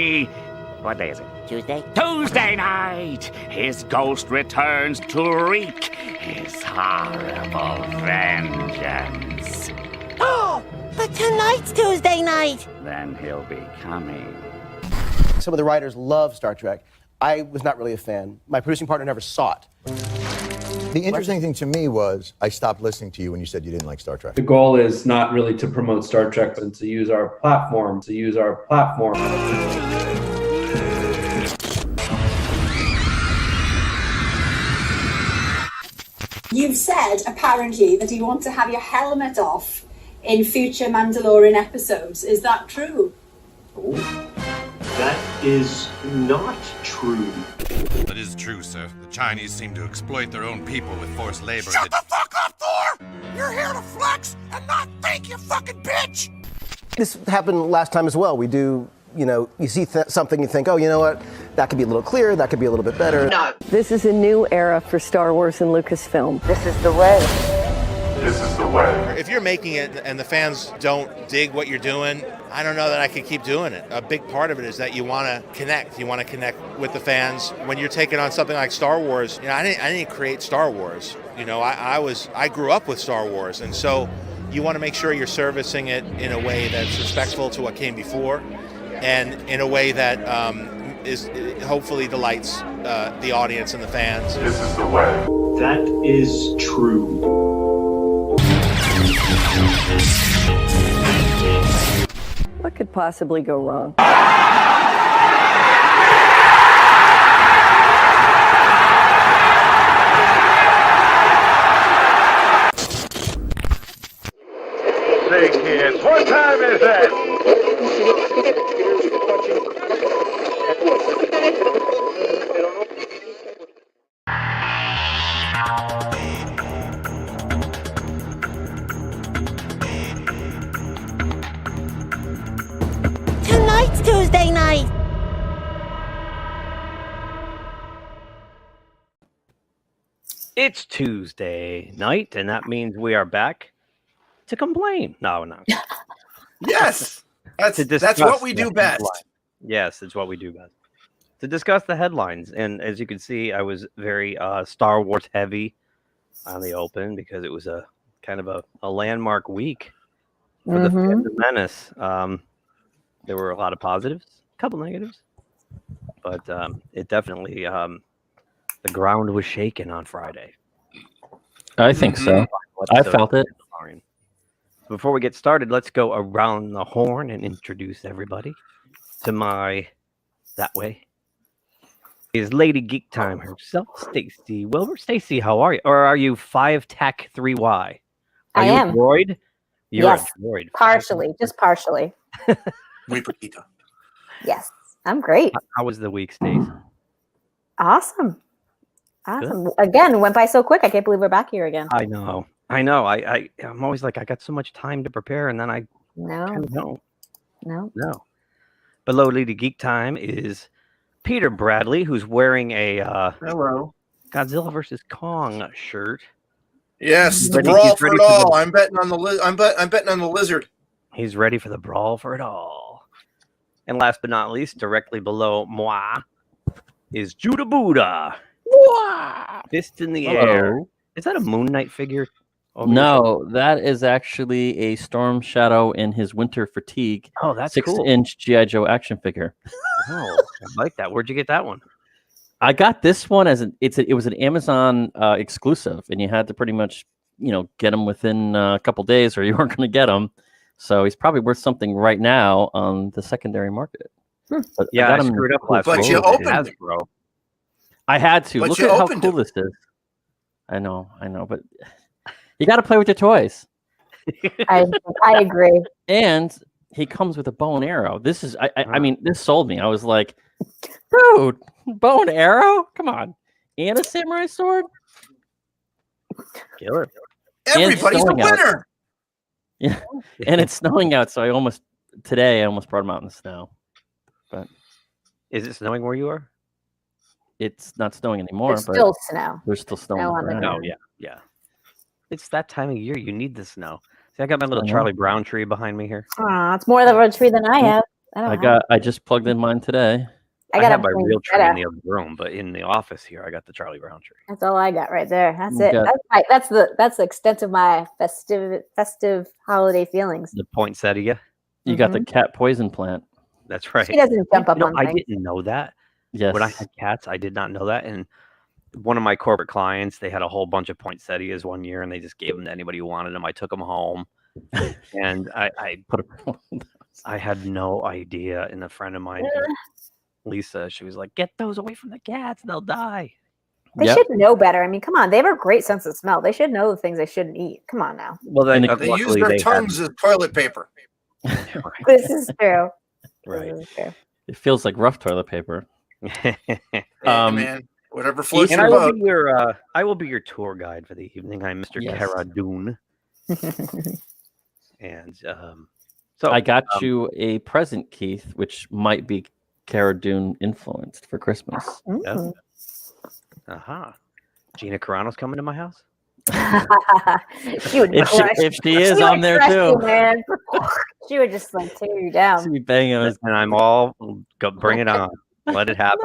Hwy. What day is it? Tuesday? Tuesday night! His ghost returns to wreak his horrible vengeance. Oh, but tonight's Tuesday night. Then he'll be coming. Some of the writers love Star Trek. I was not really a fan. My producing partner never saw it. The interesting thing to me was I stopped listening to you when you said you didn't like Star Trek. The goal is not really to promote Star Trek, but to use our platform, You've said, apparently, that you want to have your helmet off in future Mandalorian episodes. Is that true? Oh, that is not true. That is true, sir. The Chinese seem to exploit their own people with forced labor. Shut the fuck up, Thor! You're here to flex and not think, you fucking bitch! This happened last time as well. We do, you see something, you think, oh, you know what? That could be a little clearer, that could be a little bit better. No. This is a new era for Star Wars and Lucasfilm. This is the way. This is the way. If you're making it and the fans don't dig what you're doing, I don't know that I could keep doing it. A big part of it is that you want to connect. You want to connect with the fans. When you're taking on something like Star Wars, I didn't create Star Wars. I grew up with Star Wars, and so you want to make sure you're servicing it in a way that's respectful to what came before, and in a way that is hopefully delights the audience and the fans. This is the way. That is true. What could possibly go wrong? Say, kids, what time is it? Tonight's Tuesday night. It's Tuesday night, and that means we are back to complain. No. Yes! That's what we do best. Yes, it's what we do best. To discuss the headlines. And as you can see, I was very Star Wars heavy on the open because it was a kind of a landmark week for the Phantom Menace. There were a lot of positives, a couple negatives, but it definitely the ground was shaken on Friday. I think so. I felt it. Before we get started, let's go around the horn and introduce everybody to my that way is Lady Geek Time herself, Stacy Wilbur. Stacy, how are you? Or are you 5Tech3Y? I am. A droid? You're yes, a droid. partially, just partially. Muy poquito. Yes, I'm great. How was the week, Stace? Awesome. Again, it went by so quick. I can't believe we're back here again. I know. I'm always like, I got so much time to prepare, and then I No. Below Lady Geek Time is Peter Bradley, who's wearing a Hello. Godzilla vs. Kong shirt. Yes, the brawl for it all. I'm betting on the lizard. He's ready for the brawl for it all. And last but not least, directly below moi, is Judah Buddha. Fist in the air. Is that a Moon Knight figure? No, that is actually a Storm Shadow in his winter fatigue. Oh, that's 6-inch G.I. Joe action figure. Oh, I like that. Where'd you get that one? I got this one as it was an Amazon exclusive, and you had to pretty much get them within a couple days, or you weren't going to get them. So he's probably worth something right now on the secondary market. But yeah, I screwed up last week. But you opened it. I had to. Look at how cool this is. I know, but you got to play with your toys. I agree. And he comes with a bow and arrow. This is, I mean, this sold me. I was like, dude, bow and arrow? Come on. And a samurai sword? Killer. Everybody's a winner. Yeah. And it's snowing out, so I almost brought him out in the snow. But is it snowing where you are? It's not snowing anymore. There's still snow. There's still snow. Oh, yeah. It's that time of year. You need the snow. See, I got my little Charlie Brown tree behind me here. It's more of a tree than I have. I just plugged in mine today. I have my real tree in the other room, but in the office here, I got the Charlie Brown tree. That's all I got right there. That's You it. got- That's the extent of my festive holiday feelings. The poinsettia. You got the cat poison plant. That's right. She doesn't jump up on I things. didn't know that. Yes. When I had cats, I did not know that. And one of my corporate clients, they had a whole bunch of poinsettias one year, and they just gave them to anybody who wanted them. I took them home, and I put I had no idea. And a friend of mine, Lisa, she was like, "Get those away from the cats; they'll die." They should know better. I mean, come on. They have a great sense of smell. They should know the things they shouldn't eat. Come on now. Well, they use their tongues as toilet paper. This is true. Right. This is true. It feels like rough toilet paper. Man, whatever floats And your boat. I will be your tour guide for the evening. I'm Mr. Yes. Cara Dune. And so I got you a present, Keith, which might be Cara Dune influenced for Christmas. Yeah. Aha. Gina Carano's coming to my house. She would If she is, would I'm there crush too. you, man. She would just like tear you down. She'd be banging us. And I'm all bring it on. Let it happen.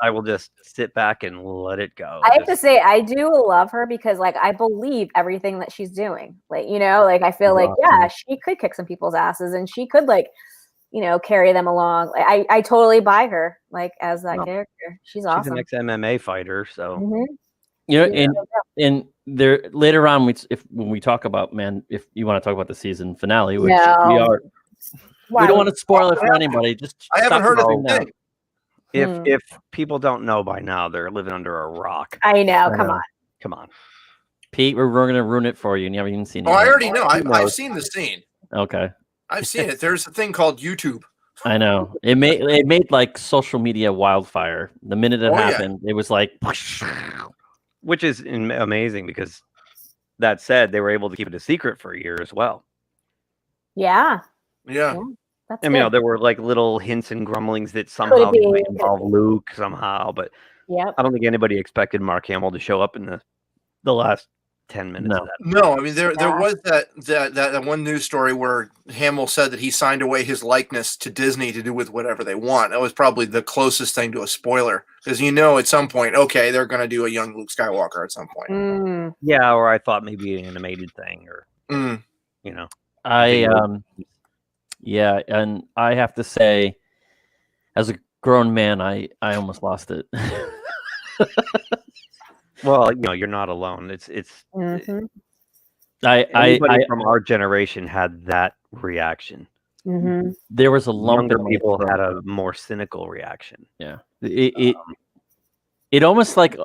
I will just sit back and let it go. I have to say, I do love her because, like, I believe everything that she's doing. Like, you know, like I feel like, yeah, she could kick some people's asses, and she could, like, you know, carry them along. Like, I totally buy her, like, as that character. She's awesome. She's an ex-MMA fighter, so. You know, and there later on, when we talk about if you want to talk about the season finale, which we are, we don't want to spoil it for anybody. Just I haven't heard of it now. If people don't know by now, they're living under a rock. I know. Come on. Pete. We're going to ruin it for you. And you haven't even seen it. Oh, yet. I already know. I've seen the scene. Okay. I've seen it. There's a thing called YouTube. I know. It made like social media wildfire. The minute it happened, it was like. Which is amazing because that said, they were able to keep it a secret for a year as well. Yeah. Yeah. That's I mean, there were like little hints and grumblings that somehow they might involve Luke somehow, but I don't think anybody expected Mark Hamill to show up in the last 10 minutes of that. No, I mean there was that one news story where Hamill said that he signed away his likeness to Disney to do with whatever they want. That was probably the closest thing to a spoiler, because you know at some point, okay, they're going to do a young Luke Skywalker at some point. Yeah, or I thought maybe an animated thing, or you know, yeah, and I have to say, as a grown man, I almost lost it. Well, you know, you're not alone. It's I from our generation had that reaction. There was a lump. Younger people had a more cynical reaction. Yeah, it almost like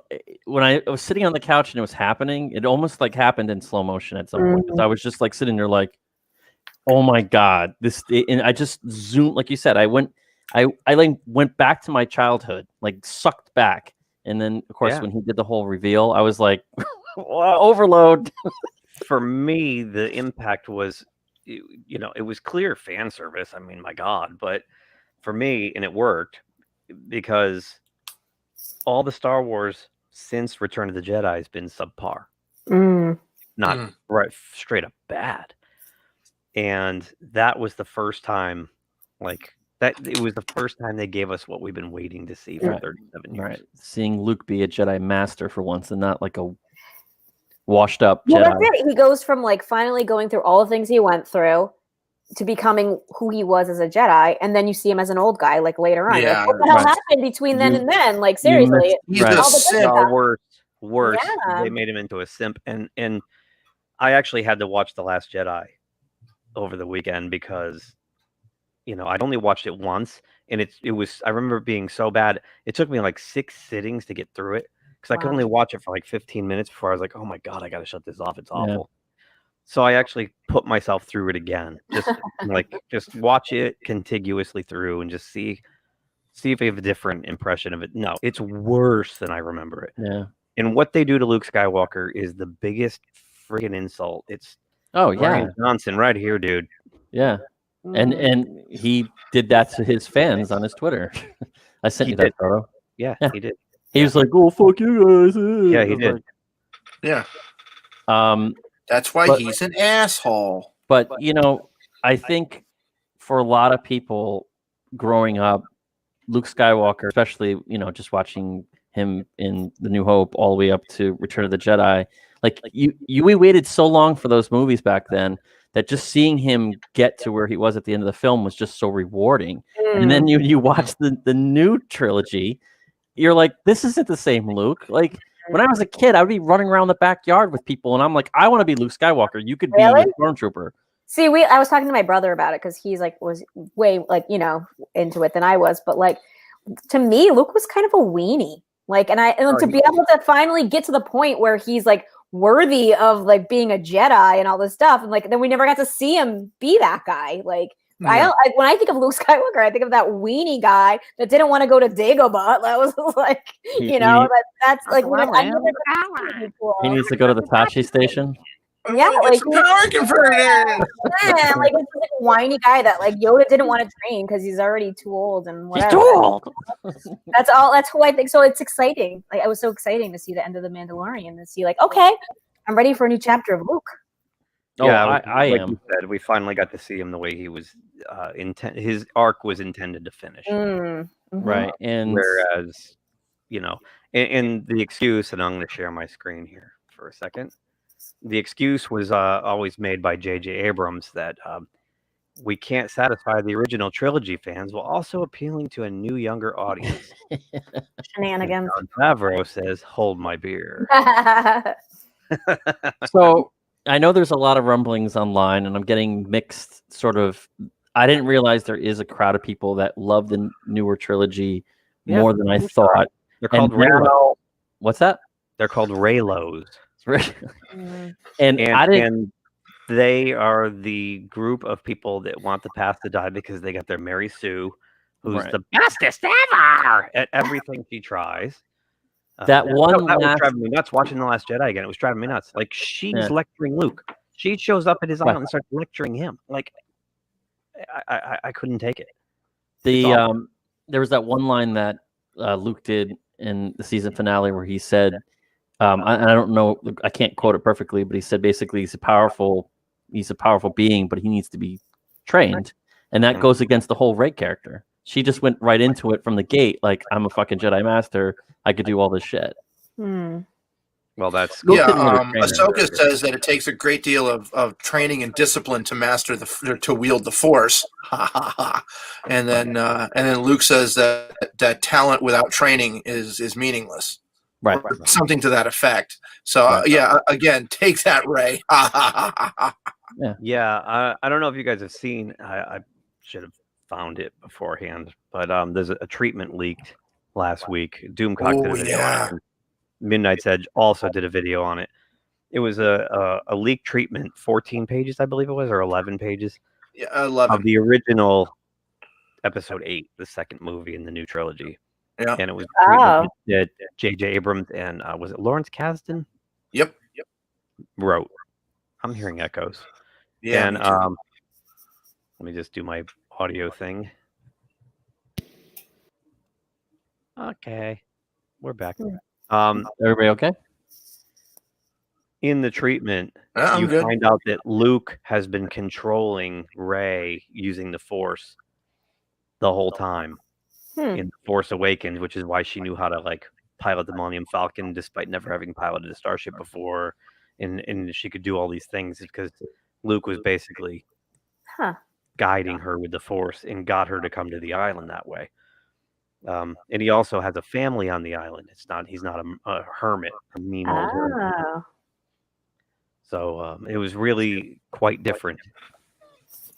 when I was sitting on the couch and it was happening, it almost like happened in slow motion at some point. 'Cause I was just like sitting there like, oh my god, and I just zoomed, like you said, I went back to my childhood, like sucked back. And then, of course, when he did the whole reveal, I was like, overload. For me, the impact was, you know, it was clear fan service. I mean, my God. But for me, and it worked, because all the Star Wars since Return of the Jedi has been subpar. Not right, straight up bad. And that was the first time, it was the first time they gave us what we've been waiting to see for 37 years. Right. Seeing Luke be a Jedi Master for once and not like a washed up Well, Jedi. that's it. He goes from like finally going through all the things he went through to becoming who he was as a Jedi, and then you see him as an old guy like later on. Yeah, Like, what the hell happened between then and then? Like seriously, He's a simp. Worse. Yeah. They made him into a simp, and I actually had to watch The Last Jedi over the weekend because, you know, I'd only watched it once, and it was, I remember it being so bad. It took me like 6 sittings to get through it, because I could only watch it for like 15 minutes before I was like, oh my God, I got to shut this off. It's awful. So I actually put myself through it again, just watch it contiguously through and just see if I have a different impression of it. No, it's worse than I remember it. Yeah. And what they do to Luke Skywalker is the biggest friggin' insult. It's Ryan Johnson right here, dude. Yeah. And he did that to his fans on his Twitter. I sent you that photo. Yeah, he did. He was like, "Oh, fuck you guys." Yeah, he did. Yeah. That's why he's an asshole. But you know, I think for a lot of people growing up, Luke Skywalker, especially, just watching him in The New Hope all the way up to Return of the Jedi, like we waited so long for those movies back then that just seeing him get to where he was at the end of the film was just so rewarding. And then you watch the new trilogy, you're like, this isn't the same Luke. Like, when I was a kid, I would be running around the backyard with people, and I'm like, I want to be Luke Skywalker. You could be a stormtrooper. See, I was talking to my brother about it because he's like was way into it than I was, but like to me, Luke was kind of a weenie. Like, and to be able to finally get to the point where he's like worthy of like being a Jedi and all this stuff, and like then we never got to see him be that guy. Like, when I think of Luke Skywalker, I think of that weenie guy that didn't want to go to Dagobah. That was like, that's like he needs to go to the Tashi station. Yeah, like power converter. Yeah, like it's like a whiny guy that like Yoda didn't want to train because he's already too old and whatever. He's too old. That's who I think. So it's exciting. Like, it was so exciting to see the end of the Mandalorian and see like, okay, I'm ready for a new chapter of Luke. Yeah, I like am. you said, we finally got to see him the way he was his arc was intended to finish. Right. And whereas, and the excuse, and I'm going to share my screen here for a second. The excuse was always made by J.J. Abrams that we can't satisfy the original trilogy fans while also appealing to a new, younger audience. Shenanigans. Jon Favreau says, "Hold my beer." So I know there's a lot of rumblings online, and I'm getting mixed sort of. I didn't realize there is a crowd of people that love the newer trilogy more than I thought. They're called Raylos. What's that? They're called Raylos. And they are the group of people that want the past to die because they got their Mary Sue, who's the bestest ever at everything she tries. That was driving me nuts watching The Last Jedi again. It was driving me nuts. Like, she's lecturing Luke. She shows up at his island and starts lecturing him. Like, I couldn't take it. There was that one line that Luke did in the season finale where he said, I don't know, I can't quote it perfectly, but he said basically he's a powerful being, but he needs to be trained. And that goes against the whole Rey character. She just went right into it from the gate, like, I'm a fucking Jedi Master. I could do all this shit. Well, that's Ahsoka says that it takes a great deal of training and discipline to master to wield the Force. and then Luke says that talent without training is meaningless. Right. Something to that effect. So again, take that, Rey. I don't know if you guys have seen. I should have found it beforehand, but there's a treatment leaked last week. Doomcock did a video on it. Midnight's Edge also did a video on it. It was a leaked treatment, 14 pages, I believe it was, or 11 pages. Yeah, 11. Of the original Episode 8, the second movie in the new trilogy. Yeah. And it was that J.J. Abrams and was it Lawrence Kasdan? Yep. Wrote. I'm hearing echoes. Yeah. And let me just do my audio thing. Okay. We're back. Everybody okay? In the treatment, you find out that Luke has been controlling Rey using the Force the whole time in The Force Awakens, which is why she knew how to like pilot the Millennium Falcon despite never having piloted a starship before, and she could do all these things because Luke was basically guiding her with the Force and got her to come to the island that way. And he also has a family on the island. He's not a hermit, a mean old hermit. So it was really quite different.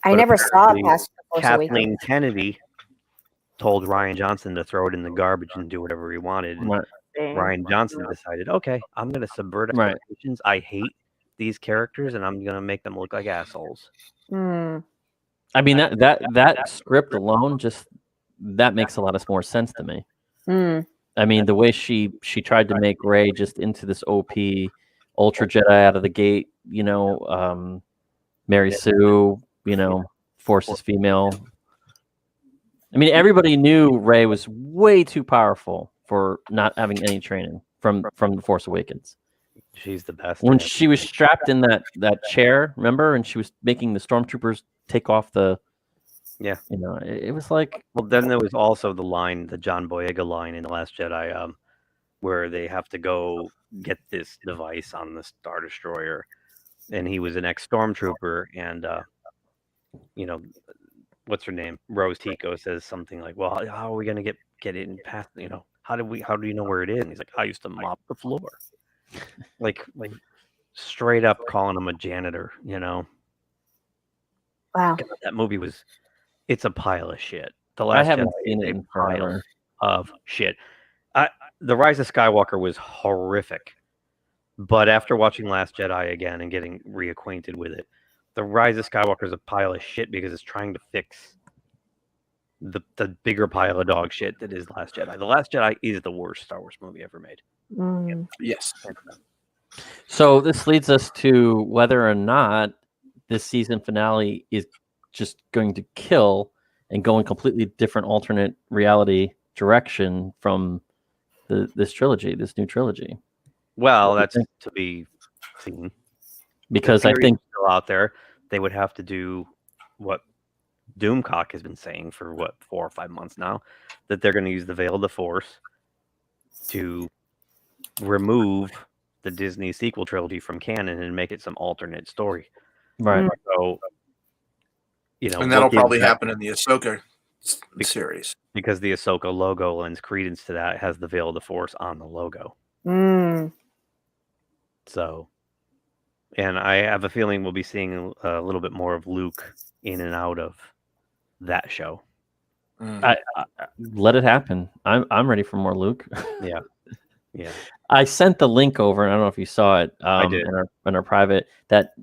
I never saw it past The Force Kathleen Awakens. Kennedy told Ryan Johnson to throw it in the garbage and do whatever he wanted. And Ryan Johnson decided, okay, I'm going to subvert expectations. I hate these characters, and I'm going to make them look like assholes. I mean, that script alone, just that makes a lot of more sense to me. I mean, the way she tried to make Rey just into this OP Ultra Jedi out of the gate, Mary Sue, Force is female. I mean, everybody knew Rey was way too powerful for not having any training from The Force Awakens. She's the best. When she was strapped in that chair, remember, and she was making the stormtroopers take off the Yeah. You know, it was like, Well, then there was also the John Boyega line in The Last Jedi, where they have to go get this device on the Star Destroyer, and he was an ex-stormtrooper, and you know, what's her name? Rose Tico says something like, "Well, how are we gonna get it in past? You know, how do you know where it is?" And he's like, "I used to mop the floor," like straight up calling him a janitor. You know, Wow. God, that movie it's a pile of shit. The I Last haven't Jedi seen is it a in pile forever. of shit. The Rise of Skywalker was horrific, but after watching Last Jedi again and getting reacquainted with it, The Rise of Skywalker is a pile of shit because it's trying to fix the bigger pile of dog shit that is Last Jedi. The Last Jedi is the worst Star Wars movie ever made. Yes. So this leads us to whether or not this season finale is just going to kill and go in completely different alternate reality direction from this new trilogy. Well, that's to be seen. Because the I think still out there, they would have to do what Doomcock has been saying for 4 or 5 months now, that they're going to use the Veil of the Force to remove the Disney sequel trilogy from canon and make it some alternate story. Right. So, you know, And that'll probably happen in the Ahsoka series. Because the Ahsoka logo lends credence to that. It has the Veil of the Force on the logo. So, and I have a feeling we'll be seeing a little bit more of Luke in and out of that show. I let it happen. I'm ready for more Luke. Yeah. Yeah. I sent the link over, and I don't know if you saw it I did. in our private, that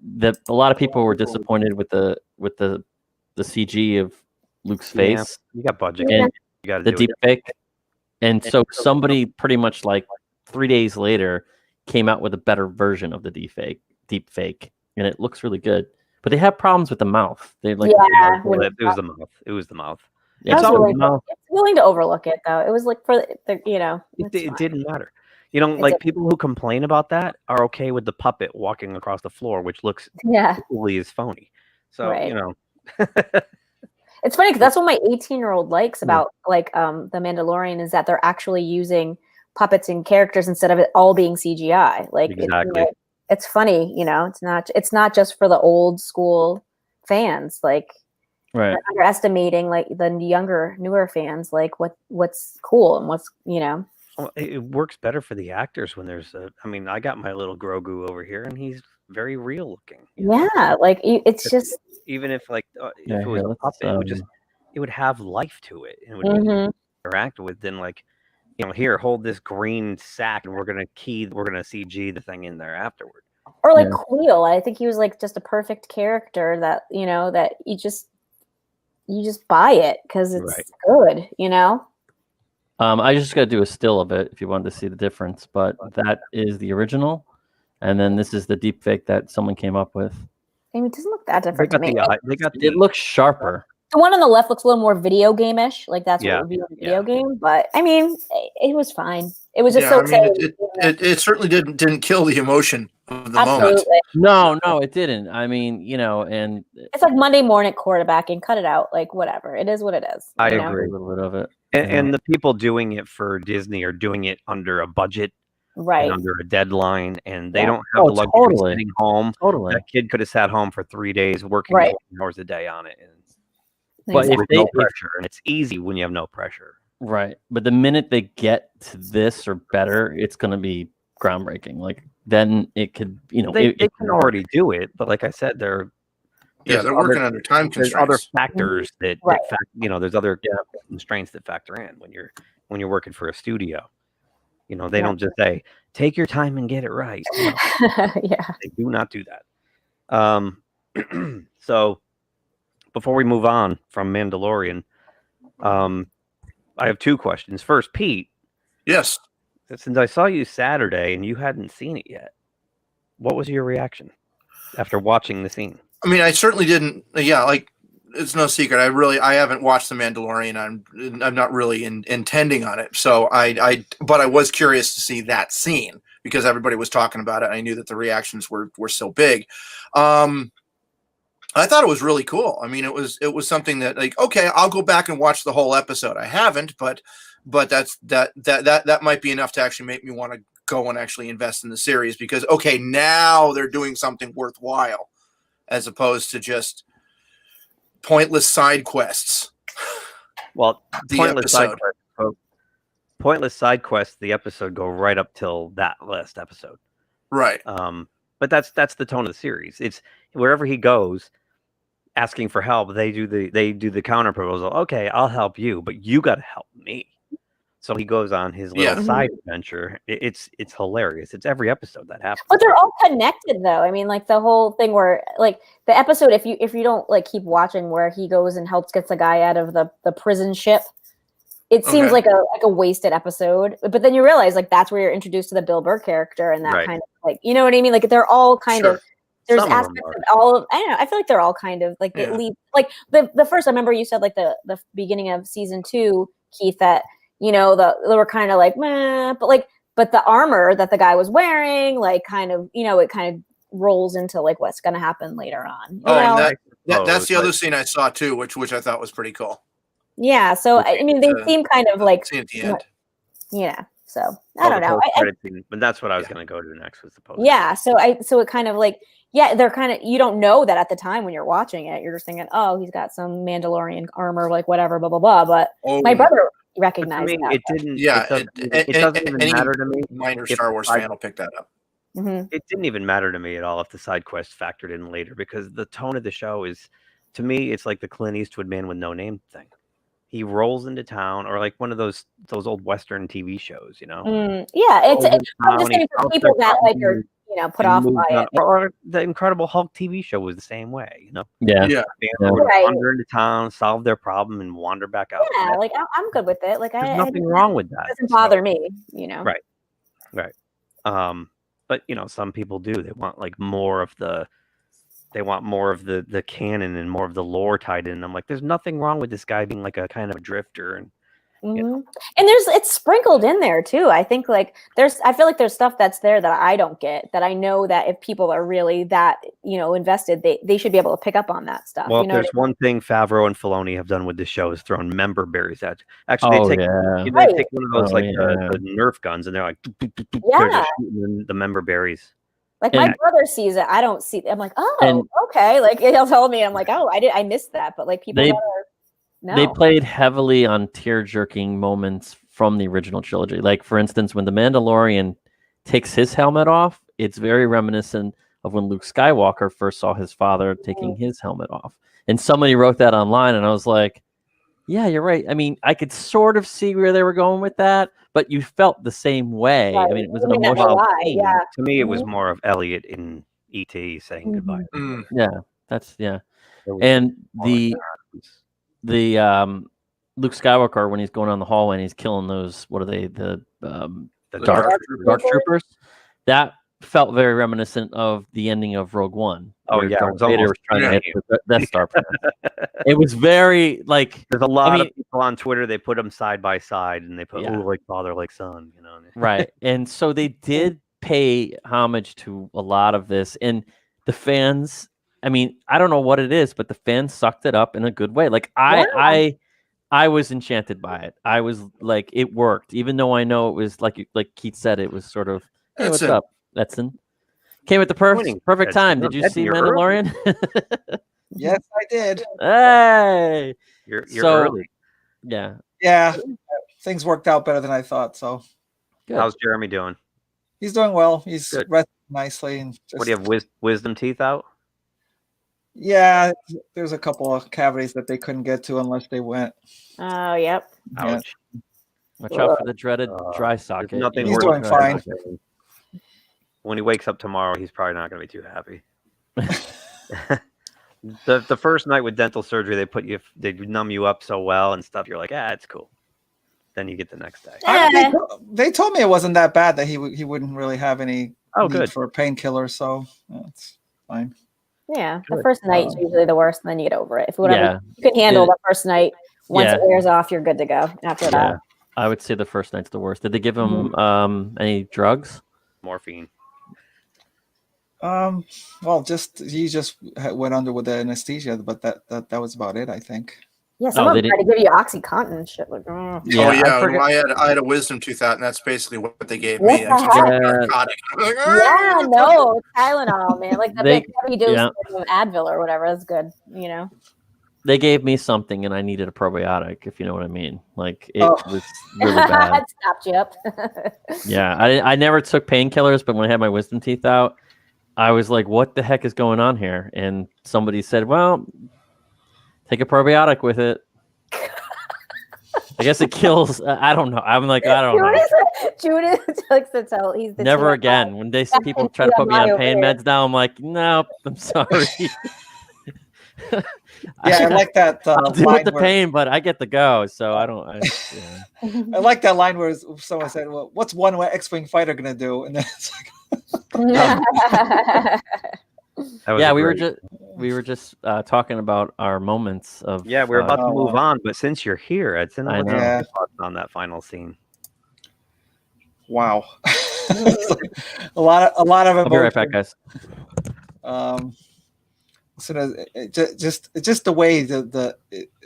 a lot of people were disappointed with the CG of Luke's face. Yeah, you got budget. And you got the deep fake. And so somebody pretty much like 3 days later came out with a better version of the deep fake, and it looks really good. But they have problems with the mouth. They like it was the mouth. It was the mouth. Yeah, I was willing to overlook it though. It was like for the it didn't matter. You know, like people who complain about that are okay with the puppet walking across the floor, which looks equally as phony. So you know, it's funny because that's what my 18-year-old likes about the Mandalorian is that they're actually using puppets and characters instead of it all being CGI. Like it's funny, you know. It's not just for the old school fans. Like they're underestimating like the newer fans. Like what's cool and what's Well, it works better for the actors when there's I mean, I got my little Grogu over here, and he's very real looking. Yeah, like it's just even if if it was a puppet, it would have life to it, and it would interact with. Then here, hold this green sack, and we're gonna CG the thing in there afterward. Or like Queel, I think he was like just a perfect character that that you just buy it because it's good, I just got to do a still of it if you wanted to see the difference, but that is the original, and then this is the deep fake that someone came up with. I mean, it doesn't look that different to me. It looks sharper. The one on the left looks a little more video game-ish, like that's what would be a video game. But I mean, it was fine. It was just so exciting. It certainly didn't kill the emotion of the moment. No, it didn't. I mean, and it's like Monday morning quarterbacking. Cut it out. Like whatever. It is what it is. I agree. A little bit of it. And the people doing it for Disney are doing it under a budget, and under a deadline, and they don't have the luxury of sitting home. That kid could have sat home for 3 days working 14 hours a day on it. But with no pressure, and it's easy when you have no pressure. Right. But the minute they get to this or better, it's going to be groundbreaking. Like then it could, they can already do it. But like I said, they're working under time constraints. There's other factors that there's other constraints that factor in when you're working for a studio. They don't just say, take your time and get it right. They do not do that. So before we move on from Mandalorian, I have 2 questions. First, Pete. Yes. Since I saw you Saturday and you hadn't seen it yet, what was your reaction after watching the scene? I mean, I certainly didn't. Yeah, like it's no secret. I haven't watched The Mandalorian. I'm not really intending on it. So but I was curious to see that scene because everybody was talking about it. I knew that the reactions were so big. I thought it was really cool. I mean, it was something that, like, okay, I'll go back and watch the whole episode. I haven't, but that might be enough to actually make me want to go and actually invest in the series, because okay, now they're doing something worthwhile as opposed to just pointless side quests. Well, pointless side quests, the episode go right up till that last episode. Right. But that's the tone of the series. It's wherever he goes asking for help, they do the counter proposal. Okay, I'll help you, but you got to help me. So he goes on his little side adventure. It's hilarious. It's every episode that happens. But they're all connected, though. I mean, like the whole thing where, like the episode, if you don't like keep watching, where he goes and helps get the guy out of the prison ship, it seems like a wasted episode. But then you realize, like, that's where you're introduced to the Bill Burr character, and that kind of, like, you know what I mean? Like, they're all kind of. There's aspects of all of, I don't know, I feel like they're all kind of like it leads, like the first, I remember you said like the beginning of season 2, Keith, that, you know, they were kind of like, meh, but the armor that the guy was wearing, like, kind of, you know, it kind of rolls into like what's going to happen later on. That's the other scene I saw too, which I thought was pretty cool. Yeah. So, I mean, they seem kind of like, at the end. Yeah. So I don't know. But that's what I was going to go to next, was the post. Yeah. So it kind of like, yeah, they're kind of, you don't know that at the time when you're watching it. You're just thinking, oh, he's got some Mandalorian armor, like whatever, blah, blah, blah. But my brother recognized that. It didn't. Yeah, it doesn't even matter to me. Minor Star Wars fan will pick that up. It didn't even matter to me at all if the side quest factored in later, because the tone of the show is, to me, it's like the Clint Eastwood Man with No Name thing. He rolls into town, or like one of those old Western TV shows, you know? Yeah, it's I'm just saying for people that like are, you know, put off by it. Or the Incredible Hulk TV show was the same way, you know? Yeah. They would wander into town, solve their problem, and wander back out. Yeah, like I'm good with it. Like, there's nothing wrong with that. It doesn't bother me, you know? Right. But you know, some people do. They want like more of the canon and more of the lore tied in. I'm like, there's nothing wrong with this guy being like a kind of a drifter, and you know. And it's sprinkled in there too. I think like I feel like there's stuff that's there that I don't get, that I know that if people are really that, you know, invested, they should be able to pick up on that stuff. Well, you know, there's one thing Favreau and Filoni have done with this show is thrown member berries at. Actually, they take one of those the Nerf guns, and they're like, they're just shooting the member berries. Like my brother sees it, I don't see. I'm like, oh, okay. Like he'll tell me, and I'm like, oh, I missed that. But like people they played heavily on tear-jerking moments from the original trilogy. Like, for instance, when the Mandalorian takes his helmet off, it's very reminiscent of when Luke Skywalker first saw his father taking his helmet off. And somebody wrote that online, and I was like, yeah, you're right. I mean, I could sort of see where they were going with that, but you felt the same way. Right. I mean, it was an emotional thing. Yeah. To me, it was more of Elliot in E.T. saying goodbye. Yeah, that's And the Luke Skywalker, when he's going down the hallway and he's killing those, what are they, the dark troopers? That felt very reminiscent of the ending of Rogue One. Oh yeah, Darth Vader was trying to hit the Death Star planet. It was very like, there's a lot of people on Twitter, they put them side by side, and they put like father, like son, you know. Right. And so they did pay homage to a lot of this, and the fans, I mean, I don't know what it is, but the fans sucked it up in a good way. Like I was enchanted by it. I was like, it worked, even though I know it was like Keith said, it was sort of, hey, what's up, Letson? Came at the perfect time. Did you see Mandalorian? Yes, I did. Hey, you're early. Yeah. Things worked out better than I thought. So, good. How's Jeremy doing? He's doing well. He's resting nicely. And what do you have? Wisdom teeth out? Yeah, there's a couple of cavities that they couldn't get to unless they went. Oh, yep. Ouch. Watch out for the dreaded dry socket. Nothing. He's doing fine. When he wakes up tomorrow, he's probably not going to be too happy. The first night with dental surgery, they numb you up so well and stuff. You're like, it's cool. Then you get the next day. They told me it wasn't that bad, that he wouldn't really have any need for a painkiller, so it's fine. Yeah, the first night's usually the worst, and then you get over it. If whatever you can handle the first night, once it wears off, you're good to go. After that, I would say the first night's the worst. Did they give him any drugs? Morphine. Well, he just went under with the anesthesia, but that was about it, I think. Yeah, some of them try to give you OxyContin and shit. Like, I had a wisdom tooth out, and that's basically what they gave me. What the heck? Narcotic. Yeah, no, it's Tylenol, man. Like the big heavy dose yeah. of Advil or whatever. That's good, They gave me something, and I needed a probiotic, if you know what I mean. Like, it was really bad. That stopped you up. Yeah, I never took painkillers, but when I had my wisdom teeth out, I was like, what the heck is going on here? And somebody said, well, take a probiotic with it. I guess it kills. I don't know. I'm like, I don't know. Judas likes to tell he's the Never again. When people try to put me on pain meds now, I'm like, nope, I'm sorry. I like that. I'll deal with the pain, but I get to go, so I don't. I like that line where someone said, "Well, what's one X-wing fighter gonna do?" And then it's like, we were just talking about our moments of. Yeah, we're about to move on, but since you're here, Edson, I know. Your thoughts on that final scene. Wow, a lot of emotion. I'll be right back, guys. Just the way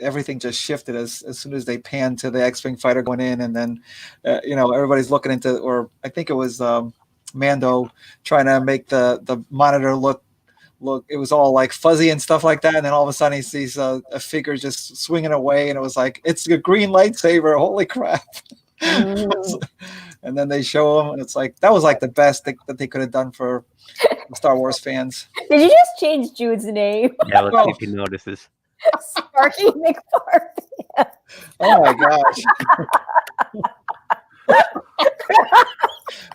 everything just shifted as soon as they panned to the X-wing fighter going in, and then everybody's looking into, or I think it was Mando trying to make the monitor look. It was all like fuzzy and stuff like that, and then all of a sudden he sees a figure just swinging away, and it was like, it's a green lightsaber! Holy crap! And then they show him, and it's like, that was like the best thing that they could have done for Star Wars fans. Did you just change Jude's name? Yeah, let's see if he notices. Sparky McFarlane. Oh my gosh.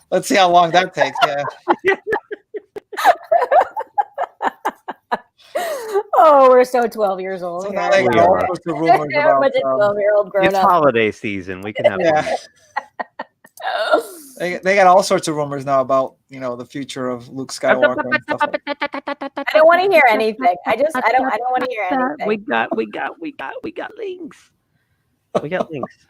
Let's see how long that takes. Yeah. Oh, we're so 12 years old. So now they got all sorts of rumors about, a 12-year-old grown It's up. holiday season. We can have fun. They got all sorts of rumors now about the future of Luke Skywalker and stuff like that. I don't want to hear anything. I don't want to hear anything. We got links. We got links.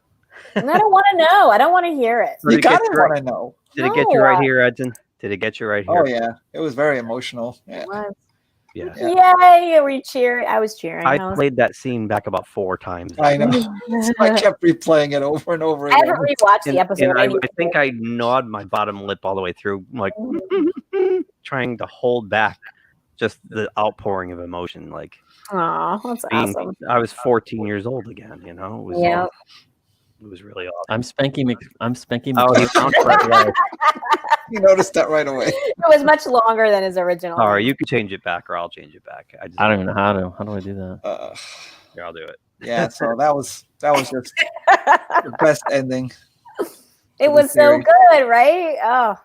And I don't want to know. I don't want to hear it. You gotta want to know. Did it get you right here, Edson? Did it get you right here? Oh yeah, it was very emotional. Yeah. Yeah. Yay! We cheering. I was cheering. I played that scene back about 4 times. I know. I kept replaying it over and over again. I haven't rewatched the episode. And I think I gnawed my bottom lip all the way through, like trying to hold back just the outpouring of emotion. Like, aw, that's awesome. I was 14 years old again. It was it was really awesome. I'm spanking. Oh, he found it right away. You noticed that right away. It was much longer than his original. All right, you can change it back, or I'll change it back. I don't even know how to. How do I do that? Here, I'll do it. Yeah, so that was just the best ending. It was so good, right? Oh.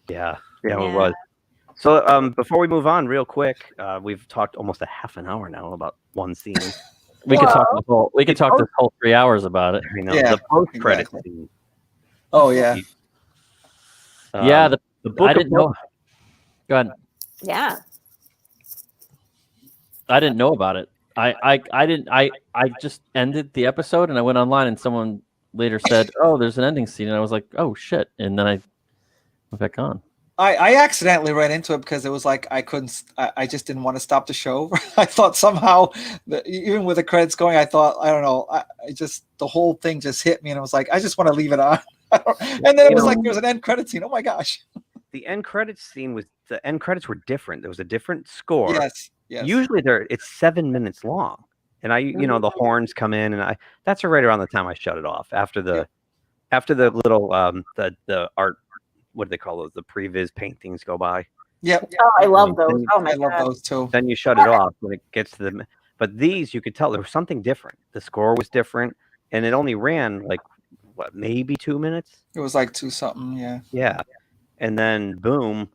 Yeah, it was. So before we move on, real quick, we've talked almost a half an hour now about one scene. We could talk this whole 3 hours about it. The post-credit scene. Oh yeah. The book. I didn't know. Go ahead. Yeah. I didn't know about it. I just ended the episode and I went online and someone later said, "Oh, there's an ending scene," and I was like, "Oh shit!" And then I went back on. I accidentally ran into it because it was like I just didn't want to stop the show. I thought somehow, even with the credits going, I thought, I don't know, the whole thing just hit me and I was like, I just want to leave it on. And then it was like there was an end credit scene. Oh my gosh! The end credits scene the end credits were different. There was a different score. Yes. Usually it's 7 minutes long, and the horns come in, and that's right around the time I shut it off after the little the art. What do they call those? The previs paintings go by. Yep. Oh, I love those. Oh my God. I love those too. Then you shut it off when it gets to the. But these, you could tell there was something different. The score was different, and it only ran like maybe 2 minutes. It was like 2 something. Yeah. Yeah, and then boom,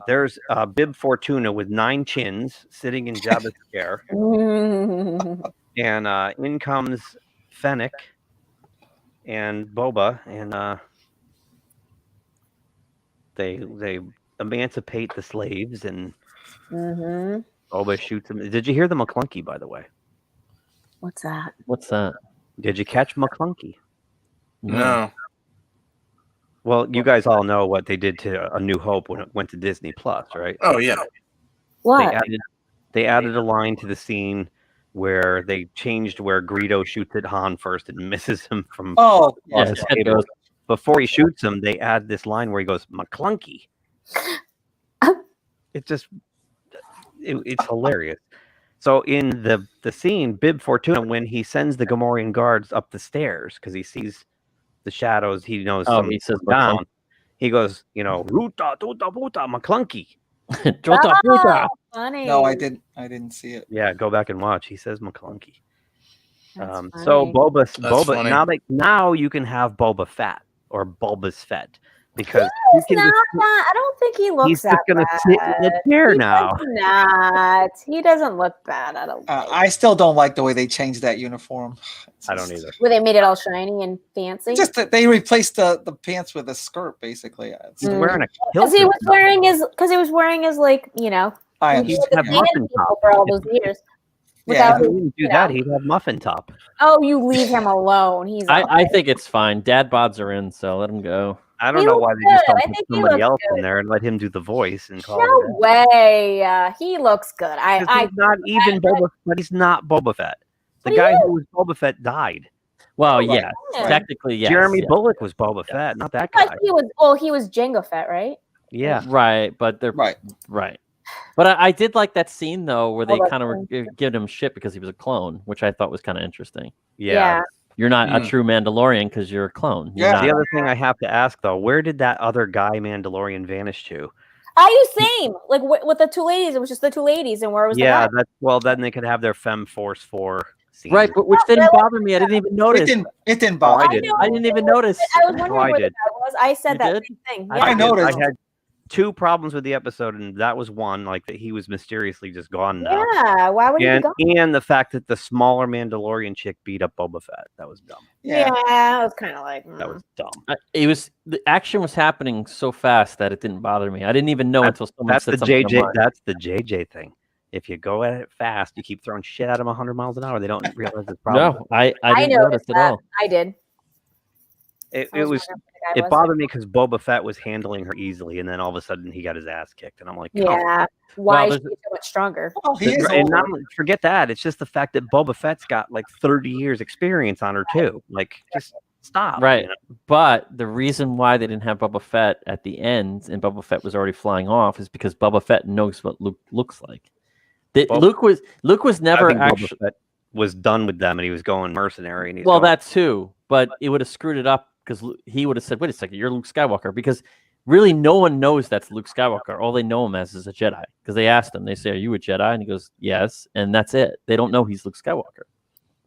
there's Bib Fortuna with 9 chins sitting in Jabba's chair, and in comes Fennec and Boba, and they emancipate the slaves, and Boba shoots him. Did you hear the McClunky, by the way? What's that? What's that? Did you catch McClunky? No. Well, you guys all know what they did to A New Hope when it went to Disney Plus, right? Oh yeah. What? They added a line to the scene where they changed where Greedo shoots at Han first and misses him from. Oh, Yeah, his head goes. Before he shoots him, they add this line where he goes McClunky. It's just, it's hilarious. So in the scene, Bib Fortuna, when he sends the Gamorrean guards up the stairs because he sees the shadows, he knows He says down. He goes, Ruta, Tuta, Buta, McClunky. Oh, funny. No, I didn't see it. Yeah, go back and watch. He says McClunky. That's So funny. Boba. funny. Now you can have Boba Fett or Bulba's Fett because He's not that. I don't think he looks he's that just gonna bad. sit in the chair He now. does not. He doesn't look bad. I don't. I still don't like the way they changed that uniform. I don't either. Where they made it all shiny and fancy. Just that they replaced the pants with a skirt, basically. He's wearing a Because kilt. he was wearing his like I he was understand. the have muffin man top. for all those years. Yeah. If he didn't do that, he'd have muffin top. Oh, you leave him alone. He's. I think it's fine. Dad bods are in, so let him go. I don't He know looks why they just good. don't I put think he somebody looks else in good. there and let him do the voice and call No it. way. He looks good. He's not even Boba, but he's not Boba Fett. The But he guy is. who was Boba Fett died. Well, Right. yeah, Yeah. technically, yes. Jeremy yeah. Bullock was Boba Fett, not that But guy. he was Jango Fett, right? Yeah. Right, but they're Right. right. But I did like that scene though, where they that's kind of were giving him shit because he was a clone, which I thought was kind of interesting. Yeah. You're not a true Mandalorian because you're a clone. You're Yeah. not- The other thing I have to ask though, where did that other guy Mandalorian vanish to? Same. Like with the two ladies, it was just the two ladies, and where was Yeah, the guy? then they could have their Femme Force 4 scene. Right, but which didn't bother me. I didn't even notice. It didn't bother I me. did. I didn't even notice. I was wondering Oh, I where the did. guy was. I said You that did? same thing. I Yeah. I noticed. I had 2 problems with the episode, and that was one, like that he was mysteriously just gone now. Yeah. Why would he And, be gone? and the fact that the smaller Mandalorian chick beat up Boba Fett. That was dumb. Yeah, I was kind of like. That was dumb. The action was happening so fast that it didn't bother me. I didn't even know until someone That's said the something. JJ. online. That's the JJ thing. If you go at it fast, you keep throwing shit at them 100 miles an hour. They don't realize it's problem. No, I didn't noticed notice at that. all. I did. It I was was. wondering where the guy It was. bothered me because Boba Fett was handling her easily, and then all of a sudden he got his ass kicked, and I'm like, come on. Yeah. Why Well, is she there's- so much stronger? Oh, he is And older. not, forget that. It's just the fact that Boba Fett's got like 30 years experience on her too. Like, just stop. Right. you know? But the reason why they didn't have Boba Fett at the end and Boba Fett was already flying off is because Boba Fett knows what Luke looks like. Luke was never I think Boba actually Fett was done with them, and he was going mercenary. And he's well, going, that too, but it would have screwed it up because he would have said, "Wait a second, you're Luke Skywalker," because really no one knows that's Luke Skywalker. All they know him as is a Jedi because they asked him. They say, "Are you a Jedi?" And he goes, "Yes," and that's it. They don't know he's Luke Skywalker.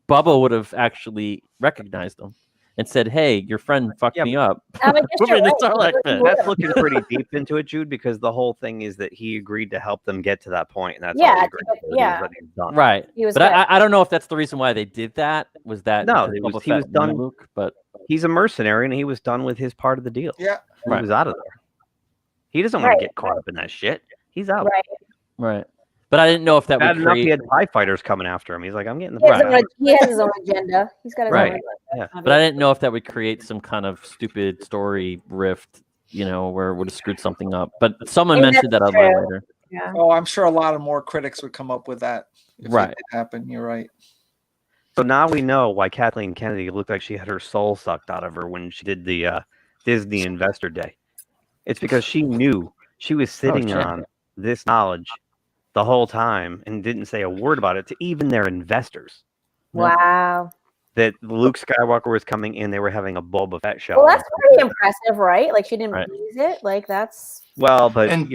Bubba would have actually recognized him and said, "Hey, your friend fucked me up." I guess Put me you're in the right. Sarlacc pit. That's looking pretty deep into it, Jude, because the whole thing is that he agreed to help them get to that point, and that's all Yeah, he agreed to do, yeah. but he's done. Right. He was But good. I don't know if that's the reason why they did that. Was that No, because it was- Boba he was Fett knew done- Luke, but He's a mercenary, and he was done with his part of the deal. Yeah. He Right. was out of there. He doesn't want Right. to get caught up in that shit. He's out. Right. right. But I didn't know if that Bad would enough he create. had TIE fighters coming after him. He's like, I'm getting the He has, fuck his out. own, he has his own agenda. He's got his Right. own agenda. Yeah. But I didn't know if that would create some kind of stupid story rift, where it would have screwed something up. But someone And mentioned that that's online true. later. Yeah. Oh, I'm sure a lot of more critics would come up with that if Right. it did happen. You're right. So now we know why Kathleen Kennedy looked like she had her soul sucked out of her when she did the Disney Investor Day. It's because she knew she was sitting shit. on this knowledge the whole time and didn't say a word about it to even their investors. Wow. That Luke Skywalker was coming in, they were having a Boba Fett show. Well, that's pretty impressive, right? Like she didn't Right. use it. Like that's. Well, but And-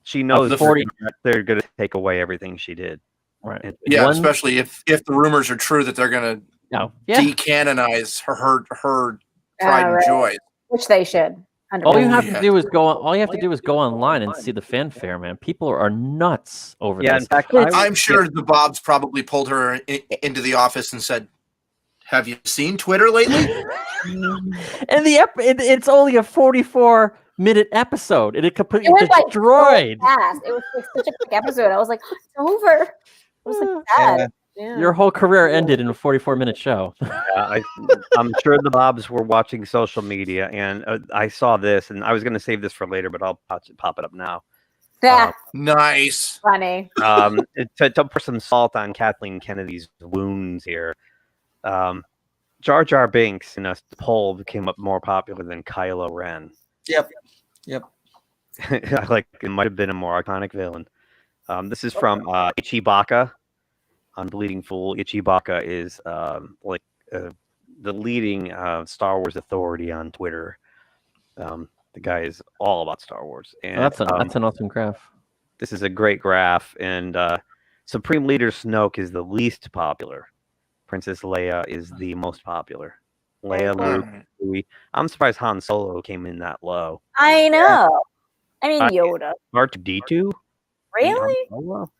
she knows the 40 they're going to take away everything she did. Right. And- Yeah, One- especially if the rumors are true that they're going to No. Yeah. decanonize her pride and right. joy. Which they should. 100%. All you have Yeah. to do is go. All you have to do is go online and see the fanfare, man. People are nuts over Yeah, this. in fact, I'm sure the Bobs probably pulled her into the office and said, "Have you seen Twitter lately?" And it's only a 44-minute episode, and it completely It went by destroyed. so fast. It was like such a quick episode. I was like, it's over. It was like sad. Yeah. Your whole career ended in a 44-minute show. I'm sure the Bobs were watching social media, and I saw this, and I was going to save this for later, but I'll pop it up now. Yeah. Nice. Funny. To pour some salt on Kathleen Kennedy's wounds here. Jar Jar Binks in a poll came up more popular than Kylo Ren. Yep. Like it might have been a more iconic villain. This is from Ichibaka on Bleeding Fool. Ichibaka is the leading Star Wars authority on Twitter. The guy is all about Star Wars. And That's an awesome graph. This is a great graph, and Supreme Leader Snoke is the least popular. Princess Leia is the most popular. Leia, Luke, Chewie. I'm surprised Han Solo came in that low. I know. I mean, Yoda. R2D2? Really? Solo?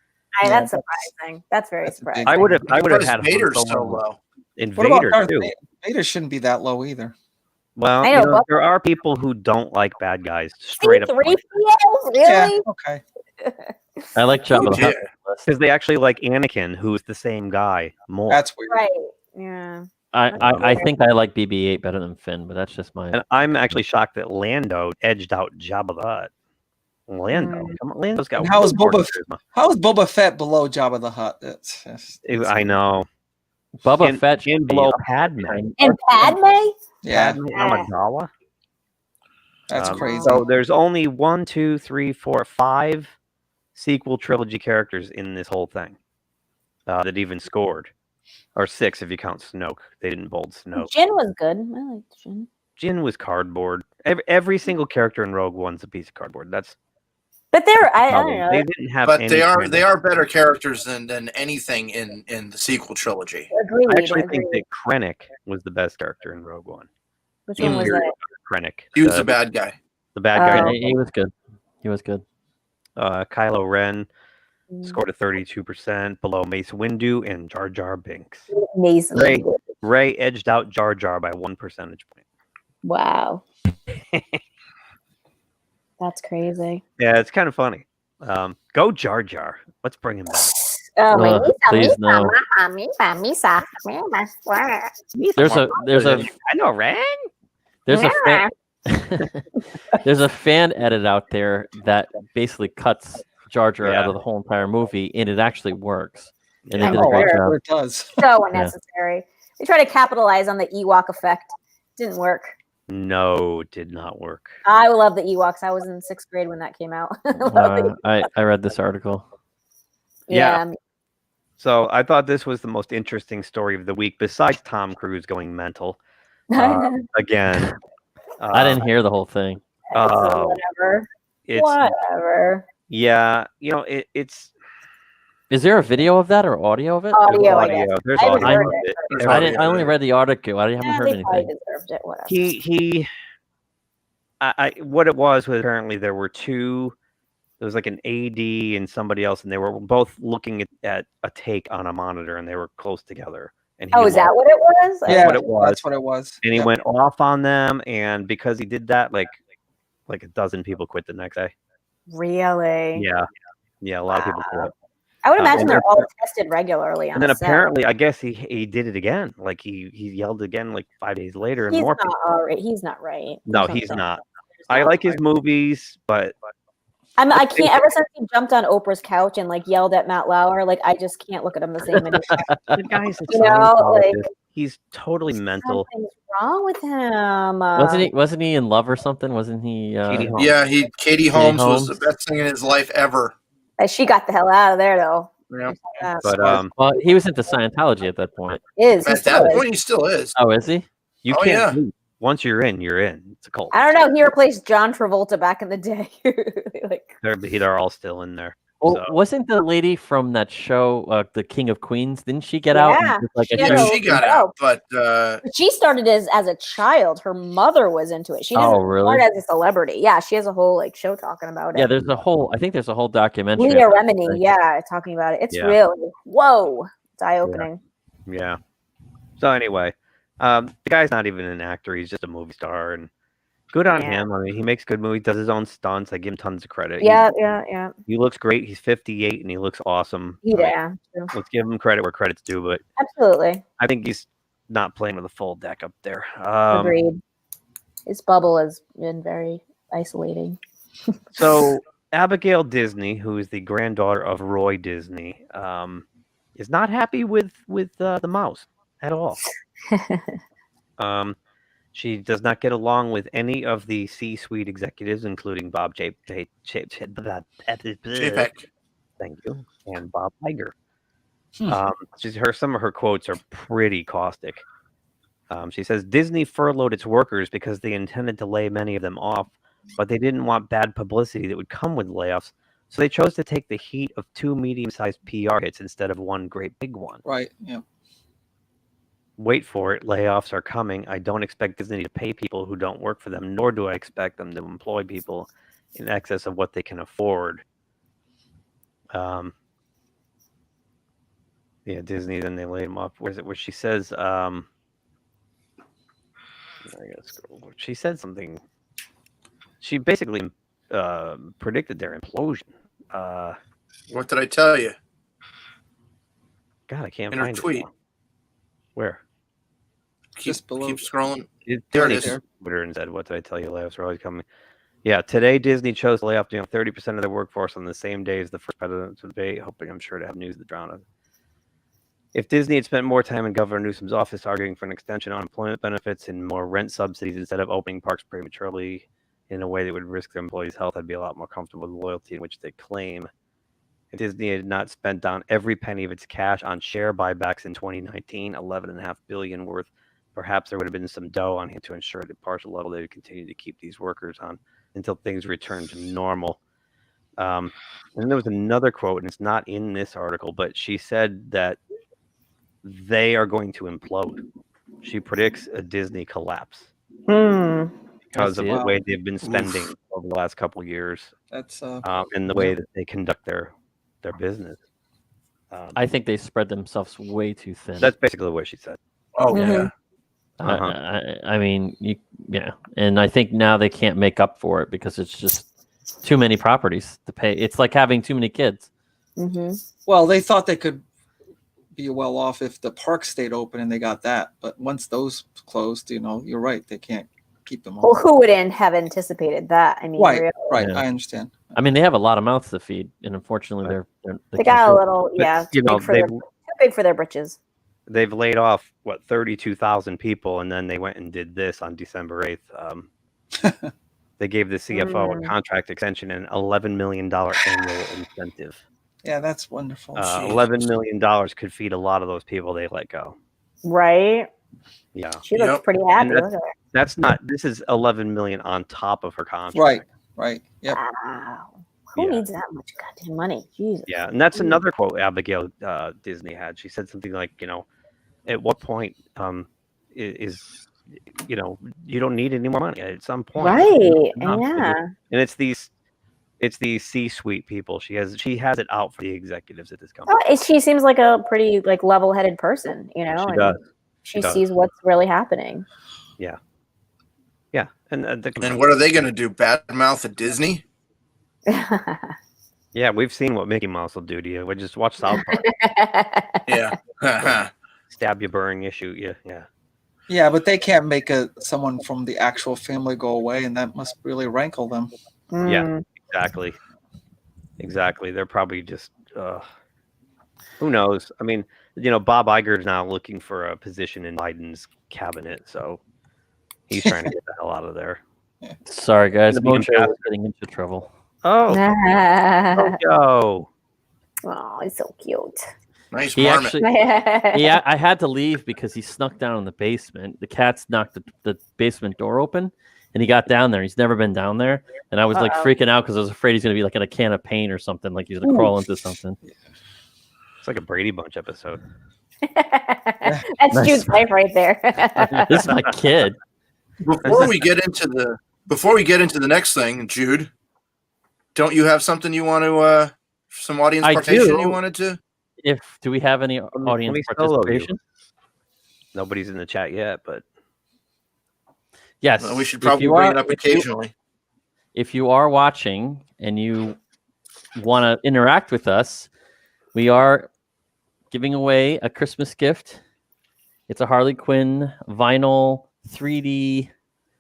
That's surprising. That's very surprising. I would have had Vader Han so Solo low. and What about Vader Darth too. Vader? Vader shouldn't be that low either. Well, I know, there are people who don't like bad guys. Straight up, C-3PO? Really? Yeah. Okay. I like Jabba the Hutt because they actually like Anakin, who's the same guy, more. That's weird. Right. Yeah. I think I like BB-8 better than Finn, but that's just my. And I'm actually shocked that Lando edged out Jabba the Hutt. Lando, come on, Lando's got. And how is way more Boba Fett below Jabba the Hutt? I know. Bubba Fett in should be below up. Padme. And Padme? Yeah. Padme Amidala. That's crazy. So there's only 1, 2, 3, 4, 5 sequel trilogy characters in this whole thing that even scored, or 6 if you count Snoke. They didn't bold Snoke. Jin was good. I liked Jin. Jin was cardboard. Every single character in Rogue One's a piece of cardboard. But I don't know. They didn't have. But any they kind are better characters than anything in the sequel trilogy. Agreed. I actually think that Krennic was the best character in Rogue One. Which one was that? Krennic. He was the bad guy. The bad guy. He was good. He was good. Kylo Ren scored a 32%, below Mace Windu and Jar Jar Binks. Mace Windu. Ray edged out Jar Jar by 1 percentage point. Wow. That's crazy. Yeah, it's kind of funny. Go Jar Jar. Let's bring him back. Please no. There's a I know, Ren. There's a fan, there's a fan edit out there that basically cuts Jar Jar out of the whole entire movie, and it actually works. And they did a great job. It does. So unnecessary. They try to capitalize on the Ewok effect. Didn't work. No, it did not work. I love the Ewoks. I was in 6th grade when that came out. I read this article. Yeah. So I thought this was the most interesting story of the week, besides Tom Cruise going mental again. I didn't hear the whole thing. Whatever. Whatever. Yeah, it's. Is there a video of that or audio of it? Audio. There's I audio. heard Of it. it. I only read the article. I haven't heard They anything. probably deserved it. Whatever. What it was apparently there were two. There was like an AD and somebody else, and they were both looking at a take on a monitor, and they were close together. And is that what it was? Yeah, what it was. That's what it was. And he went off on them, and because he did that, like a dozen people quit the next day. Really? Yeah, a lot of people quit. I would imagine they're all tested regularly on And then the set. apparently, I guess he did it again. Like he yelled again like 5 days later, and He's more. not all right. He's not right. No, he's not. I like his movies, but I can't. Ever since he jumped on Oprah's couch and like yelled at Matt Lauer, like I just can't look at him the same anymore. the guy's he's totally mental. Something's wrong with him. Wasn't he in love or something? Wasn't he? Katie Holmes. Yeah, Katie Holmes was the best thing in his life ever. She got the hell out of there though. Yeah. But well, he was into Scientology at that point. At that point, he still is. Oh, is he? You can't leave. Once you're in, you're in. It's a cult. I don't know. He replaced John Travolta back in the day. They're all still in there. Well, So. wasn't the lady from that show, The King of Queens? Didn't she get out? Yeah, she got out, but she started as a child. Her mother was into it. She didn't start as a celebrity. Yeah, she has a whole show talking about it. Yeah, I think there's a whole documentary. Leah Remini, talking about it. It's really it's eye opening. Yeah. So anyway, the guy's not even an actor; he's just a movie star. And Good on Yeah. him. I mean, he makes good movies, does his own stunts. I give him tons of credit. Yeah. He looks great. He's 58 and he looks awesome. Yeah. True. Let's give him credit where credit's due, but Absolutely. I think he's not playing with a full deck up there. Agreed. His bubble has been very isolating. So Abigail Disney, who is the granddaughter of Roy Disney, is not happy with the mouse at all. She does not get along with any of the C-suite executives, including Bob Chapek. Thank you, and Bob Iger. Some of her quotes are pretty caustic. She says Disney furloughed its workers because they intended to lay many of them off, but they didn't want bad publicity that would come with layoffs, so they chose to take the heat of 2 medium-sized PR hits instead of one great big one. Right. Yeah. Wait for it, layoffs are coming. I don't expect Disney to pay people who don't work for them, nor do I expect them to employ people in excess of what they can afford. Yeah, Disney, then they laid them off. Where's it? Where she says, I gotta scroll. She said something. She basically predicted their implosion. What did I tell you? God, I can't In her find tweet. it. Where? Keep scrolling. There it is. Twitter and said, "What did I tell you? Layoffs are always coming." Yeah, today Disney chose to lay off 30% of their workforce on the same day as the first presidential debate, hoping, I'm sure, to have news of the drama. If Disney had spent more time in Governor Newsom's office arguing for an extension on employment benefits and more rent subsidies instead of opening parks prematurely in a way that would risk their employees' health, I'd be a lot more comfortable with the loyalty in which they claim. If Disney had not spent down every penny of its cash on share buybacks in 2019, $11.5 billion worth, perhaps there would have been some dough on hand to ensure at a partial level they would continue to keep these workers on until things return to normal. And there was another quote, and it's not in this article, but she said that they are going to implode. She predicts a Disney collapse because of the way they've been spending over the last couple of years. That's and the way that they conduct their business. I think they spread themselves way too thin. That's basically what she said. Oh yeah. I mean, and I think now they can't make up for it because it's just too many properties to pay. It's like having too many kids. Well, they thought they could be well off if the park stayed open and they got that, but once those closed, you're right, they can't keep them Well, open. who wouldn't have anticipated that? I mean, Right, really. right. Yeah. I understand. I mean, they have a lot of mouths to feed, and unfortunately, They got a little, too big for their britches. They've laid off 32,000 people, and then they went and did this on December 8th. They gave the CFO a contract extension and $11 million annual incentive. Yeah, that's wonderful. $11 million could feed a lot of those people they let go. Right? Yeah. She looks pretty happy. And Look at her. that's not. This is $11 million on top of her contract. Right. Right. Yep. Wow. Who needs that much goddamn money? Jesus. Yeah, and that's another quote Abigail Disney had. She said something like, at what point is you don't need any more money at some point. Right. Enough. Yeah. And it's these C-suite people. She has it out for the executives at this company. Oh, she seems like a pretty level-headed person, She and does. she sees what's really happening. Yeah. Yeah. And what are they going to do? Badmouth at Disney? Yeah, we've seen what Mickey Mouse will do to you. We just watch South Park. Yeah. Stab you, burn you, shoot you. Yeah. Yeah, but they can't make someone from the actual family go away, and that must really rankle them. Yeah, exactly. They're probably just who knows? I mean, Bob Iger is now looking for a position in Biden's cabinet, so he's trying to get the hell out of there. Sorry, guys. Gonna be Mojo is ambassador. getting into trouble. Oh, Mojo. Oh, he's so cute. Nice He marmot. actually, yeah, I had to leave because he snuck down in the basement. The cats knocked the basement door open, and he got down there. He's never been down there, and I was like freaking out because I was afraid he's gonna be like in a can of paint or something, like he's gonna crawl into something. It's like a Brady Bunch episode. That's Jude's wife right there. This is my kid. Before we get into the next thing, Jude, don't you have something you want to some audience participation you wanted to? Do we have any audience solo you. participation? Nobody's in the chat yet, but Yes. Well, we should If probably you bring are- it up if you- occasionally. If you are watching and you want to interact with us, we are giving away a Christmas gift. It's a Harley Quinn vinyl 3D.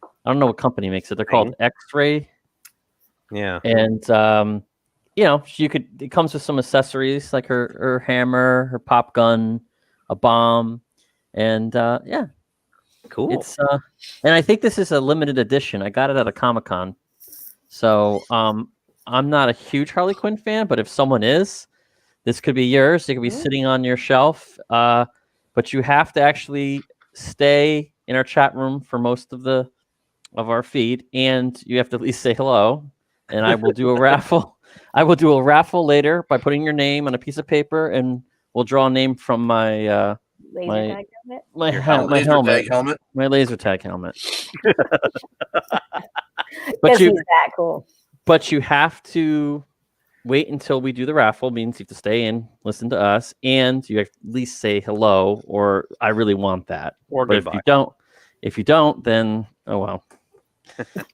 I don't know what company makes it. They're called X-Ray. Yeah. And it comes with some accessories like her hammer, her pop gun, a bomb, and yeah. Cool. It's and I think this is a limited edition. I got it at a Comic-Con. So I'm not a huge Harley Quinn fan, but if someone is, this could be yours. It could be sitting on your shelf. But you have to actually stay in our chat room for most of our feed, and you have to at least say hello. And I will do a raffle. I will do a raffle later by putting your name on a piece of paper, and we'll draw a name from my Laser tag helmet? my Your helmet, my laser helmet, tag helmet? my laser tag helmet. Because he's that cool. But you have to wait until we do the raffle. Means you have to stay in, listen to us, and you have to at least say hello, or I really want that. Or but goodbye. if you don't, then oh well.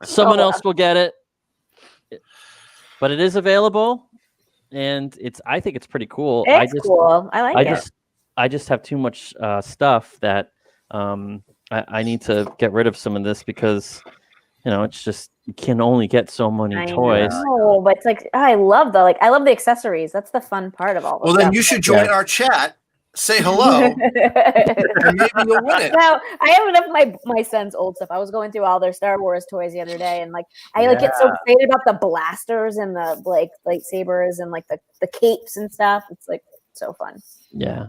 Someone else will get it. But it is available, and I think it's pretty cool. It's cool. I like it. I just have too much stuff that I need to get rid of some of this because it's just you can only get so many toys. No, but it's like I love the accessories. That's the fun part of all this. Well, then you should join our chat, say hello, and maybe you'll win it. Now I have enough of my son's old stuff. I was going through all their Star Wars toys the other day, and I get so excited about the blasters and the lightsabers and the capes and stuff. It's so fun. Yeah.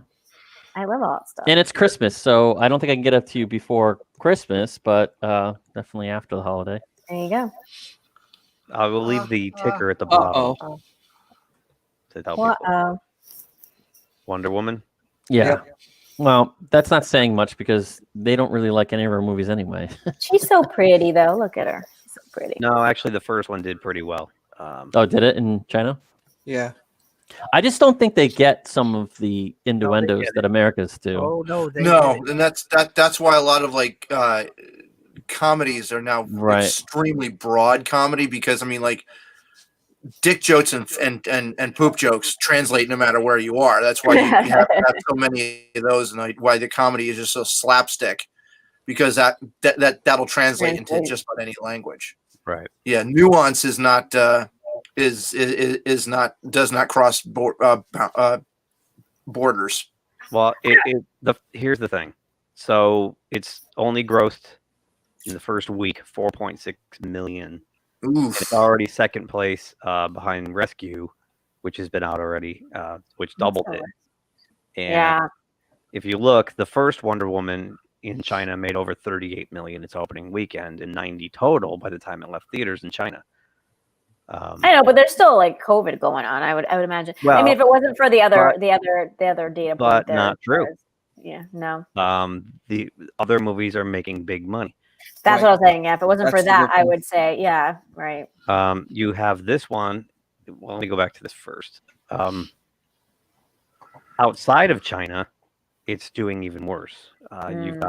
I love all that stuff. And it's Christmas, so I don't think I can get up to you before Christmas, but definitely after the holiday. There you go. I will leave the ticker at the bottom. To help people. Uh-oh. Wonder Woman. Yeah. Yep. Well, that's not saying much because they don't really like any of her movies anyway. She's so pretty, though. Look at her. She's so pretty. No, actually, the first one did pretty well. Oh, did it in China? Yeah. I just don't think they get some of the innuendos that Americans do. Oh no, And that's why a lot of comedies are now extremely broad comedy because dick jokes and poop jokes translate no matter where you are. That's why you have so many of those, and why the comedy is just so slapstick because that'll translate into just about any language. Right. Yeah, nuance is not does not cross borders. Well, here's the thing. So it's only grossed in the first week 4.6 million. Oof. It's already second place behind Rescue, which has been out already, which doubled it. And if you look, the first Wonder Woman in China made over 38 million its opening weekend and 90 total by the time it left theaters in China. I know, but there's still COVID going on. I would imagine. Well, I mean, if it wasn't for the other data point, but not true. Yeah, no. The other movies are making big money. That's what I was saying. Yeah, if it wasn't for that, I would say, yeah, right. You have this one. Well, let me go back to this first. Outside of China, it's doing even worse. You've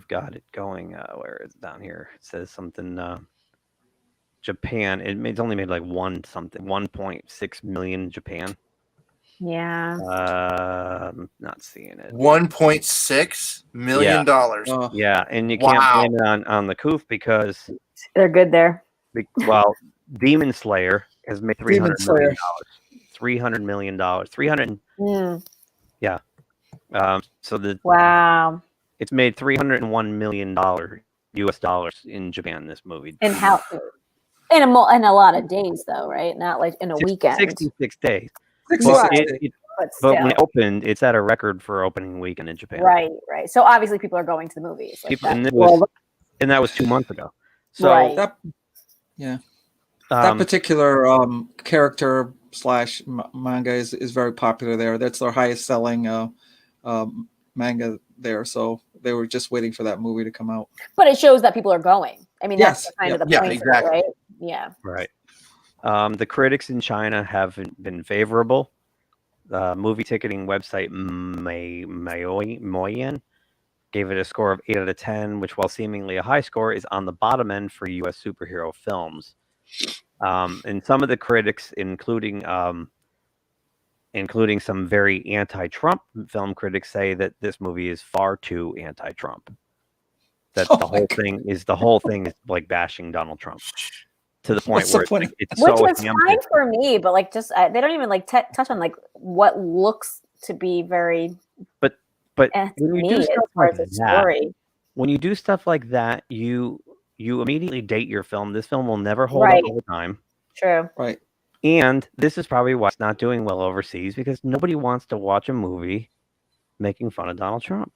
got it going. Where is it down here? It says something. Japan. It's only made 1.6 million in Japan. Yeah. Not seeing it. $1.6 million. Yeah, and you can't blame it on the coof because they're good there. Well, Demon Slayer has made $300 million. $300 million. 300. Yeah. So it's made $301 million US dollars in Japan. This movie. And how? In a lot of days, though, right? Not in a weekend. 66 days. But when it opened, it's at a record for opening weekend in Japan. Right. So obviously, people are going to the movies. And that was 2 months ago. So right. That particular character / manga is very popular there. That's their highest selling manga there. So they were just waiting for that movie to come out. But it shows that people are going. I mean, that's kind of the point, exactly. Right? Yeah. Right. The critics in China haven't been favorable. Movie ticketing website Moyan gave it a score of 8 out of 10, which, while seemingly a high score, is on the bottom end for U.S. superhero films. And some of the critics, including some very anti-Trump film critics, say that this movie is far too anti-Trump. That the whole thing is like bashing Donald Trump to the point where it's which so was fine for me, but like just they don't even like touch on like what looks to be very. But when you do stuff like that, story. when you do stuff like that, you immediately date your film. This film will never hold up Right. all the time. True. Right. And this is probably why it's not doing well overseas, because nobody wants to watch a movie making fun of Donald Trump.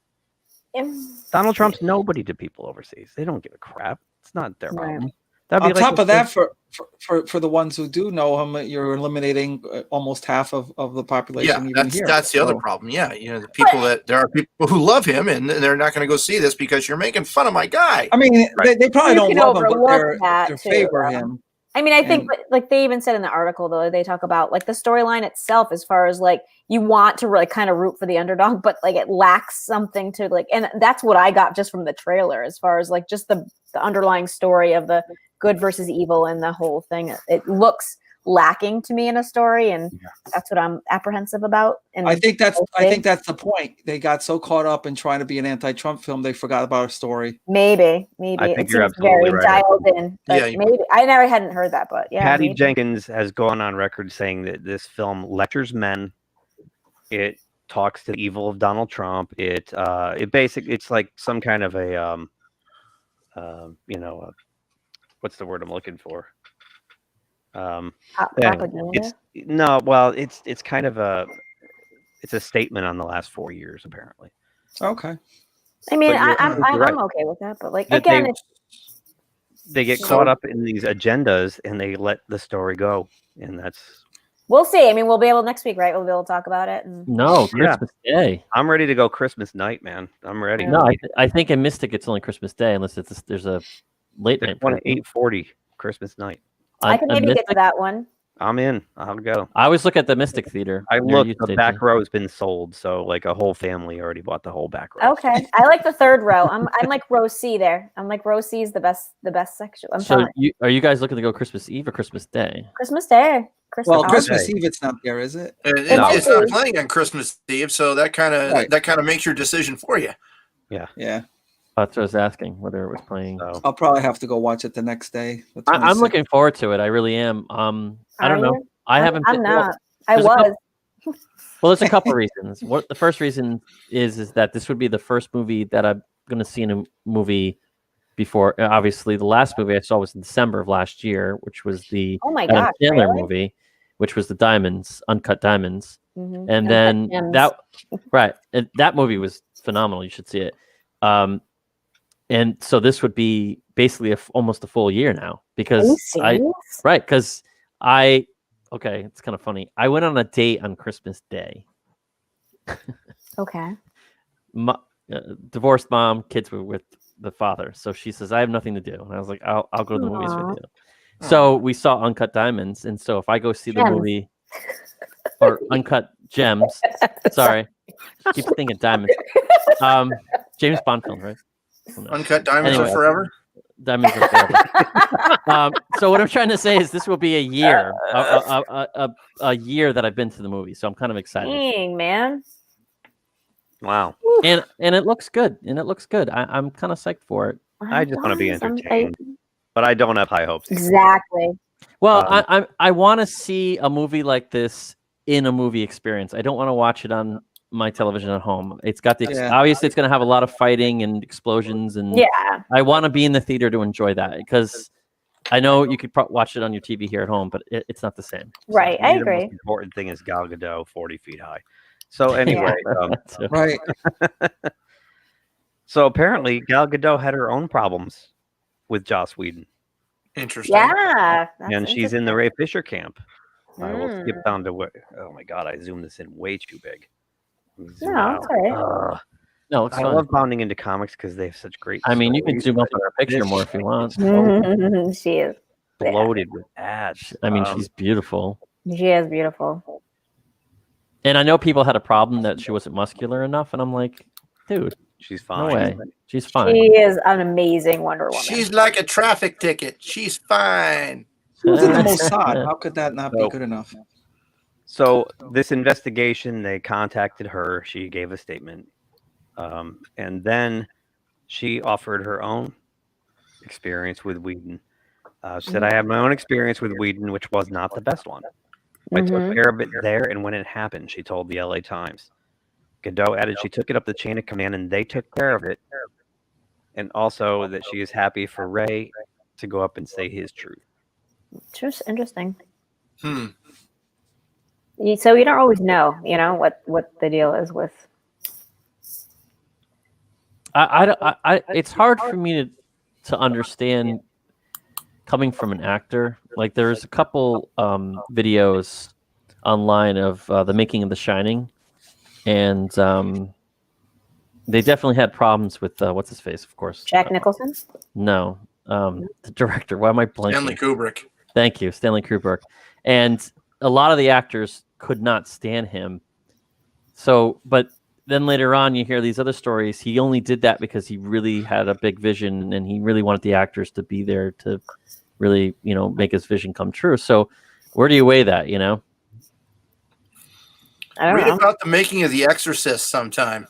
Donald Trump's nobody to people overseas. They don't give a crap. It's not their problem. That'd On be like top of that, for the ones who do know him, you're eliminating almost half of the population. Yeah, even here. that's the other problem. Yeah, the people there are people who love him, and they're not going to go see this because you're making fun of my guy. I mean, they probably You don't can love him, but overlook that they too, favor though. him. I mean, I think like they even said in the article, though, they talk about like the storyline itself, as far as like you want to really kind of root for the underdog, but like it lacks something to like, and that's what I got just from the trailer, as far as like just the underlying story of the good versus evil and the whole thing. It looks lacking to me in a story, and that's what I'm apprehensive about. And I think that's the point. They got so caught up in trying to be an anti-Trump film, they forgot about a story. Maybe I think it you're seems absolutely very right. dialed in. But maybe I never hadn't heard that, but yeah. Patty maybe. Jenkins has gone on record saying that this film lectures men. It talks to the evil of Donald Trump. It's like some kind of a what's the word I'm looking for? Propaganda? It's kind of a statement on the last 4 years, apparently. Okay. I mean, But I'm right. okay with that, but like That again, they get caught up in these agendas and they let the story go, and that's. We'll see. I mean, we'll be able next week, right? We'll be able to talk about it. And... No, Christmas Day. I'm ready to go Christmas night, man. I'm ready. No, I think in Mystic it's only Christmas Day, unless there's a late night. One at 8:40 Christmas night. I can maybe get to that one. I'm in. I'll go. I always look at the Mystic Theater. I looked. The back row has been sold, so like a whole family already bought the whole back row. Okay, I like the third row. I'm like row C there. I'm like row C is the best section. I'm So fine. are you guys looking to go Christmas Eve or Christmas Day? Christmas Day. Christmas Eve, it's not there, is it? It's not playing on Christmas Eve, so that kind of makes your decision for you. Yeah. Yeah. That's what I was asking, whether it was playing. I'll probably have to go watch it the next day. the I'm 26th. looking forward to it. I really am. I don't know. I haven't. I'm not. there's a was. Well, there's a couple reasons. The first reason is that this would be the first movie that I'm going to see in a movie before. Obviously, the last movie I saw was in December of last year, which was the Adam Sandler movie, which was the Diamonds, Uncut Diamonds, and then that movie was phenomenal. You should see it. And so this would be basically almost a full year now because it's kind of funny. I went on a date on Christmas Day. Okay. Divorced mom, kids were with the father. So she says, I have nothing to do. And I was like, I'll go to the movies with you. So we saw Uncut Diamonds. And so if I go see the movie or Uncut Gems, sorry, I keep thinking diamonds. James Bond film, right? Uncut Diamonds are forever. Diamonds are forever. So what I'm trying to say is this will be a year, a year that I've been to the movie. So I'm kind of excited. Dang, man. Wow. And it looks good. I'm kind of psyched for it. I just want to be entertained, but I don't have high hopes. Exactly. Well, I want to see a movie like this in a movie experience. I don't want to watch it on my television at home. It's got obviously it's going to have a lot of fighting and explosions, and I want to be in the theater to enjoy that because I know you could watch it on your TV here at home, but it's not the same. Right, I agree. The most important thing is Gal Gadot, 40 feet high. So anyway, right. So apparently Gal Gadot had her own problems with Joss Whedon. Interesting. Yeah. And she's in the Ray Fisher camp. I will skip down to where. Oh my God, I zoomed this in way too big. No, it's all right. No, it's I fine. love bounding into comics because they have such great. I mean, you can zoom up on her picture more if you want. She is bloated with ads. I mean, she's beautiful. She is beautiful. And I know people had a problem that she wasn't muscular enough, and I'm like, dude, She's fine. No way. She's fine. She is an amazing Wonder Woman. She's like a traffic ticket. She's fine. She was in the Mossad. How could that not be good enough? So this investigation, they contacted her. She gave a statement, and then she offered her own experience with Whedon. She said, "I had my own experience with Whedon, which was not the best one. I took care of it there, and when it happened," she told the LA Times. Godot added she took it up the chain of command, and they took care of it, and also that she is happy for Ray to go up and say his truth. Just interesting. So you don't always know, what the deal is with. It's hard for me to understand coming from an actor. Like there's a couple videos online of the making of The Shining, and they definitely had problems with what's his face, of course. Jack Nicholson? No, the director. Why am I blanking? Stanley Kubrick. Thank you, Stanley Kubrick. And a lot of the actors could not stand him. So, but then later on, you hear these other stories. He only did that because he really had a big vision, and he really wanted the actors to be there to really, make his vision come true. So, where do you weigh that? I don't Read know. about the making of The Exorcist sometime.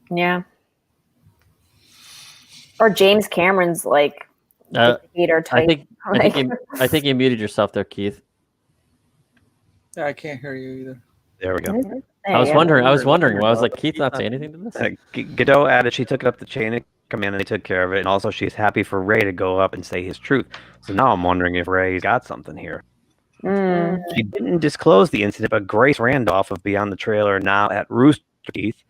Yeah. Or James Cameron's dictator type. I think you muted yourself there, Keith. Yeah, I can't hear you either. There we go. I was wondering. I was like, Keith not say anything to this? Godot added she took it up the chain of command and they took care of it, and also she's happy for Ray to go up and say his truth. So now I'm wondering if Ray's got something here. She didn't disclose the incident, but Grace Randolph of Beyond the Trailer, now at Rooster Teeth,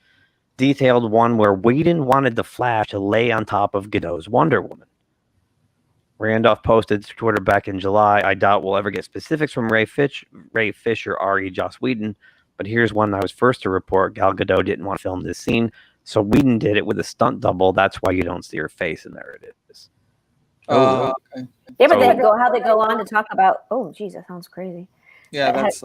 detailed one where Whedon wanted the Flash to lay on top of Godot's Wonder Woman. Randolph posted to Twitter back in July, "I doubt we'll ever get specifics from Ray Fisher, R.E. Joss Whedon, but here's one I was first to report. Gal Gadot didn't want to film this scene, so Whedon did it with a stunt double. That's why you don't see her face, and there it is." Okay. Yeah, but they go on to talk about. Oh, geez, that sounds crazy. Yeah, that's.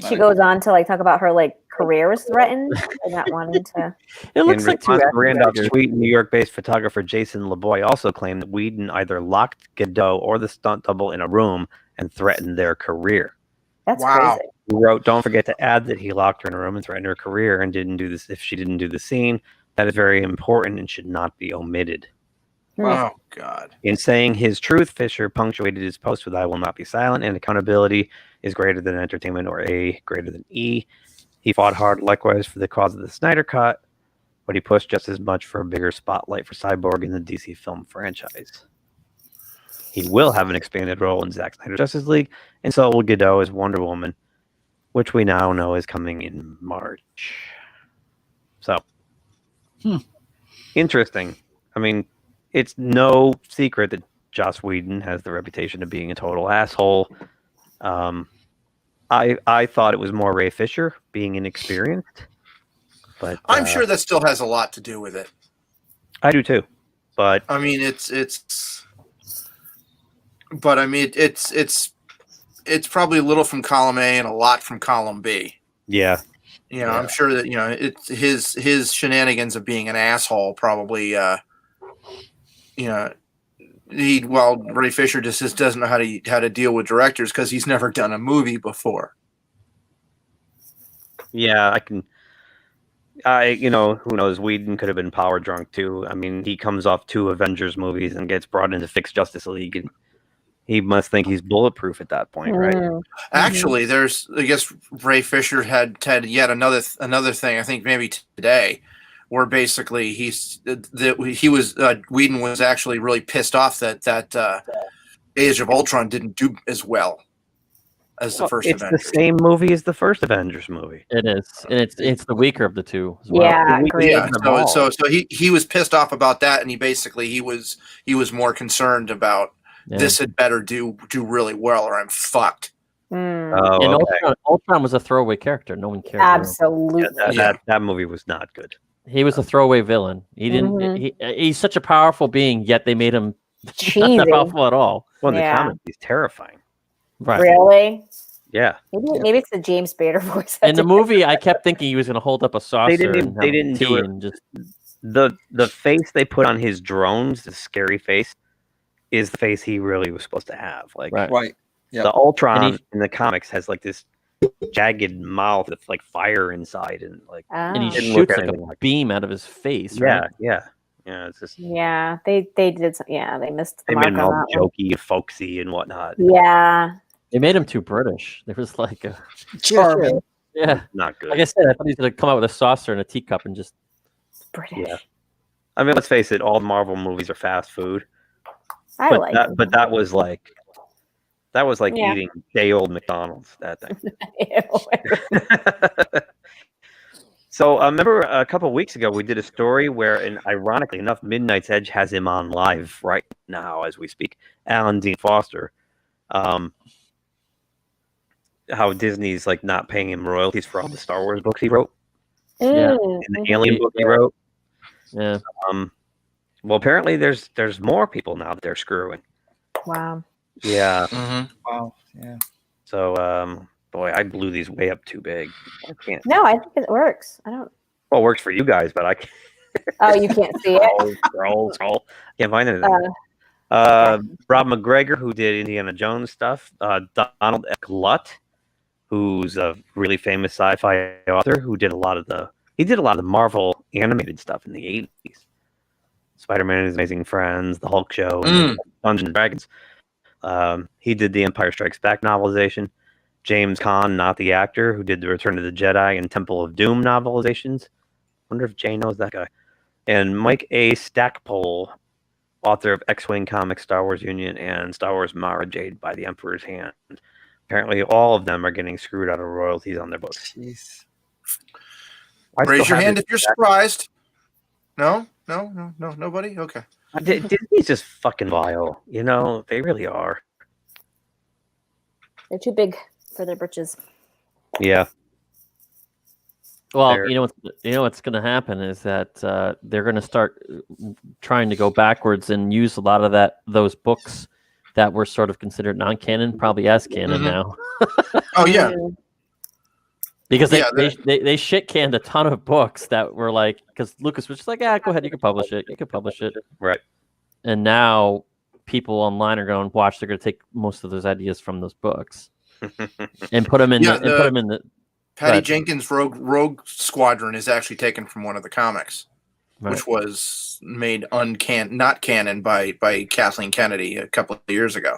She goes on to talk about her career was threatened and not wanting to. It looks like two Randolph's tweet, New York-based photographer Jason LeBoy also claimed that Whedon either locked Godot or the stunt double in a room and threatened their career. That's crazy. He wrote, "Don't forget to add that he locked her in a room and threatened her career and didn't do this if she didn't do the scene. That is very important and should not be omitted." Oh, God. In saying his truth, Fisher punctuated his post with, "I will not be silent, and accountability is greater than entertainment, or A greater than E." He fought hard likewise for the cause of the Snyder Cut, but he pushed just as much for a bigger spotlight for Cyborg in the DC film franchise. He will have an expanded role in Zack Snyder's Justice League, and so will Godot as Wonder Woman, which we now know is coming in March. So, interesting. I mean, it's no secret that Joss Whedon has the reputation of being a total asshole. I thought it was more Ray Fisher being inexperienced, but I'm sure that still has a lot to do with it. I do too. But I mean, it's probably a little from column A and a lot from column B. Yeah. I'm sure that it's his shenanigans of being an asshole probably. Ray Fisher just doesn't know how to deal with directors because he's never done a movie before. Yeah, who knows? Whedon could have been power drunk too. I mean, he comes off 2 Avengers movies and gets brought in to fix Justice League, and he must think he's bulletproof at that point, right? Actually, I guess Ray Fisher had yet another thing. I think maybe today, where basically Whedon was actually really pissed off that Age of Ultron didn't do as well as the first Avengers. It's the same movie as the first Avengers movie. It is, and it's the weaker of the two as well. Yeah, So he was pissed off about that, and he was more concerned about this had better do really well, or I'm fucked. And Ultron was a throwaway character. No one cared. Absolutely. That movie was not good. He was a throwaway villain. He didn't. He's such a powerful being, yet they made him cheesy. Not that powerful at all. Well, in the comics, he's terrifying. Right. Really? Yeah. Maybe it's the James Spader voice. In the movie, I kept thinking he was going to hold up a saucer. They and didn't do it. And just The face they put on his drones, the scary face, is the face he really was supposed to have. Like Right. The Ultron in the comics has like this jagged mouth with like fire inside, and like and he didn't shoots look like a anything beam out of his face. Yeah, Right? yeah. It's just Yeah, they did. They missed the they mark made him on all that one. jokey and folksy and whatnot. Yeah. They made him too British. There was like a Charming. Yeah, not good. Like I said, I thought he was going to come out with a saucer and a teacup and just British. Yeah. I mean, let's face it, all Marvel movies are fast food. But that was like Yeah. eating day old McDonald's, that thing. So remember a couple of weeks ago we did a story where, and ironically enough, Midnight's Edge has him on live right now as we speak. Alan Dean Foster, how Disney's like not paying him royalties for all the Star Wars books he wrote, Yeah. and the Alien book he wrote. Yeah. Well, apparently there's more people now that they're screwing. Wow. Yeah. Wow. Yeah. So boy, I blew these way up too big. I can't. No, I think it works. I don't. Well, it works for you guys, but I can't. Oh, you can't see it. Scroll. Can't find anything. Rob McGregor, who did Indiana Jones stuff. Donald F. Glutt, who's a really famous sci-fi author who did a lot of the Marvel animated stuff in the 80s. Spider-Man and His Amazing Friends, The Hulk Show, and Dungeons and Dragons. He did the Empire Strikes Back novelization. James Caan, not the actor, who did the Return of the Jedi and Temple of Doom novelizations. Wonder if Jay knows that guy. And Mike A. Stackpole, author of X-Wing Comics, Star Wars Union, and Star Wars Mara Jade by the Emperor's Hand. Apparently, all of them are getting screwed out of royalties on their books. Jeez. Raise your hand if you're surprised. No, nobody. Okay. Disney's just fucking vile. You know, they really are. They're too big for their britches. Yeah. Well, you know what's going to happen is that they're going to start trying to go backwards and use a lot of those books that were sort of considered non-canon, probably as canon now. Oh yeah. Because they shit canned a ton of books that were like, because Lucas was just like, go ahead, you can publish it. Right. And now people online are going, watch, they're going to take most of those ideas from those books and put them in the Patty Jenkins' Rogue Squadron is actually taken from one of the comics, Right. which was made not canon by Kathleen Kennedy a couple of years ago.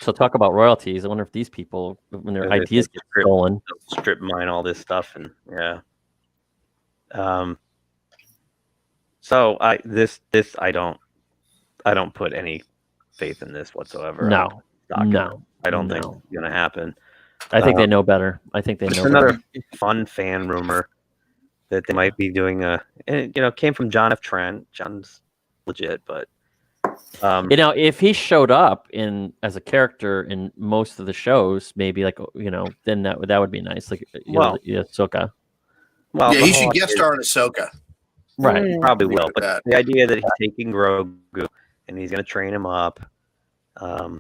So talk about royalties. I wonder if these people, when their ideas get stolen, strip mine all this stuff, and yeah. So I don't put any faith in this whatsoever. No. I don't think it's gonna happen. I think they know better. I think they know another better. fun fan rumor that they might be doing came from John F. Trent. John's legit, but if he showed up as a character in most of the shows, maybe then that would be nice. Like Ahsoka. Well, he should guest star in Ahsoka. Right, he probably will. But the idea that he's taking Grogu and he's going to train him up. I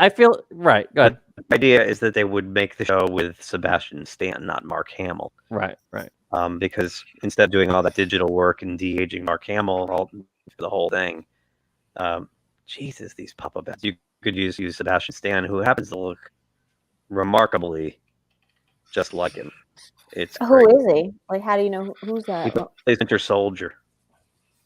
feel right. Go ahead. The idea is that they would make the show with Sebastian Stan, not Mark Hamill. Right. Because instead of doing all that digital work and de-aging Mark Hamill for the whole thing, Jesus, these pop-up ads. You could use Sebastian Stan, who happens to look remarkably just like him. It's Who is he? Like, how do you know who's that? He plays Winter Soldier.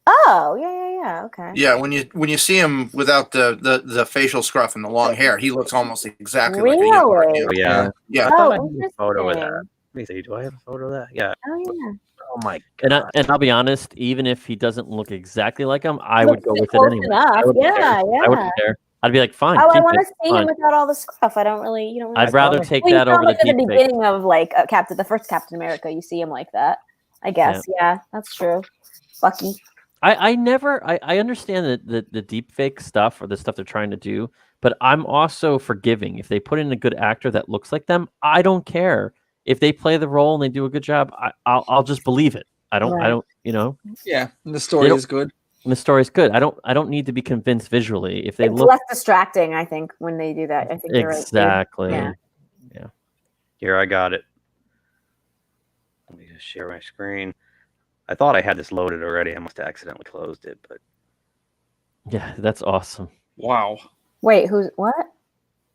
Oh, yeah. Okay. Yeah, when you see him without the facial scruff and the long hair, he looks almost exactly like a young Mark Hamill. Yeah. Yeah. I thought I had a photo of that. Let me see. Do I have a photo of that? Yeah. Oh yeah. Oh my God. And I'll be honest, even if he doesn't look exactly like him, I would go with it Close anyway. enough. I wouldn't Yeah. care. I wouldn't care. I'd be like, fine. Oh, I keep want to it, see fine. him without all the scruff. I don't really, I'd rather take well, that over the like at the deep fake. beginning of like the first Captain America. You see him like that. I guess. Yeah, that's true. Bucky. I understand the deep fake stuff or the stuff they're trying to do, but I'm also forgiving. If they put in a good actor that looks like them, I don't care. If they play the role and they do a good job, I'll just believe it. I don't. Yeah, and the story is good. And the story's good. I don't need to be convinced visually. If they It's look less distracting, I think, when they do that. I think you're right, Steve. exactly. Yeah. Yeah. Here, I got it. Let me just share my screen. I thought I had this loaded already. I must have accidentally closed it, but Yeah, that's awesome. Wow. Wait, who's what?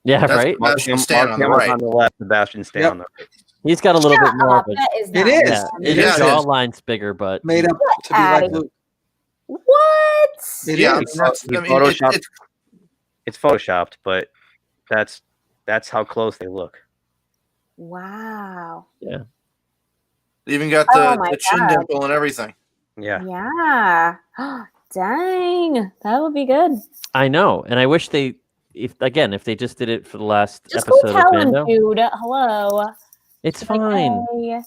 Yeah, That's right. Sebastian Stan on the Hamill's right. on the left, Sebastian Stan Yep. on the right. He's got a little bit more of a That is It not is. yeah, It his is. jawline's bigger, but Made up to be outta like here. Luke. What? It Yeah, I is. mean, that's, He I mean, photoshopped. It's photoshopped, but that's how close they look. Wow. yeah. They even got Oh the, my the chin God. dimple and everything. Yeah. Yeah. Dang. That would be good. I know, and I wish if they just did it for the last Just go episode of tell him, Mando, dude. Hello. it's Like, fine. hey.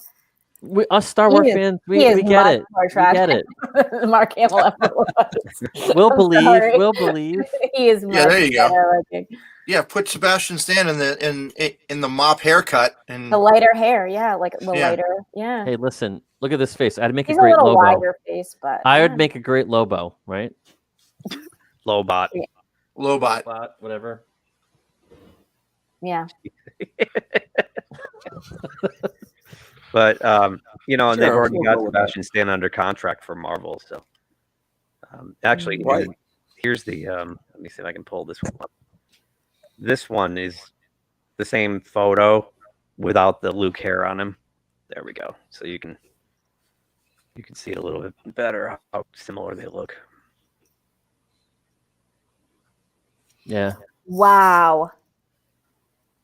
Us Star He Wars is- fans, he we is get much it. more We tragic get it. than Mark Hamill ever was. We'll I'm believe. sorry. We'll believe. He is much Yeah, there you go. better looking. Yeah, put Sebastian Stan in the mop haircut and The lighter hair, yeah, like the Yeah. lighter, yeah. Hey, listen, look at this face. I'd make He's a a great little Lobo. wider face, but I would yeah. make a great Lobo, right? Lobot. Lobot. Whatever. Yeah. But you know, and they've Sure, already we'll got go with that. Sebastian Stan under contract for Marvel. So actually, Right. here's the let me see if I can pull this one up. This one is the same photo without the Luke hair on him. There we go. So you can see it a little bit better how similar they look. Yeah. Wow.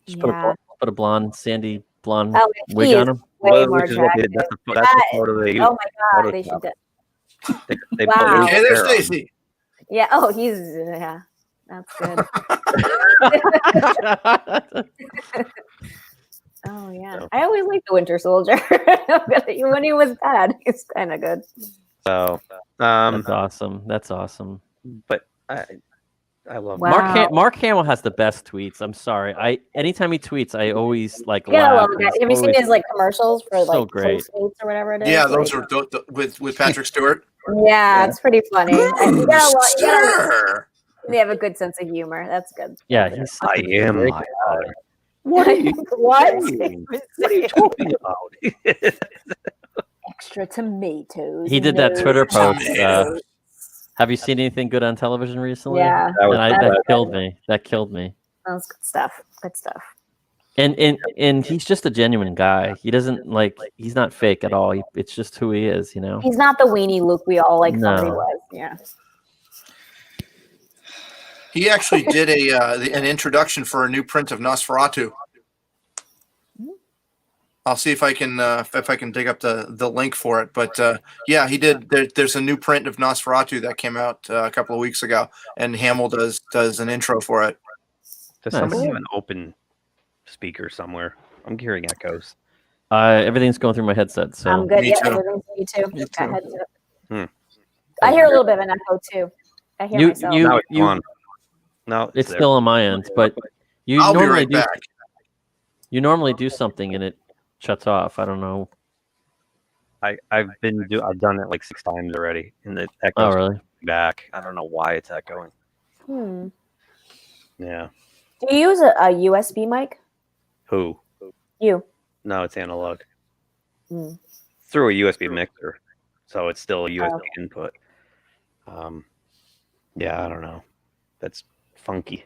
Just Yeah. put a blonde, sandy blonde Oh, wig he on is him. way Well, more which is what attractive. that's the photo they used. Oh my God, they Photoshop. should do. They Wow. put Luke's Okay, there's hair on him. Stacy. Yeah. Oh, he's yeah. That's good. Oh yeah. So. I always liked the Winter Soldier. Even when he was bad, he's kind of good. So That's awesome. That's awesome. but I love Wow. Mark Hamill has the best tweets. I'm sorry. Anytime he tweets, I always like You gotta laugh. love that. It's Have you seen always his like commercials for so like great. Postmates or whatever it is? Yeah, those Like, are with Patrick Stewart. yeah, it's pretty funny. And Sure. they have a good sense of humor. That's good. Yeah, he's such I a am great my guy. father. What are you What? saying? What are you talking about? Extra tomatoes. He did that no Twitter post. tomatoes. Have you seen anything good on television recently? Yeah. That killed me. That killed me. That's good stuff. Good stuff. And he's just a genuine guy. He doesn't he's not fake at all. It's just who he is, you know. He's not the weenie Luke we all like thought he No. was. Yeah. He actually did an introduction for a new print of Nosferatu. I'll see if I can dig up the link for it. But yeah, he did. There's a new print of Nosferatu that came out a couple of weeks ago, and Hamill does an intro for it. Does somebody have an open speaker somewhere? I'm hearing echoes. Everything's going through my headset. So I'm good. Me Yeah, too. everything's me too. Me Got too. headset. I hear a little bit of an echo too. I hear myself. Now it's gone. No, it's there. still on my end, but you I'll be normally right do. back. You normally do something and it shuts off. I don't know. I've done it like 6 times already, and the echoes Oh, really? back. I don't know why it's echoing. Hmm. Yeah. Do you use a USB mic? Who? You. No, it's analog. Hmm. Through a USB mixer, so it's still a USB okay. input. Yeah, I don't know. That's funky.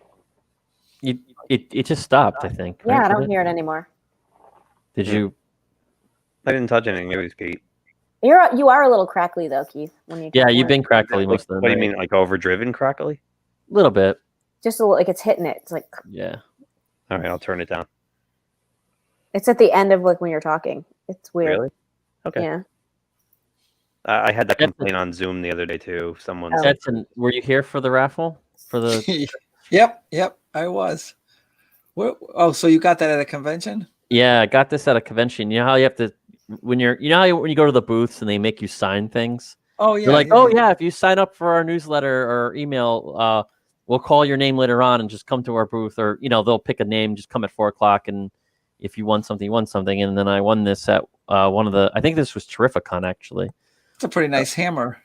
It just stopped. I think. Yeah, right? I Did don't it? hear it anymore. Did you? I didn't touch anything. It was Pete. You are a little crackly though, Keith. When you Yeah, talk you've more. been crackly most of the What do you night. mean, like overdriven crackly? A little bit. Just a little, like it's hitting it. It's like Yeah. All right, I'll turn it down. it's at the end of like when you're talking. It's weird. Really? Okay. Yeah. I had that complaint on Zoom the other day too. Someone Oh. said, Edson, were you here for the raffle? For the Yep, I was. Oh, so you got that at a convention? Yeah, I got this at a convention. You know how you have to when you go to the booths and they make you sign things. Oh yeah. They're like, oh yeah, if you sign up for our newsletter or email, we'll call your name later on and just come to our booth, or they'll pick a name, just come at 4:00, and if you won something, you won something. And then I won this at one of the. I think this was Terrificon actually. It's a pretty nice hammer.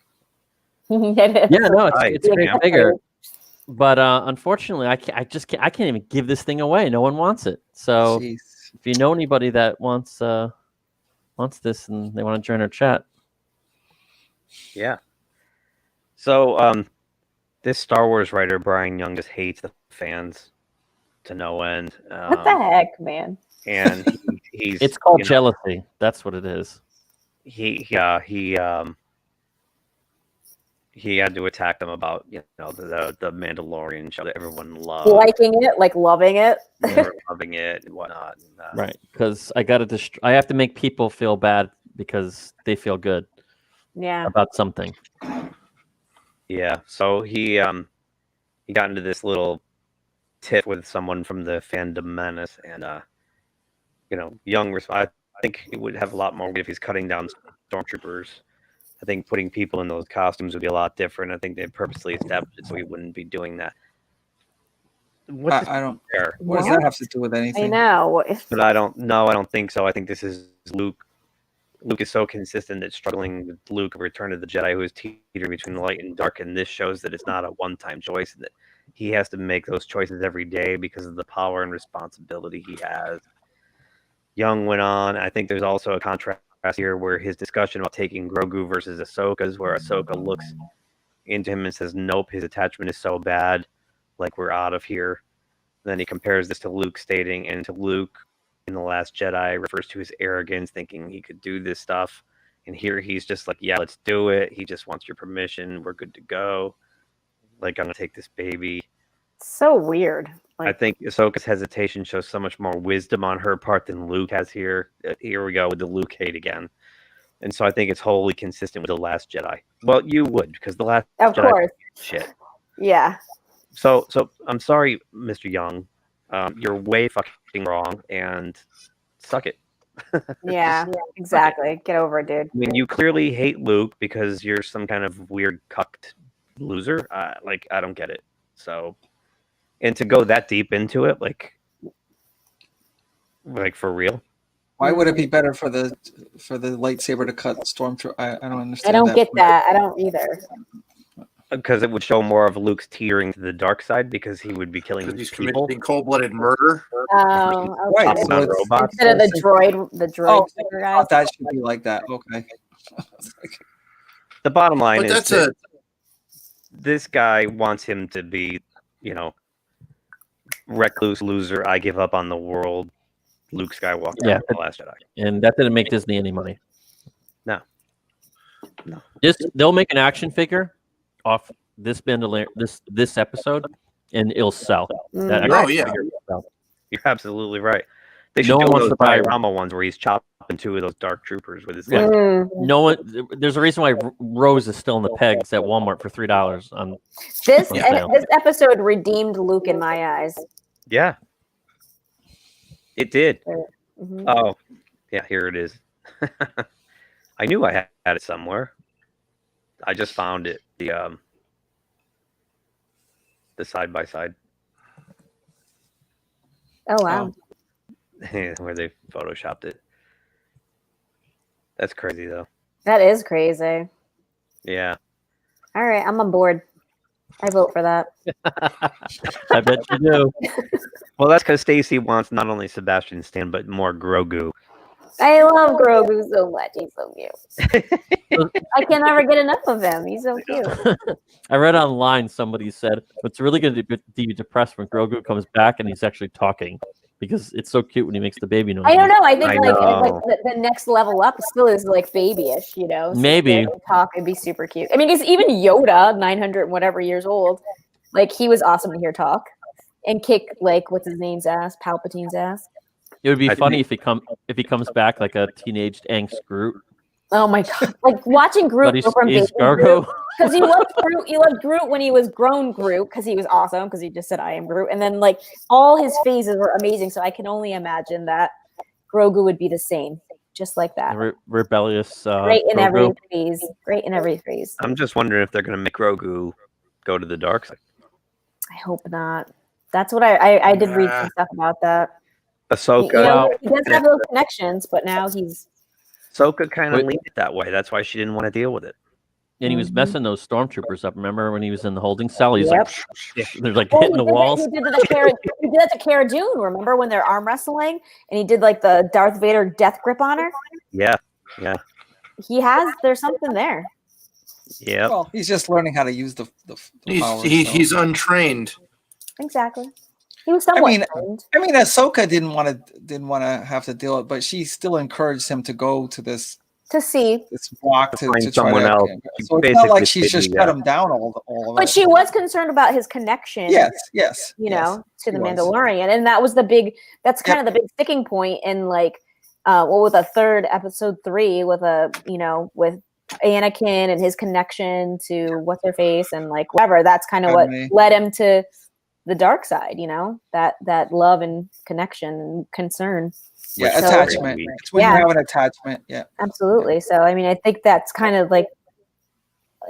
It is. Yeah, no, it's Yeah, great that's figure. right. But unfortunately, I can't even give this thing away. No one wants it. So Jeez. if you know anybody that wants this and they want to join our chat, Yeah. So this Star Wars writer Brian Young just hates the fans to no end. What the heck, man? And he's it's called you know, jealousy. That's what it is. he had to attack them about the Mandalorian show that everyone loved. Liking it, like loving it. They were loving it and whatnot. And, Right, because I have to make people feel bad because they feel good Yeah. about something. Yeah, so he got into this little tiff with someone from the fandom menace, and Young. I think it would have a lot more weight if he's cutting down stormtroopers. I think putting people in those costumes would be a lot different. I think they purposely established it so he wouldn't be doing that. I don't. What does that have to do with anything? I know. But I don't know. I don't think so. I think this is Luke. Luke is so consistent that struggling with Luke of Return of the Jedi, who is teetering between light and dark, and this shows that it's not a one-time choice, and that he has to make those choices every day because of the power and responsibility he has. Young went on. I think there's also a contrast here where his discussion about taking Grogu versus Ahsoka is where Ahsoka looks into him and says, nope, his attachment is so bad, like we're out of here. Then he compares this to Luke stating, and to Luke in The Last Jedi refers to his arrogance, thinking he could do this stuff. And here he's just like, yeah, let's do it. He just wants your permission. We're good to go. Like, I'm going to take this baby. So weird. I think Ahsoka's hesitation shows so much more wisdom on her part than Luke has here. Here we go with the Luke hate again. And so I think it's wholly consistent with The Last Jedi. Well, you would, because The Last Of Jedi course. shit. Yeah. So I'm sorry, Mr. Young. You're way fucking wrong, and suck it. Yeah, exactly. Get over it, dude. I mean, you clearly hate Luke because you're some kind of weird cucked loser. I don't get it. So, and to go that deep into it, like for real. Why would it be better for the lightsaber to cut Stormtrooper? I don't understand. I don't get that. I don't either. Because it would show more of Luke's teetering to the dark side because he would be killing He's people. committing cold-blooded murder. Oh, okay. Chopping on robots. Instead of the droid Oh, figure I guys. thought that should be like that. Okay. The bottom line But is that's that this guy wants him to be, recluse loser. I give up on the world. Luke Skywalker, Yeah, The Last Jedi. and that didn't make Disney any money. No. They'll make an action figure off this this episode, and it'll sell. That Oh, action yeah. figure will sell. You're absolutely right. They should No do one wants those to buy diorama ones where he's chopping two of those dark troopers with his Yeah. leg. No one. There's a reason why Rose is still in the pegs at Walmart for $3 on This on sale. this episode redeemed Luke in my eyes. Yeah. It did. Mhm. Oh, yeah, here it is. I knew I had it somewhere. I just found it. The side by side Oh wow. where they photoshopped it. That's crazy though. That is crazy. Yeah. All right, I'm on board. I vote for that. I bet you do. Well, that's because Stacy wants not only Sebastian Stan but more Grogu. I love Grogu so much. He's so cute. I can never get enough of him. He's so cute. I read online somebody said it's really going to be depressed when Grogu comes back and he's actually talking because it's so cute when he makes the baby noise. I don't know. I think I like know. the next level up still is like babyish, So Maybe. to talk would be super cute. I mean, because even Yoda, 900 whatever years old, like he was awesome to hear talk and kick like what's his name's ass, Palpatine's ass. It would be I funny think- if he comes back like a teenage angst Groot, Oh my god! Like watching Groot but he's go from baby Grogu. because you loved Groot. You loved Groot when he was grown Groot because he was awesome because he just said I am Groot, and then like all his phases were amazing. So I can only imagine that Grogu would be the same, just like that. Rebellious. Great in every Grogu. phase. Great in every phase. I'm just wondering if they're going to make Grogu go to the dark side. I hope not. That's what I did read some stuff about that. Ahsoka, He does have those connections, but now he's Ahsoka kind of leaned it that way. That's why she didn't want to deal with it. And he was messing those stormtroopers up. Remember when he was in the holding cell? He's Yep. like, they're like Well, hitting the walls. He did that to Cara Dune. Remember when they're arm wrestling and he did like the Darth Vader death grip on her? Yeah. There's something there. Yeah. Well, he's just learning how to use the power. He's untrained. Exactly. He was somewhat trained. I mean, Ahsoka didn't want to have to deal with it, but she still encouraged him to go to this to see this walk to find try someone to. else. So it's not like she's just shut him down all of But it. she was concerned about his connection. Yes. You know, to the she was. Mandalorian, and that was that's kind of the big sticking point in like, with a third episode 3 with with Anakin and his connection to what's her face and like whatever. That's kind of what led him to the dark side. You know, that love and connection and concern. Yeah, attachment. It's when you have an attachment. Yeah, absolutely. So I mean, I think that's kind of like,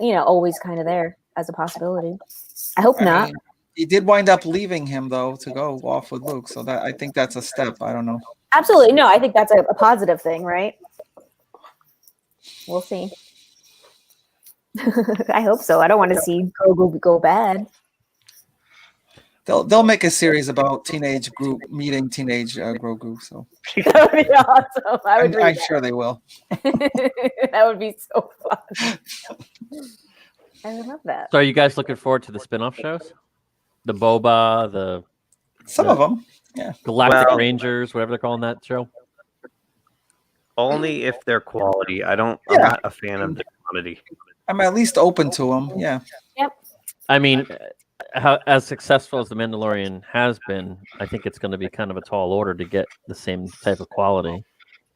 always kind of there as a possibility. I hope not. He did wind up leaving him though to go off with Luke, so that I think that's a step. I don't know. Absolutely. No, I think that's a positive thing, right? We'll see. I hope so. I don't want to see Grogu go bad. They'll make a series about teenage group meeting teenage Grogu. So that would be awesome. I'm sure they will. That would be so fun. I would love that. So are you guys looking forward to the spin-off shows? The Boba, some of them, yeah. Galactic Rangers, whatever they're calling that show. Only if they're quality. I'm not a fan of the quantity. I'm at least open to them. Yeah. Yep. I mean, as successful as The Mandalorian has been, I think it's going to be kind of a tall order to get the same type of quality,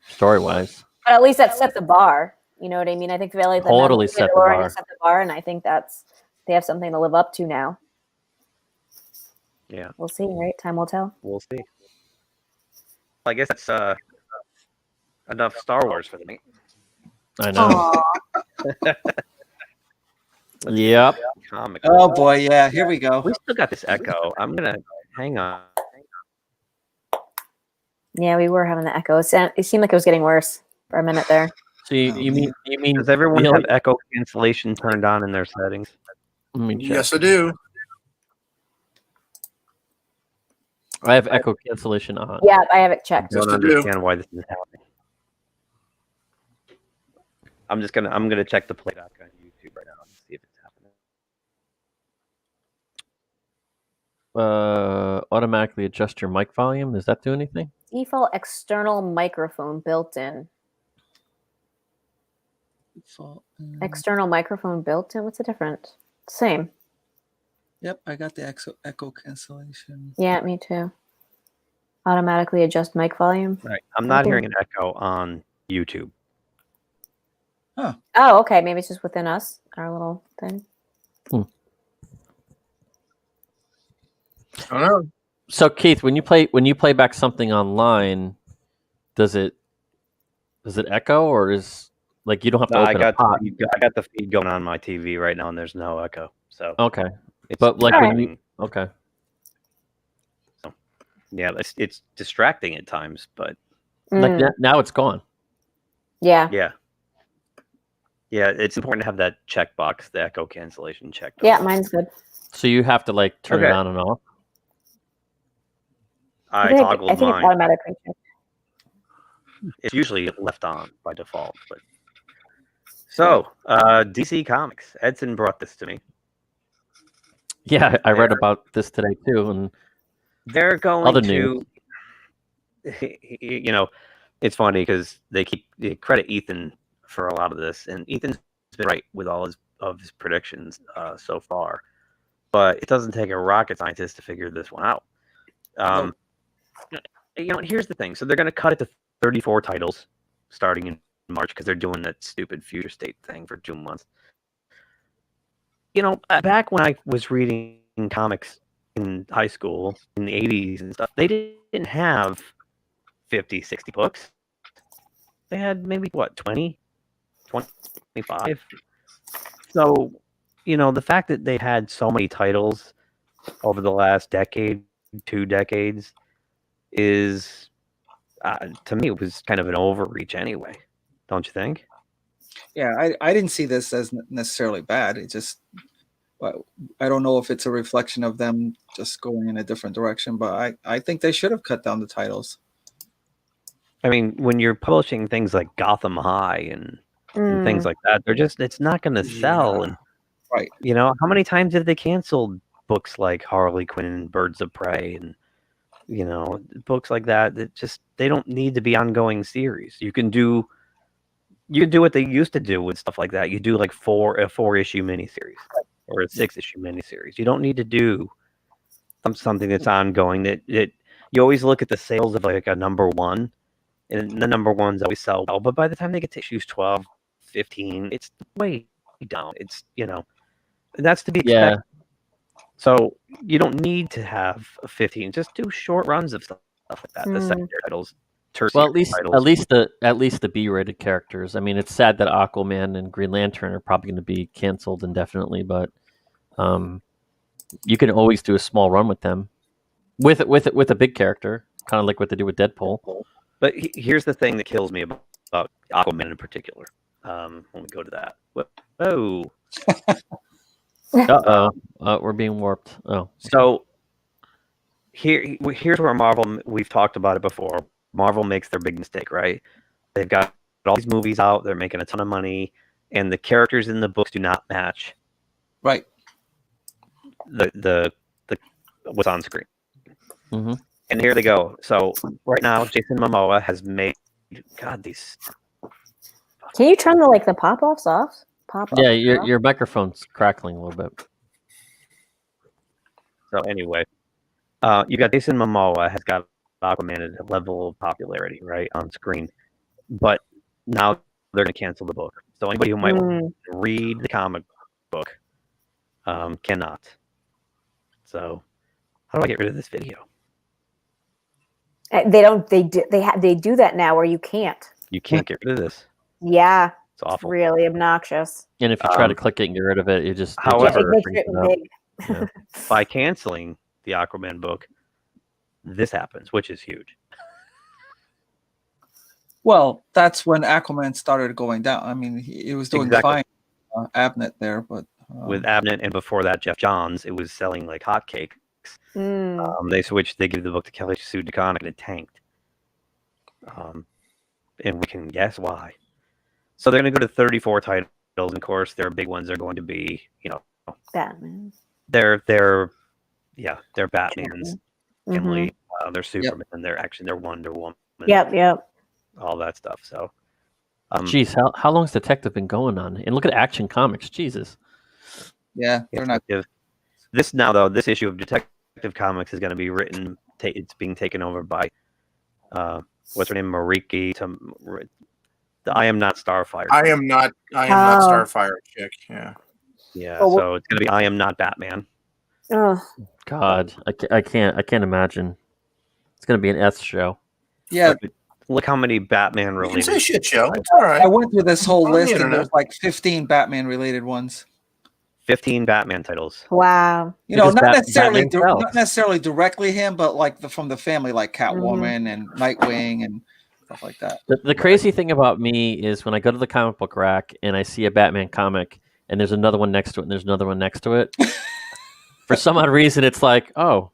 story-wise. But at least that set the bar. You know what I mean? I think the totally set the bar. And I think they have something to live up to now. Yeah. We'll see, right? Time will tell. We'll see. I guess that's enough Star Wars for me. I know. Yep. Comic. Oh boy, yeah. Here we go. We still got this echo. I'm gonna hang on. Yeah, we were having the echo. It seemed like it was getting worse for a minute there. So you mean does everyone have echo cancellation turned on in their settings? Yes, I do. I have echo cancellation on. Yeah, I have it checked. I don't understand why this is happening. I'm gonna check the playback on YouTube right now and see if it's happening. Automatically adjust your mic volume. Does that do anything? Default external microphone built in. External microphone built in? What's the difference? Same. Yep, I got the echo cancellation. Yeah, me too. Automatically adjust mic volume. Right. I'm not hearing an echo on YouTube. Huh. Oh, okay. Maybe it's just within us, our little thing. I don't know. So Keith, when you play back something online, does it echo, or is like you don't have to open a pot? I got the feed going on my TV right now, and there's no echo. So okay, but like when you So, yeah, it's distracting at times, but like now it's gone. Yeah. Yeah, it's important to have that checkbox, the echo cancellation check. Yeah, mine's good. So you have to like turn it on and off. I toggled it's mine. automatically checked. It's usually left on by default, but so DC Comics. Edson brought this to me. Yeah, I read about this today too, and they're going other to. You know, it's funny because they credit Ethan for a lot of this, and Ethan's been right with all of his predictions so far, but it doesn't take a rocket scientist to figure this one out. You know, here's the thing. So they're going to cut it to 34 titles starting in March because they're doing that stupid future state thing for 2 months. You know, back when I was reading comics in high school in the 80s and stuff, they didn't have 50, 60 books. They had maybe, 20, 25. So, you know, the fact that they had so many titles over the last decade, 2 decades, is, to me, it was kind of an overreach anyway. Don't you think? Yeah, I didn't see this as necessarily bad. It just, I don't know if it's a reflection of them just going in a different direction, but I think they should have cut down the titles. I mean, when you're publishing things like Gotham High and things like that, it's not going to sell. And right, how many times have they canceled books like Harley Quinn and Birds of Prey and books like that they don't need to be ongoing series. You can do what they used to do with stuff like that. You do like a 4-issue miniseries or a 6-issue miniseries. You don't need to do something that's ongoing. That you always look at the sales of like a number one, and the number ones always sell well. But by the time they get to issues 12, 15, it's way down. It's that's to be expected. Yeah. So you don't need to have a 15. Just do short runs of stuff like that. The secondary titles. Well, at least the B-rated characters. I mean, it's sad that Aquaman and Green Lantern are probably going to be canceled indefinitely, but you can always do a small run with them, with a big character, kind of like what they do with Deadpool. But here's the thing that kills me about Aquaman in particular. When we go to that, whoa. We're being warped. Oh, so here's where Marvel. We've talked about it before. Marvel makes their big mistake, right? They've got all these movies out, they're making a ton of money, and the characters in the books do not match. Right. The what's on screen. Mm-hmm. And here they go. So right now, Jason Momoa has made these. Can you turn the pop-offs off? Yeah, your microphone's crackling a little bit. So anyway, you got Jason Momoa has got Aquaman at a level of popularity, right, on screen. But now they're going to cancel the book. So anybody who might want to read the comic book cannot. So how do I get rid of this video? They do that now where you can't. You can't get rid of this. Yeah. It's awful. Really obnoxious. And if you try to click it and get rid of it, it just... However, it makes it big. By canceling the Aquaman book, this happens, which is huge. Well, that's when Aquaman started going down. I mean, it was doing fine. Abnett there, but with Abnett and before that, Jeff Johns, it was selling like hotcakes. They gave the book to Kelly Sue DeConnick and it tanked. And we can guess why. So they're going to go to 34 titles. And of course, their big ones are going to be, Batman. They're Batmans. Emily, they're Superman, they're Wonder Woman. Yep. All that stuff. So, geez, how long has Detective been going on? And look at Action Comics, Jesus. Yeah, they're not. This now though, this issue of Detective Comics is going to be written. It's being taken over by, what's her name, Mariki. I am not Starfire. I am not Starfire chick. Yeah. Yeah. So it's going to be I am not Batman. Oh God, I can't imagine. It's gonna be an S show. Yeah. Look how many Batman related. It's a shit show. It's all right. I went through this whole list and there's like 15 Batman related ones. 15 Batman titles. Wow. Not necessarily directly him, but from the family, like Catwoman and Nightwing and stuff like that. The crazy thing about me is when I go to the comic book rack and I see a Batman comic and there's another one next to it and there's another one next to it. For some odd reason, it's like, oh.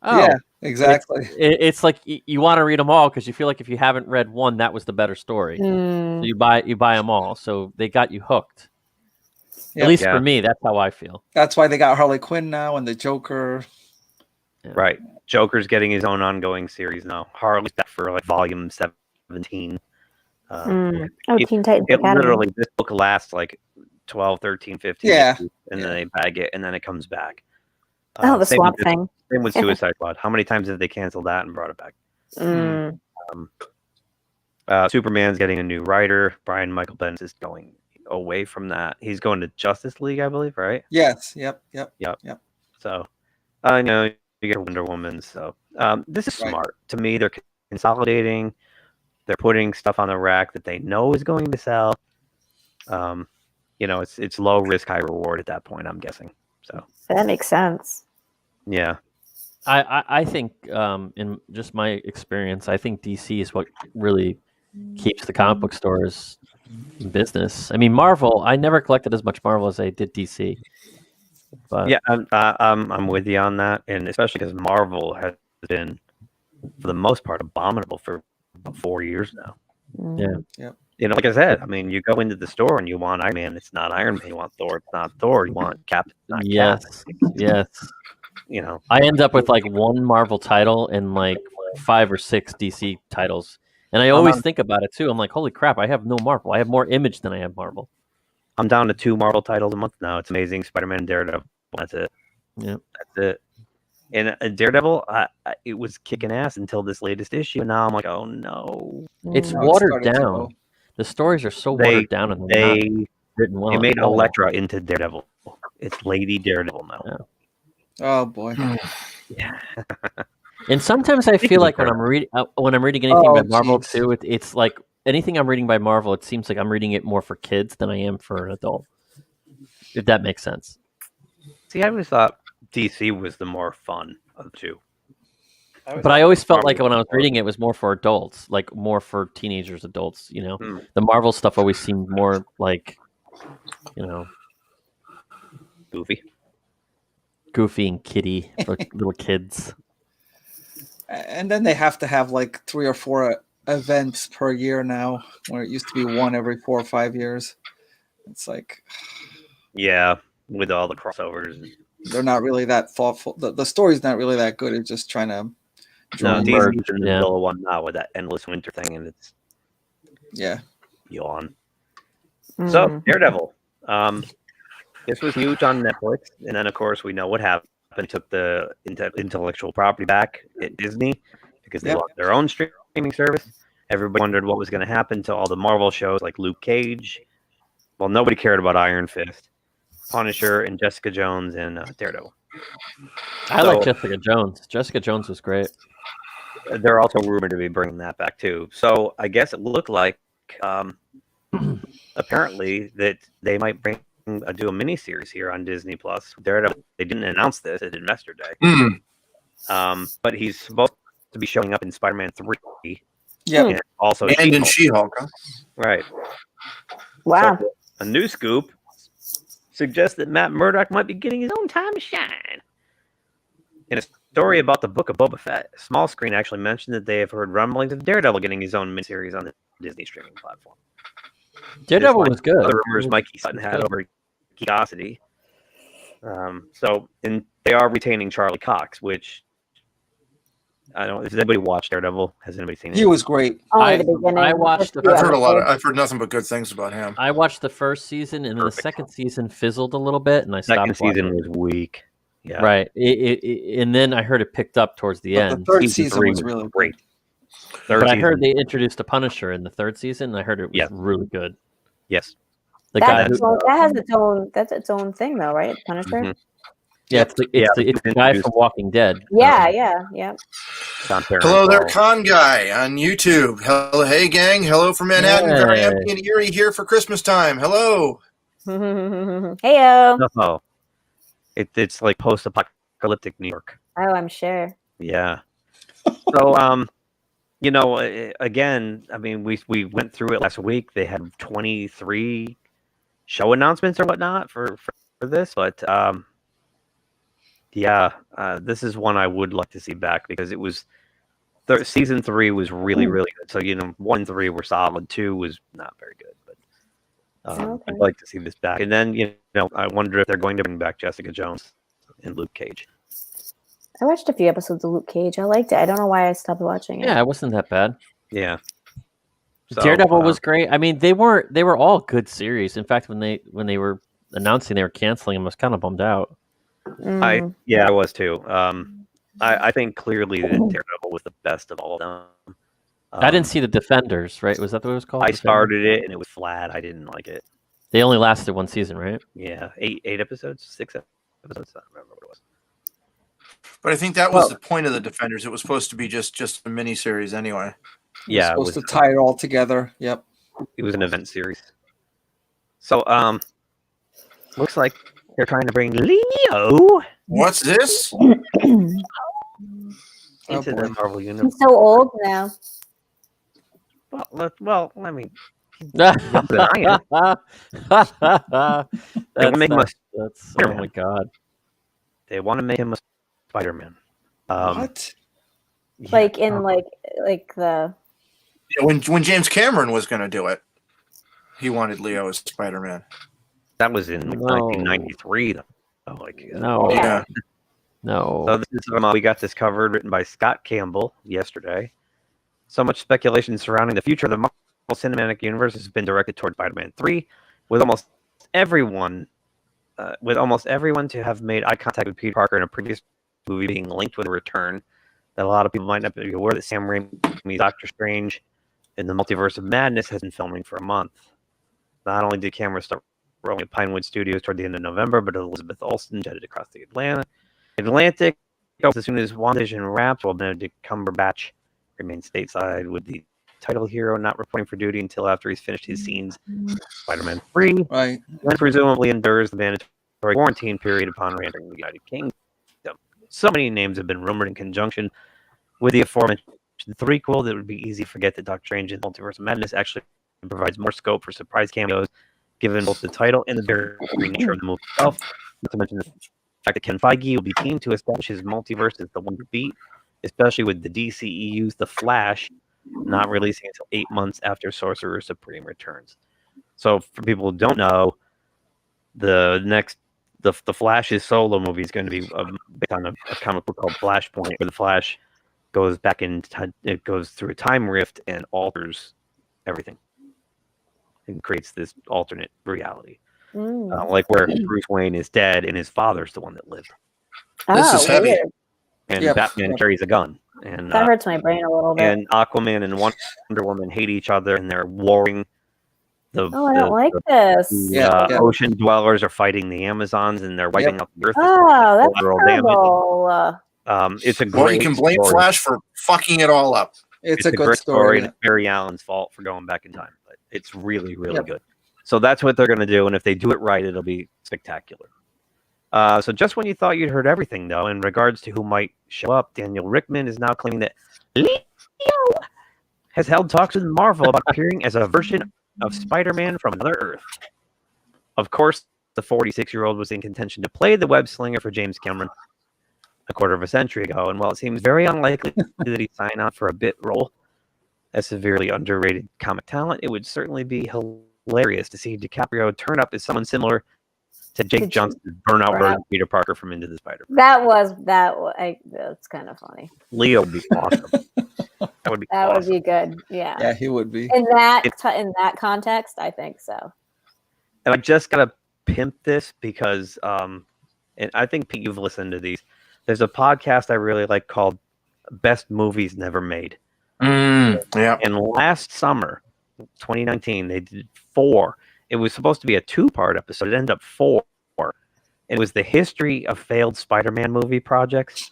Yeah, exactly. It's like you want to read them all because you feel like if you haven't read one, that was the better story. So you buy them all. So they got you hooked. Yep. At least for me, that's how I feel. That's why they got Harley Quinn now and the Joker. Yeah. Right. Joker's getting his own ongoing series now. Harley's back for volume 17. Teen Titans Academy. Literally, this book lasts 12, 13, 15 issues, and then they bag it, and then it comes back. The swamp thing. Same with Suicide Squad. How many times have they canceled that and brought it back? Superman's getting a new writer. Brian Michael Bendis is going away from that. He's going to Justice League, I believe, right? Yes. Yep. So, I know you get Wonder Woman. So, this is smart. To me, they're consolidating. They're putting stuff on the rack that they know is going to sell. It's low risk, high reward at that point, I'm guessing. So that makes sense. Yeah. I think in just my experience, I think DC is what really keeps the comic book stores in business. I mean, Marvel. I never collected as much Marvel as I did DC. But Yeah, I'm with you on that, and especially because Marvel has been, for the most part, abominable for about 4 years now. Yeah. Yep. You know, like I said, I mean, you go into the store and you want Iron Man, it's not Iron Man. You want Thor, it's not Thor. You want Cap, it's not Cap. Yes. You know, I end up with like one Marvel title and like 5 or 6 DC titles, and I always think about it too. I'm like, holy crap, I have no Marvel. I have more Image than I have Marvel. I'm down to 2 Marvel titles a month now. It's Amazing Spider-Man, Daredevil. That's it. Yeah, that's it. And Daredevil, it was kicking ass until this latest issue. And now I'm like, oh no, it's watered down. The stories are so watered down, and they're not written well. They made at all. Elektra into Daredevil. It's Lady Daredevil now. Yeah. Oh boy. Yeah. And sometimes I feel like when I'm reading anything by Marvel too, it's like anything I'm reading by Marvel, it seems like I'm reading it more for kids than I am for an adult. If that makes sense. See, I always thought DC was the more fun of the two. But I always felt like when I was reading it was more for adults, like more for teenagers, adults, you know. The Marvel stuff always seemed more like, you know, goofy and kiddie for little kids. And then they have to have like 3 or 4 events per year now, where it used to be one every 4 or 5 years. It's like, yeah, with all the crossovers, they're not really that thoughtful. The story's not really that good. It's just trying to no, DC's in the middle of one now with that endless winter thing, and it's yawn. So Daredevil, this was huge on Netflix, and then of course we know what happened. Took the intellectual property back at Disney because they lost their own streaming service. Everybody wondered what was going to happen to all the Marvel shows like Luke Cage. Well, nobody cared about Iron Fist, Punisher, and Jessica Jones and Daredevil. I like Jessica Jones. Jessica Jones was great. They're also rumored to be bringing that back too. So I guess it looked like apparently that they might do a mini series here on Disney Plus. Daredevil. They didn't announce this at Investor Day. But he's supposed to be showing up in Spider-Man 3. Yeah. And also and in She-Hulk. Huh? Right. Wow. So, a new scoop suggests that Matt Murdock might be getting his own time to shine. In a story about the Book of Boba Fett, Small Screen actually mentioned that they have heard rumblings of Daredevil getting his own miniseries on the Disney streaming platform. Daredevil was good. The rumors Mikey Sutton had over Geekosity. And they are retaining Charlie Cox, which I don't know. Has anybody watched Daredevil? Has anybody seen it? He was great. I watched. I've heard nothing but good things about him. I watched the first season, and then the second season fizzled a little bit, and I stopped. Second season was weak. Yeah. Right. And then I heard it picked up towards the end. The third season was really great. But I heard they introduced a Punisher in the third season, and I heard it was really good. Yes. That has its own thing though, right? Punisher. Yeah, it's the guy from Walking Dead. Yeah. Hello there, Con Guy on YouTube. Hello, hey gang. Hello from Manhattan. Hey. Very empty and eerie here for Christmas time. Hello. Heyo. Oh, it's like post-apocalyptic New York. Oh, I'm sure. Yeah. So, you know, again, I mean, we went through it last week. They had 23 show announcements or whatnot for this, but this is one I would like to see back because it was season 3 was really good. So 1 and 3 were solid. 2 was not very good, but I'd like to see this back. And then I wonder if they're going to bring back Jessica Jones and Luke Cage. I watched a few episodes of Luke Cage. I liked it. I don't know why I stopped watching it. Yeah, it wasn't that bad. Yeah. So, Daredevil was great. I mean, they were all good series. In fact, when they were announcing they were canceling them, I was kind of bummed out. I was too. I think clearly that Daredevil was the best of all of them. I didn't see the Defenders, right? Was that what it was called? I started it and it was flat. I didn't like it. They only lasted 1 season, right? Yeah, 8 episodes, 6 episodes. I don't remember what it was. But I think that was the point of the Defenders. It was supposed to be just a mini series anyway. Yeah, it was supposed to tie it all together. Yep. It was an event series. So, looks like they're trying to bring Leo. What's this? Into the Marvel universe. He's so old now. Well, I mean, that's That's make him a that's oh my god. They want to make him a Spider-Man. What? Like in like the Yeah, when James Cameron was going to do it, he wanted Leo as Spider-Man. That was in 1993, though. No. Yeah. No. So this is we got this covered, written by Scott Campbell yesterday. So much speculation surrounding the future of the Marvel Cinematic Universe has been directed toward Spider-Man 3, with almost everyone to have made eye contact with Peter Parker in a previous movie being linked with a return. That a lot of people might not be aware that Sam Raimi's Doctor Strange in the Multiverse of Madness has been filming for a month. Not only did cameras start rolling at Pinewood Studios toward the end of November, but Elizabeth Olsen jetted across the Atlantic as soon as WandaVision wrapped, while Benedict Cumberbatch remained stateside, with the title hero not reporting for duty until after he's finished his scenes Spider-Man 3. Right. And presumably endures the mandatory quarantine period upon re-entering the United Kingdom. So many names have been rumored in conjunction with the aforementioned threequel that it would be easy to forget that Doctor Strange in Multiverse of Madness actually provides more scope for surprise cameos, given both the title and the very nature of the movie itself. Not to mention the fact that Ken Feige will be keen to establish his multiverse as the one to beat, especially with the DCEU's The Flash not releasing until 8 months after Sorcerer Supreme returns. So for people who don't know, the Flash's solo movie is going to be based on a comic book called Flashpoint, where the Flash goes back in it goes through a time rift and alters everything and creates this alternate reality, like where Bruce Wayne is dead and his father's the one that lived. This is heavy. weird. And Yep. Batman carries a gun, and That hurts my brain a little bit. and Aquaman and Wonder Woman hate each other, and they're warring. I don't like this. The ocean dwellers are fighting the Amazons, and they're wiping out the Earth. Oh, that's Collateral damage. terrible. It's a Well, great you can blame story. Flash for fucking it all up. It's a good great story. and it's Barry Allen's fault for going back in time, but it's really, really good. So that's what they're going to do, and if they do it right, it'll be spectacular. So just when you thought you'd heard everything, though, in regards to who might show up, Daniel Rickman is now claiming that Leo has held talks with Marvel about appearing as a version of Spider-Man from another Earth. Of course, the 46-year-old was in contention to play the web slinger for James Cameron a quarter of a century ago, and while it seems very unlikely that he'd sign on for a bit role as severely underrated comic talent, it would certainly be hilarious to see DiCaprio turn up as someone similar to Jake Johnson's burnout version of Peter Parker from Into the Spider-Verse. That's kind of funny. Leo would be awesome. That would be Would be good. Yeah. Yeah, he would be. In that context, I think so. And I just gotta pimp this because, and I think Pete, you've listened to these. There's a podcast I really like called "Best Movies Never Made." Yeah. And last summer, 2019, they did 4. It was supposed to be a 2-part episode. It ended up 4. It was the history of failed Spider-Man movie projects,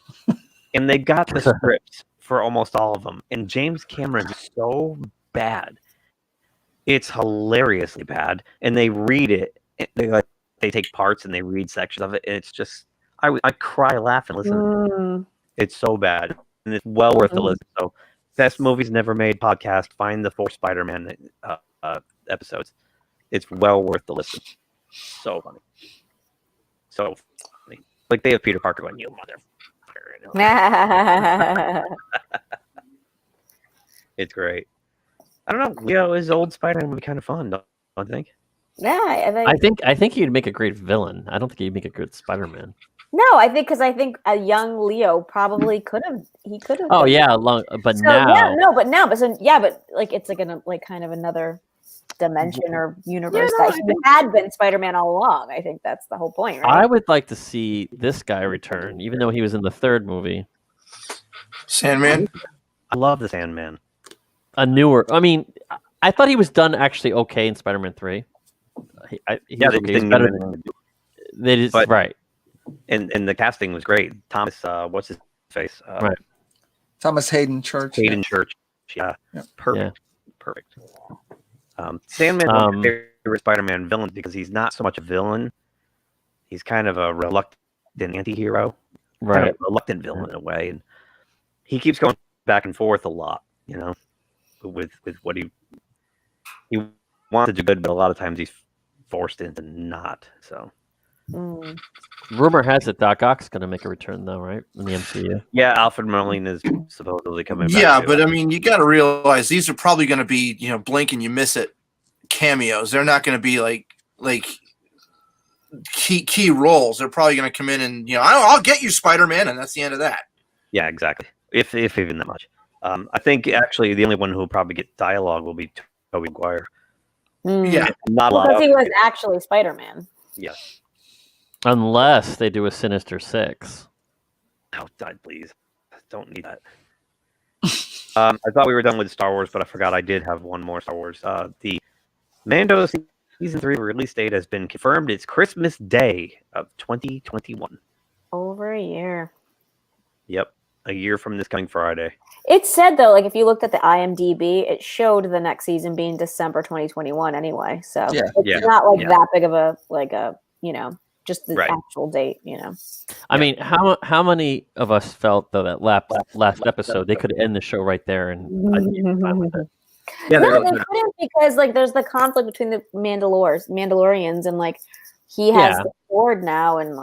and they got the scripts for almost all of them. And James Cameron is so bad. It's hilariously bad. And they read it. They take parts and they read sections of it. And it's just, I cry laughing listening. It's so bad. And it's well worth the listen. So, Best Movies Never Made podcast. Find the 4 Spider-Man episodes. It's well worth the listen. So funny. So funny. Like they have Peter Parker going, "You motherfucker." It's great. I don't know. Leo is old Spider-Man would be kind of fun, don't you think? Yeah, I think he'd make a great villain. I don't think he'd make a good Spider-Man. No, I think a young Leo probably could have. He could have. Oh yeah, but now. But like it's like kind of another dimension or universe that he had been Spider-Man all along. I think that's the whole point, right? I would like to see this guy return, even though he was in the 3rd movie. Sandman. I love the Sandman. A newer. I mean, I thought he was done actually okay in Spider-Man 3. He was okay. He's better than they just right. And the casting was great. Thomas, what's his face? Right. Thomas Hayden Church. Church. Yeah. Perfect. Yeah. Perfect. Sandman is my favorite Spider-Man villain because he's not so much a villain. He's kind of a reluctant anti-hero. Right. Kind of a reluctant villain in a way. And he keeps going back and forth a lot, you know? with what he wants to do good, but a lot of times he's forced into not. So Rumor has it Doc Ock's going to make a return, though, right? In the MCU. yeah, Alfred Molina is supposedly coming back. Yeah, too. but I mean, you got to realize these are probably going to be, blink and you miss it cameos. They're not going to be like key roles. They're probably going to come in and I'll get you, Spider-Man, and that's the end of that. Yeah, exactly. If even that much. I think actually the only one who will probably get dialogue will be Tobey Maguire. Yeah, not a lot. Because he was actually Spider-Man. Yeah. Unless they do a Sinister Six. Oh, God, please. Don't need that. I thought we were done with Star Wars, but I forgot I did have one more Star Wars. The Mando Season 3 release date has been confirmed. It's Christmas Day of 2021. Over a year. Yep. A year from this coming Friday. It said, though, like if you looked at the IMDb, it showed the next season being December 2021 anyway. So it's not like that big of a, just the actual date, I mean, how many of us felt, though, that last episode, they could end the show right there and I'd be fine with it. Yeah, no, they couldn't because there's the conflict between the Mandalorians, and he has the sword now, and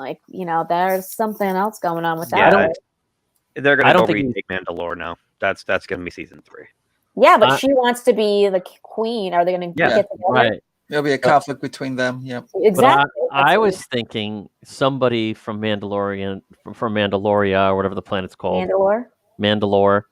there's something else going on with that. They're gonna go retake Mandalore now. That's gonna be season 3. Yeah, but she wants to be the queen. Are they gonna get together? Right. There'll be a conflict between them. Yeah, exactly. I was thinking somebody from Mandaloria or whatever the planet's called, Mandalore,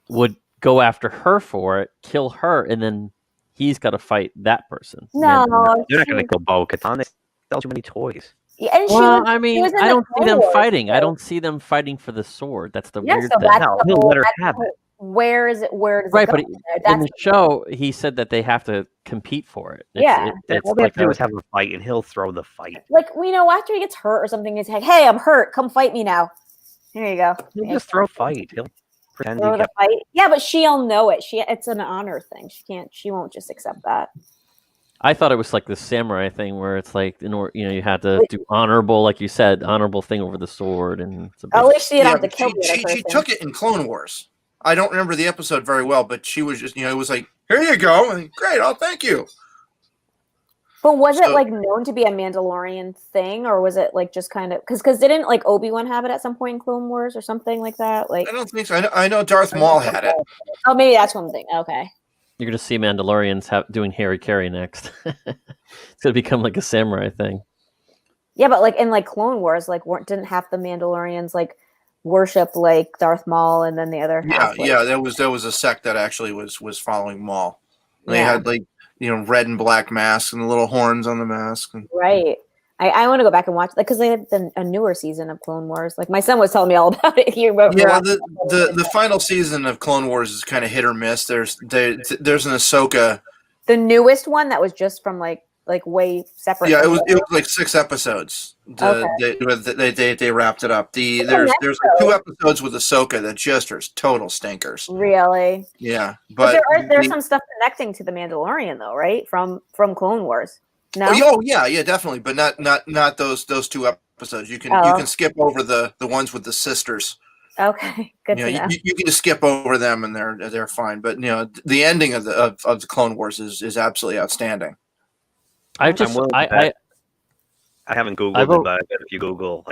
would go after her for it, kill her, and then he's got to fight that person. No, they're not going to go Bo-Katan. They sell too many toys. Yeah, and I mean, I don't see them fighting. I don't see them fighting for the sword. That's the weird thing. He'll let her have it. Where is it? Where does right, it go? But in the show, he said that they have to compete for it. All they have to do is have a fight, and he'll throw the fight. After he gets hurt or something, he's like, "Hey, I'm hurt. Come fight me now." Here you go. He'll just throw a fight. He'll pretend throw the fight. Yeah, but she'll know it. It's an honor thing. She won't just accept that. I thought it was like the samurai thing where it's like, you had to do honorable, like you said, honorable thing over the sword. And at least she didn't have to kill the other person. She took it in Clone Wars. I don't remember the episode very well, but she was just, it was like, here you go. And great. Oh, thank you. But was it known to be a Mandalorian thing, or was it just kind of because didn't Obi-Wan have it at some point in Clone Wars or something like that? I don't think so. I know Darth Maul had it. Oh, maybe that's one thing. Okay. You're gonna see Mandalorians doing Harry Carey next. It's gonna become like a samurai thing. Yeah, but in Clone Wars, didn't half the Mandalorians worship Darth Maul, and then the other half? Yeah. There was a sect that actually was following Maul. They had red and black masks and the little horns on the mask. Right. I want to go back and watch because they had a newer season of Clone Wars. My son was telling me all about it here. The final season of Clone Wars is kind of hit or miss. There's an Ahsoka. The newest one that was just from way separate. Yeah, it was 6 episodes. They wrapped it up. There's 2 episodes with Ahsoka that just are total stinkers. Really? Yeah, but there's some stuff connecting to the Mandalorian though, right? From Clone Wars. No. Oh yeah, definitely, but not those 2 episodes. You can skip over the ones with the sisters. Okay, good to know. You can just skip over them and they're fine. But the ending of the Clone Wars is absolutely outstanding. I haven't Googled it, but I bet if you Google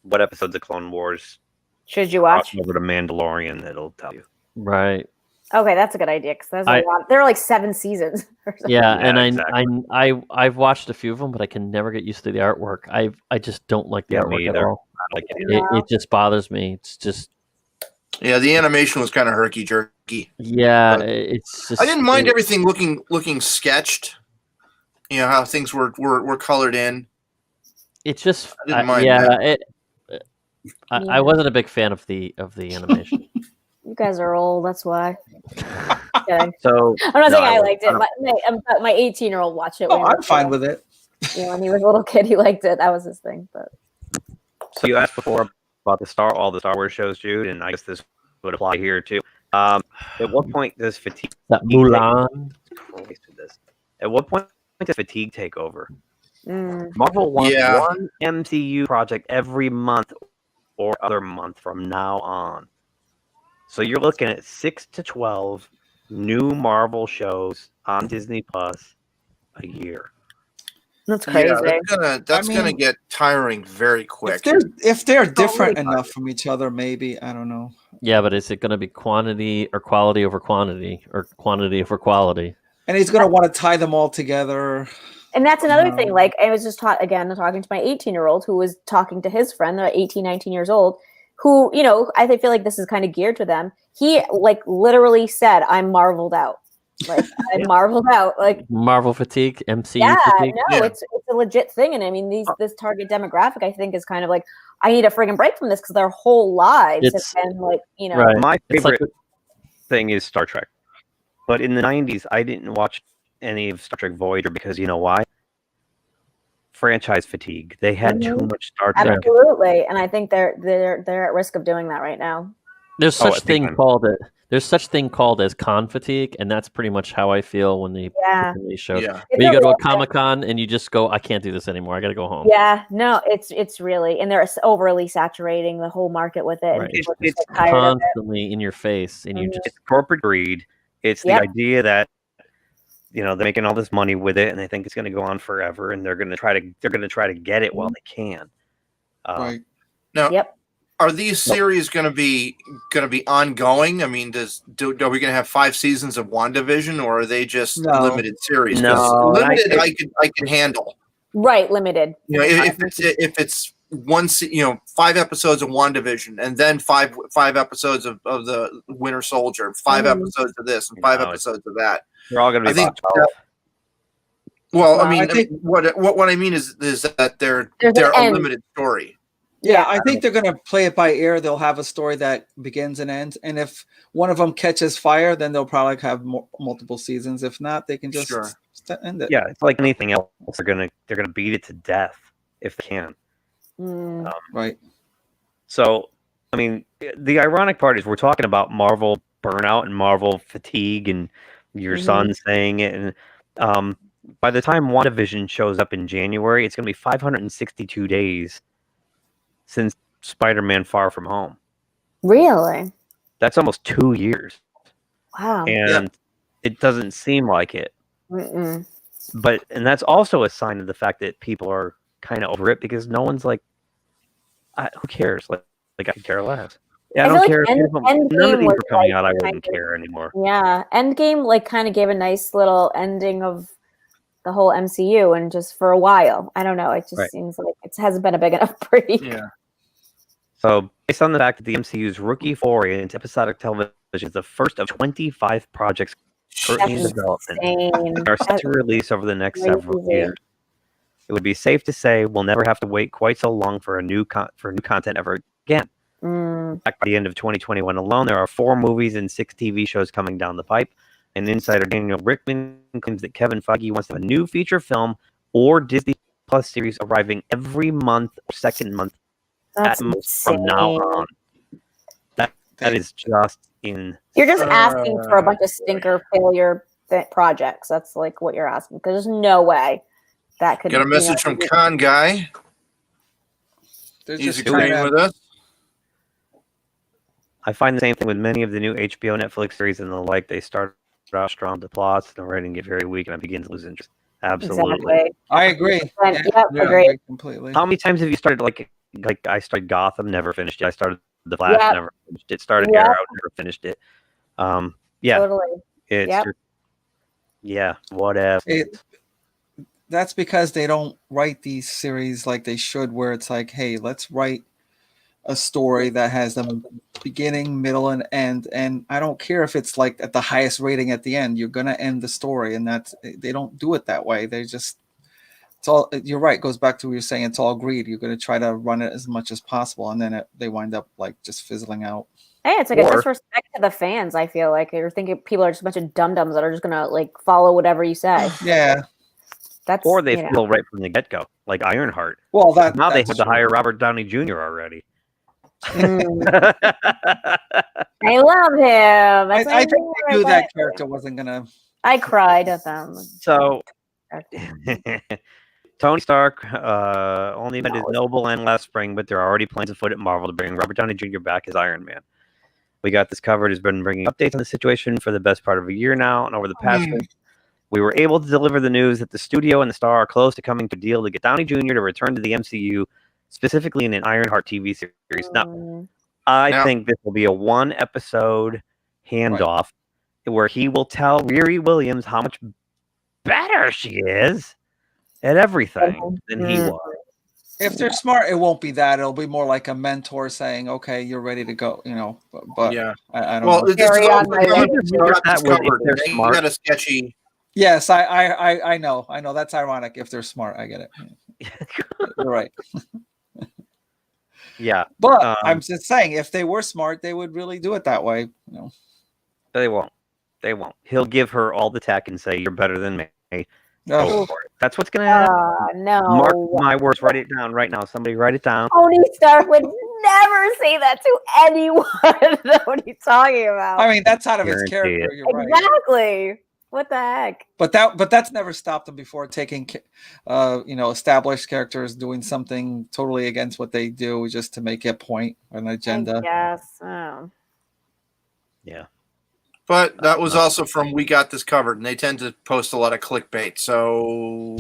what episodes of Clone Wars should you watch over to Mandalorian, it'll tell you. Right. Okay, that's a good idea because there's a lot. There are 7 seasons. Or something. Yeah, and I've watched a few of them, but I can never get used to the artwork. I just don't like the artwork at all. It just bothers me. It's just the animation was kind of herky jerky. Yeah, it's just. I didn't mind everything looking sketched. How things were colored in. It's just I didn't mind that. I wasn't a big fan of the animation. You guys are old, that's why. So I'm not saying I liked it. My 18-year-old watched it. Oh, I'm fine with it. When he was a little kid, he liked it. That was his thing. But so you asked before about all the Star Wars shows, Jude, and I guess this would apply here too. At what point does fatigue? That Mulan. At what point does fatigue take over? Marvel wants one MCU project every month or other month from now on. So you're looking at 6 to 12 new Marvel shows on Disney Plus a year. That's crazy. Yeah, that's gonna get tiring very quick. If they're different enough from each other, maybe I don't know. Yeah, but is it going to be quantity or quality over quantity or quantity over quality? And he's going to want to tie them all together. And that's another thing. Like, I was just talking to my 18-year-old who was talking to his friend, they're 18, 19 years old, who, you know, I feel like this is kind of geared to them. He like literally said, I'm marveled out. Like, I'm marveled out. Like Marvel fatigue, MCU yeah, fatigue. no, it's a legit thing. And I mean, this target demographic, I think, is kind of like, I need a friggin' break from this because their whole lives have been like, you know. Right. My favorite thing is Star Trek. But in the 90s, I didn't watch any of Star Trek Voyager because you know why? Franchise fatigue. They had too much Star Trek. Absolutely. And I think they're at risk of doing that right now. There's such thing called as con fatigue, and that's pretty much how I feel when they show. Yeah. When you go to a Comic-Con and you just go, I can't do this anymore. I got to go home. Yeah, no, it's really, and they're overly saturating the whole market with it. Right. And people are It's just tired of it. Constantly in your face, and you just It's corporate greed. It's the Yep. idea that you know they're making all this money with it, and they think it's going to go on forever, and they're going to try to get it while they can. Right. Now, are these series going to be ongoing? I mean, are we going to have 5 seasons of WandaVision, or are they just limited series? 'Cause No, limited I can handle. Right, limited. You know, if it's 5 episodes of WandaVision, and then five episodes of the Winter Soldier, 5 episodes of this, and 5 episodes of that. They're all going to be about 12. Well, I mean, what I mean is that they're a limited story. Yeah, I think they're going to play it by ear. They'll have a story that begins and ends, and if one of them catches fire, then they'll probably have multiple seasons. If not, they can just end it. Yeah, it's like anything else. They're gonna beat it to death if they can. Right. So, I mean, the ironic part is we're talking about Marvel burnout and Marvel fatigue, and your son saying it, and by the time WandaVision shows up in January, it's gonna be 562 days since Spider-Man: Far From Home. Really? That's almost 2 years. Wow. And it doesn't seem like it. Mm-mm. And that's also a sign of the fact that people are kind of over it because no one's like, who cares? Like I could care less. Yeah, I don't care. None of these are coming out. I wouldn't care anymore. Yeah, Endgame like kind of gave a nice little ending of the whole MCU, and just for a while, I don't know. It just seems like it hasn't been a big enough break. Yeah. So, based on the fact that the MCU's rookie foray into episodic television is the first of 25 projects currently in development and are set to release over the next several years, it would be safe to say we'll never have to wait quite so long for new content ever again. Back by the end of 2021 alone, there are 4 movies and 6 TV shows coming down the pipe. And insider Daniel Rickman claims that Kevin Feige wants to have a new feature film or Disney Plus series arriving every month or second month from now on. That is just insane. You're just asking for a bunch of stinker failure projects. That's like what you're asking, because there's no way that could. Got a message from Con Guy. He's agreeing with us. I find the same thing with many of the new HBO, Netflix series and the like. They start out strong, the plots, the writing get very weak, and I begin to lose interest. Absolutely. Exactly. I agree. Agree. Completely. How many times have you started like I started Gotham, never finished it. I started The Flash, never finished it. Started Arrow, never finished it. Totally. It's whatever. That's because they don't write these series like they should, where it's like, hey, let's write a story that has a beginning, middle, and end. And I don't care if it's like at the highest rating at the end. You're gonna end the story, and they don't do it that way. They just you're right. It goes back to what you're saying. It's all greed. You're gonna try to run it as much as possible, and then they wind up like just fizzling out. Hey, it's like a disrespect to the fans. I feel like you're thinking people are just a bunch of dum-dums that are just gonna like follow whatever you say. Yeah. Or they feel right from the get-go, like Ironheart. Well, now they have to hire Robert Downey Jr. already. I love him. I think they knew that character wasn't gonna. I cried at them. So, Tony Stark only met his noble end last spring, but there are already plans afoot at Marvel to bring Robert Downey Jr. back as Iron Man. We got this covered. Has been bringing updates on the situation for the best part of a year now, and over the past week, we were able to deliver the news that the studio and the star are close to coming to a deal to get Downey Jr. to return to the MCU, specifically in an Ironheart TV series. Now, I think this will be a 1-episode handoff where he will tell Riri Williams how much better she is at everything than he was. If they're smart, it won't be that. It'll be more like a mentor saying, "Okay, you're ready to go." You know, but yeah, I don't well, know. this is you got a sketchy. Yes, I know. That's ironic. If they're smart, I get it. You're right. Yeah, but I'm just saying, if they were smart, they would really do it that way. You know, they won't. They won't. He'll give her all the tech and say, "You're better than me." Oh. That's what's going to happen. No. Mark my words. Write it down right now. Somebody write it down. Tony Stark would never say that to anyone. What are you talking about? I mean, that's out of his character. You're right. Exactly. What the heck? But that's never stopped him before taking, established characters doing something totally against what they do just to make a point or an agenda. Yes. Yeah. But that was also from We Got This Covered, and they tend to post a lot of clickbait. So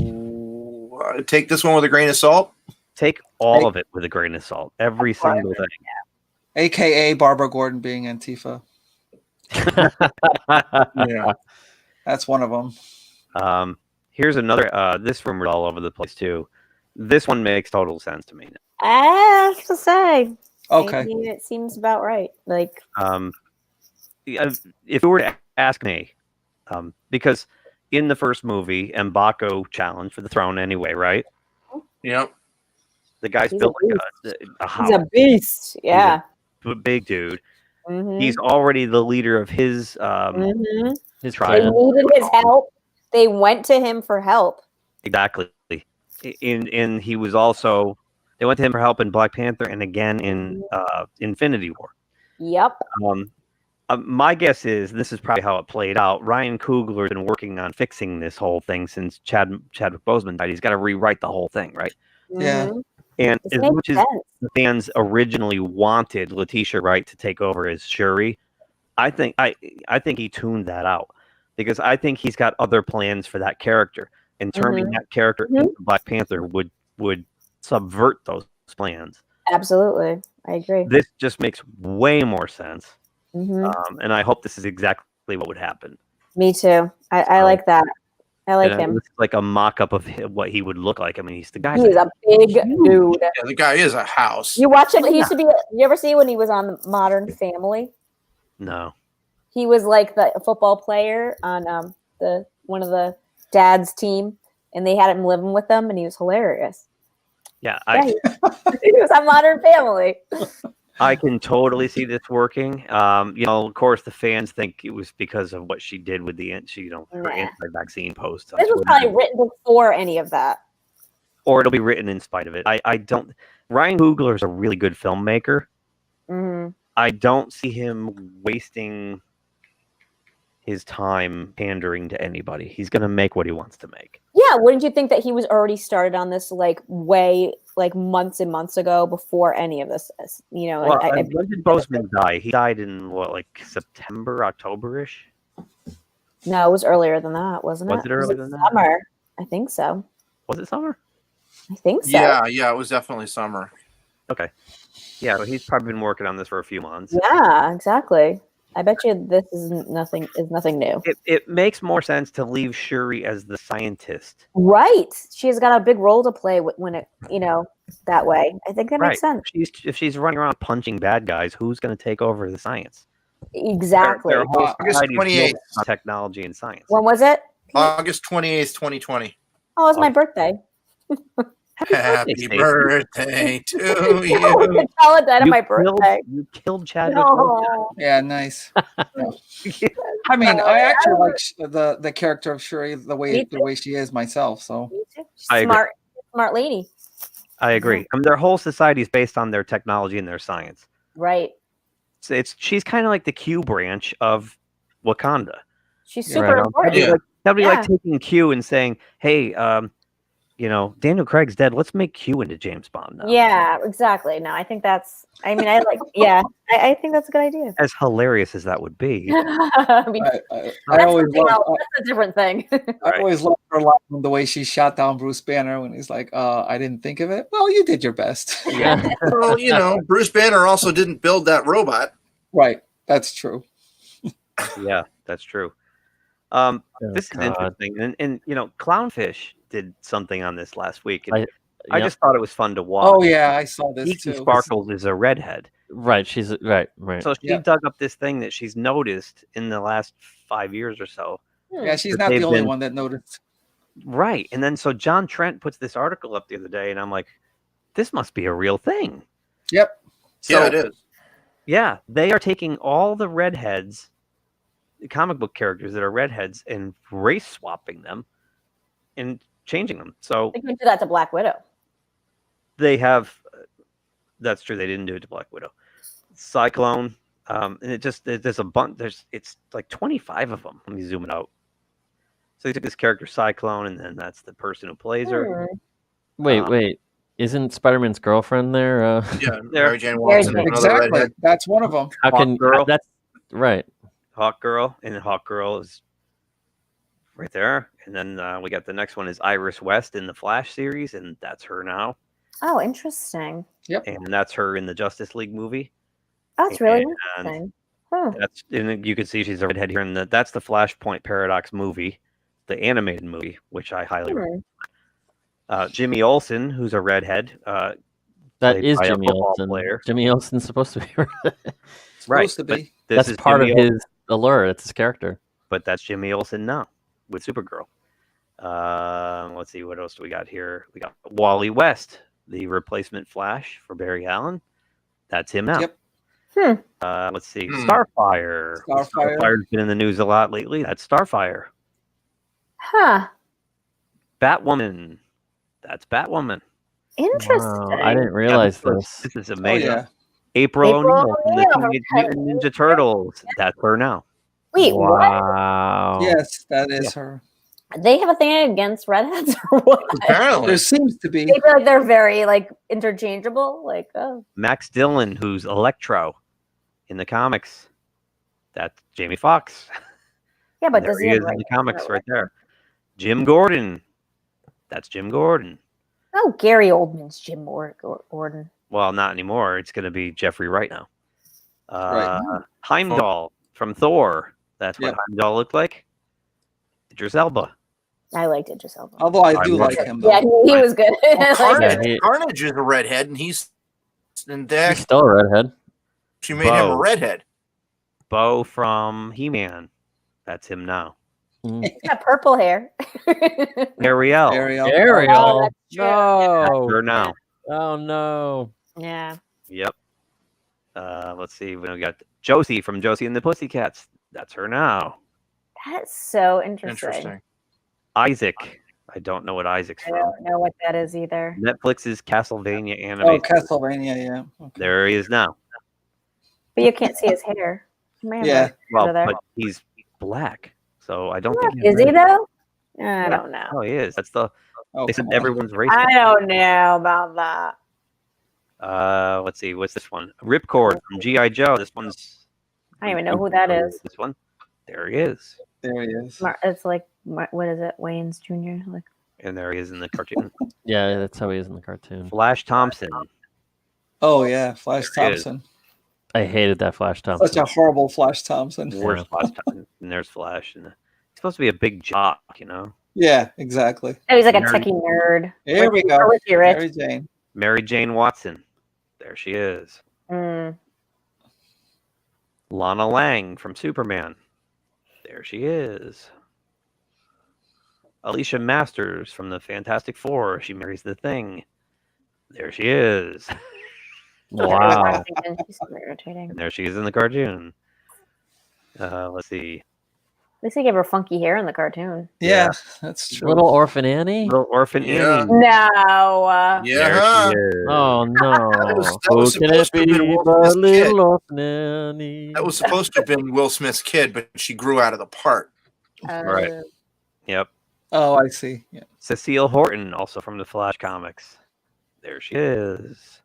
take this one with a grain of salt. Take all of it with a grain of salt. Every single thing. AKA Barbara Gordon being Antifa. Yeah. That's one of them. Here's another. This rumor's all over the place, too. This one makes total sense to me. I have to say. Okay. I mean, it seems about right. Like, if you were to ask me, because in the first movie, M'Baku challenged for the throne anyway, right? Yep. The guy's built like a house. he's a beast. Yeah. He's a big dude. Mhm. He's already the leader of his his tribe. They needed his help. They went to him for help. Exactly. In he was also they went to him for help in Black Panther and again in Infinity War. Yep. My guess is this is probably how it played out. Ryan Coogler has been working on fixing this whole thing since Chadwick Boseman died. He's got to rewrite the whole thing, right? Yeah. And This as makes much as sense. the fans originally wanted Letitia Wright to take over as Shuri, I think he tuned that out because I think he's got other plans for that character. And turning that character into Black Panther would subvert those plans. Absolutely. I agree. This just makes way more sense. Mhm. And I hope this is exactly what would happen. Me too. I like that. I like him. It's like a mock-up of what he would look like. I mean, he's the guy. He is a big dude. Yeah, the guy is a house. You watch him. He used to be. You ever see when he was on Modern Family? No. He was like the football player on the one of the dad's team, and they had him living with them, and he was hilarious. Yeah, He was on Modern Family. I can totally see this working. Of course, the fans think it was because of what she did with her anti-vaccine post. This was probably written before any of that. Or it'll be written in spite of it. I don't. Ryan Coogler is a really good filmmaker. Mm-hmm. I don't see him wasting his time pandering to anybody. He's going to make what he wants to make. Yeah, wouldn't you think that he was already started on this months and months ago before any of this? Well, when did Boseman die? He died in September, October-ish? No, it was earlier than that, wasn't it? Was it earlier than that? Summer. I think so. Was it summer? I think so. Yeah, it was definitely summer. Okay. Yeah, so he's probably been working on this for a few months. Yeah, exactly. I bet you this is nothing new. It makes more sense to leave Shuri as the scientist. Right. She has got a big role to play when it, that way. I think that makes sense. If she's running around punching bad guys, who's going to take over the science? Exactly. August 28th. Technology and science. When was it? August 28th, 2020. Oh, it's my birthday. Happy birthday to you. Tell it on my birthday. You killed Chadwick. No. Yeah, nice. I mean, I actually like the character of Shuri the way she is myself. So Smart lady. I agree. I mean, their whole society is based on their technology and their science. Right. So she's kind of like the Q branch of Wakanda. She's super important. That'd be like taking Q and saying, "Hey, Daniel Craig's dead. Let's make Q into James Bond now. Yeah, exactly. No, I think that's. I mean, I like. Yeah, I think that's a good idea. As hilarious as that would be. I mean, I always love. that's a different thing. I always love her line, the way she shot down Bruce Banner when he's like, I didn't think of it. Well, you did your best. Yeah. Well, Bruce Banner also didn't build that robot. Right. That's true. Yeah, that's true. This is interesting. And Clownfish did something on this last week. And I just thought it was fun to watch. Oh, yeah, I saw this Geeky too. Sparkles is a redhead. Right, she's right. So she dug up this thing that she's noticed in the last 5 years or so. Yeah, she's not the only one that noticed. Right. And then so John Trent puts this article up the other day, and I'm like, this must be a real thing. Yep. Yeah, it is. Yeah, they are taking all the redheads, the comic book characters that are redheads, and race swapping them and changing them. So They can do that to Black Widow. they have. That's true. They didn't do it to Black Widow. Cyclone, and there's a bunch. It's like 25 of them. Let me zoom it out. So they took this character Cyclone, and then that's the person who plays her. Wait. Isn't Spider-Man's girlfriend there? Yeah, Mary Jane Watson. Exactly. That's one of them. How can Girl. that's right? Hawk Girl, and Hawk Girl is right there. And then we got the next one is Iris West in the Flash series, and that's her now. Oh, interesting. Yep. And that's her in the Justice League movie. Oh, that's really And interesting. Huh. And you can see she's a redhead here, and that's the Flashpoint Paradox movie, the animated movie, which I highly recommend. Jimmy Olsen, who's a redhead. That is by a Jimmy football Olsen. player. Jimmy Olsen's supposed to be Right. Supposed to be. That's part of his allure. That's his character. But that's Jimmy Olsen now with Supergirl. Let's see, what else do we got here? We got Wally West, the replacement Flash for Barry Allen. That's him now. Yep. Let's see, Starfire. Starfire's been in the news a lot lately. That's Starfire. Huh. Batwoman. That's Batwoman. Interesting. Wow, I didn't realize this. This is amazing. Oh, yeah. April O'Neil from the O'Neil from Teenage Mutant Ninja Turtles. That's her now. Wait, what? Wow. Yes, that is her. They have a thing against redheads or what? Apparently. There seems to be. They feel like they're very interchangeable. Like, oh. Max Dillon, who's Electro in the comics. That's Jamie Foxx. Yeah, but There does he he is in the comics right there. Jim Gordon. That's Jim Gordon. Oh, Gary Oldman's Jim Gordon. Well, not anymore. It's going to be Jeffrey Wright now. Right. Heimdall from Thor. That's what Heimdall looked like. Idris Elba. I liked Idris Elba. Although I do like him. Though. Yeah, he was good. Well, Carnage, Yeah, Carnage is a redhead, and he's still a redhead. She made him a redhead. Bo from He-Man. That's him now. He's got purple hair. Ariel. Ariel. Oh, that's true. No. Her now. Oh no. Yeah. Yep. Let's see. We got Josie from Josie and the Pussycats. That's her now. That's so interesting. Isaac. I don't know what Isaac's I from. don't know what that is either. Netflix's Castlevania Oh, animated. Castlevania, yeah. Okay. There he is now. But you can't see his hair. You may have Yeah. Well, there. but he's black, so I don't think. Is he though? I don't know. Oh, he is. That's the. Oh, They said come on. everyone's racist. I don't know about that. Let's see. What's this one? Ripcord from GI Joe. This one's. I don't even know who that is. This one. There he is. There he is. It's like what is it? Wayne's Jr. Like And there he is in the cartoon. Yeah, that's how he is in the cartoon. Flash Thompson. Oh yeah, Flash There he is. Thompson. I hated that Flash Thompson. Such a horrible Flash Thompson. Where's Flash Thompson? And there's Flash. And he's supposed to be a big jock, you know. Yeah, exactly. oh, he's like a Nerd. techie nerd. Here we go. Richie Rich. Mary Jane. Mary Jane Watson. There she is. Mm. Lana Lang from Superman. There she is. Alicia Masters from the Fantastic Four. She marries the Thing. There she is. Wow. She's so irritating. And there she is in the cartoon. Let's see. At least they gave her funky hair in the cartoon. Yeah, that's true. Little Orphan Annie. Little Orphan Yeah. Annie. No. Yeah. There she is. Oh no! that was Who can it supposed to have be been Will but Smith's kid. little Orphan Annie? That was supposed to have been Will Smith's kid, but she grew out of the part. Right. Yep. Oh, I see. Yeah. Cecile Horton, also from the Flash comics. There she is.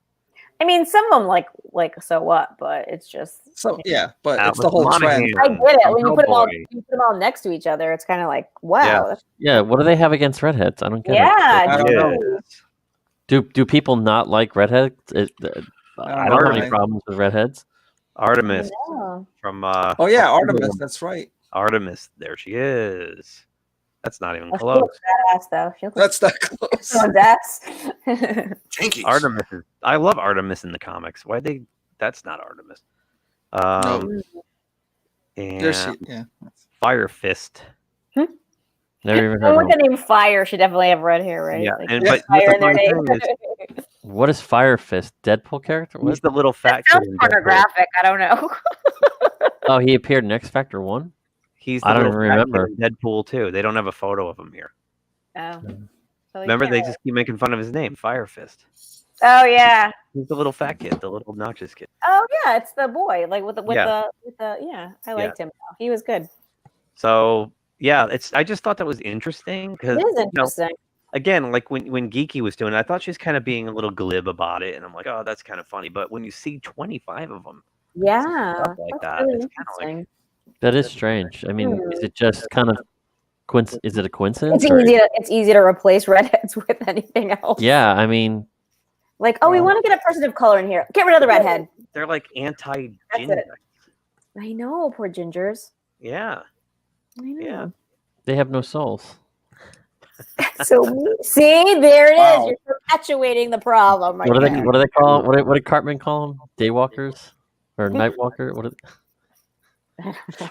I mean, some of them like so what, but it's just So yeah, but Atlas it's the whole trend. Monahan I get it. from When you put Hellboy. them all next to each other, it's kind of like wow. Yeah, what do they have against redheads? I don't get it. Yeah, I don't know. Do people not like redheads? I don't have any know. problems with redheads. Artemis know. from Oh yeah, Artemis. That's right. Artemis, there she is. That's not even Well, she close. looks badass though. She looks That's not close. someone's ass. Jinkies. Artemis is, I love Artemis in the comics. Why they? That's not Artemis. There's And yeah. Fire Fist. Never even heard Someone of with them. the name Fire should definitely have red hair, right? Yeah, Like, and there's but fire in their the name. funny thing is, What is Fire Fist? Deadpool character? he's What? the little fat kid Sounds in Deadpool. pornographic. I don't know. Oh, he appeared in X Factor 1? He's the I don't little even fat remember. kid in Deadpool too. They don't have a photo of him here. Oh. So Remember, they can't- just keep making fun of his name, Fire Fist. Oh yeah. He's the little fat kid, the little obnoxious kid. Oh yeah, it's the boy, like with the Yeah. yeah. I liked him. He was good. So yeah, I just thought that was interesting because It is interesting. again, like when Geeky was doing it, I thought she was kind of being a little glib about it, and I'm like, oh, that's kind of funny. But when you see 25 of them, Yeah, stuff like that's that, really it's kind of like interesting. That is strange. I mean, is it just kind of is it a coincidence? It's or- easy to replace redheads with anything else. Yeah, I mean, Like, oh, we want to get a person of color in here. Get rid of the redhead. they're like anti That's ginger. it. I know, poor gingers. Yeah, I know. yeah. they have no souls. So see, there it is. Wow. You're perpetuating the problem right What do they there. what do they call what did Cartman call them? Daywalkers or Nightwalker? What?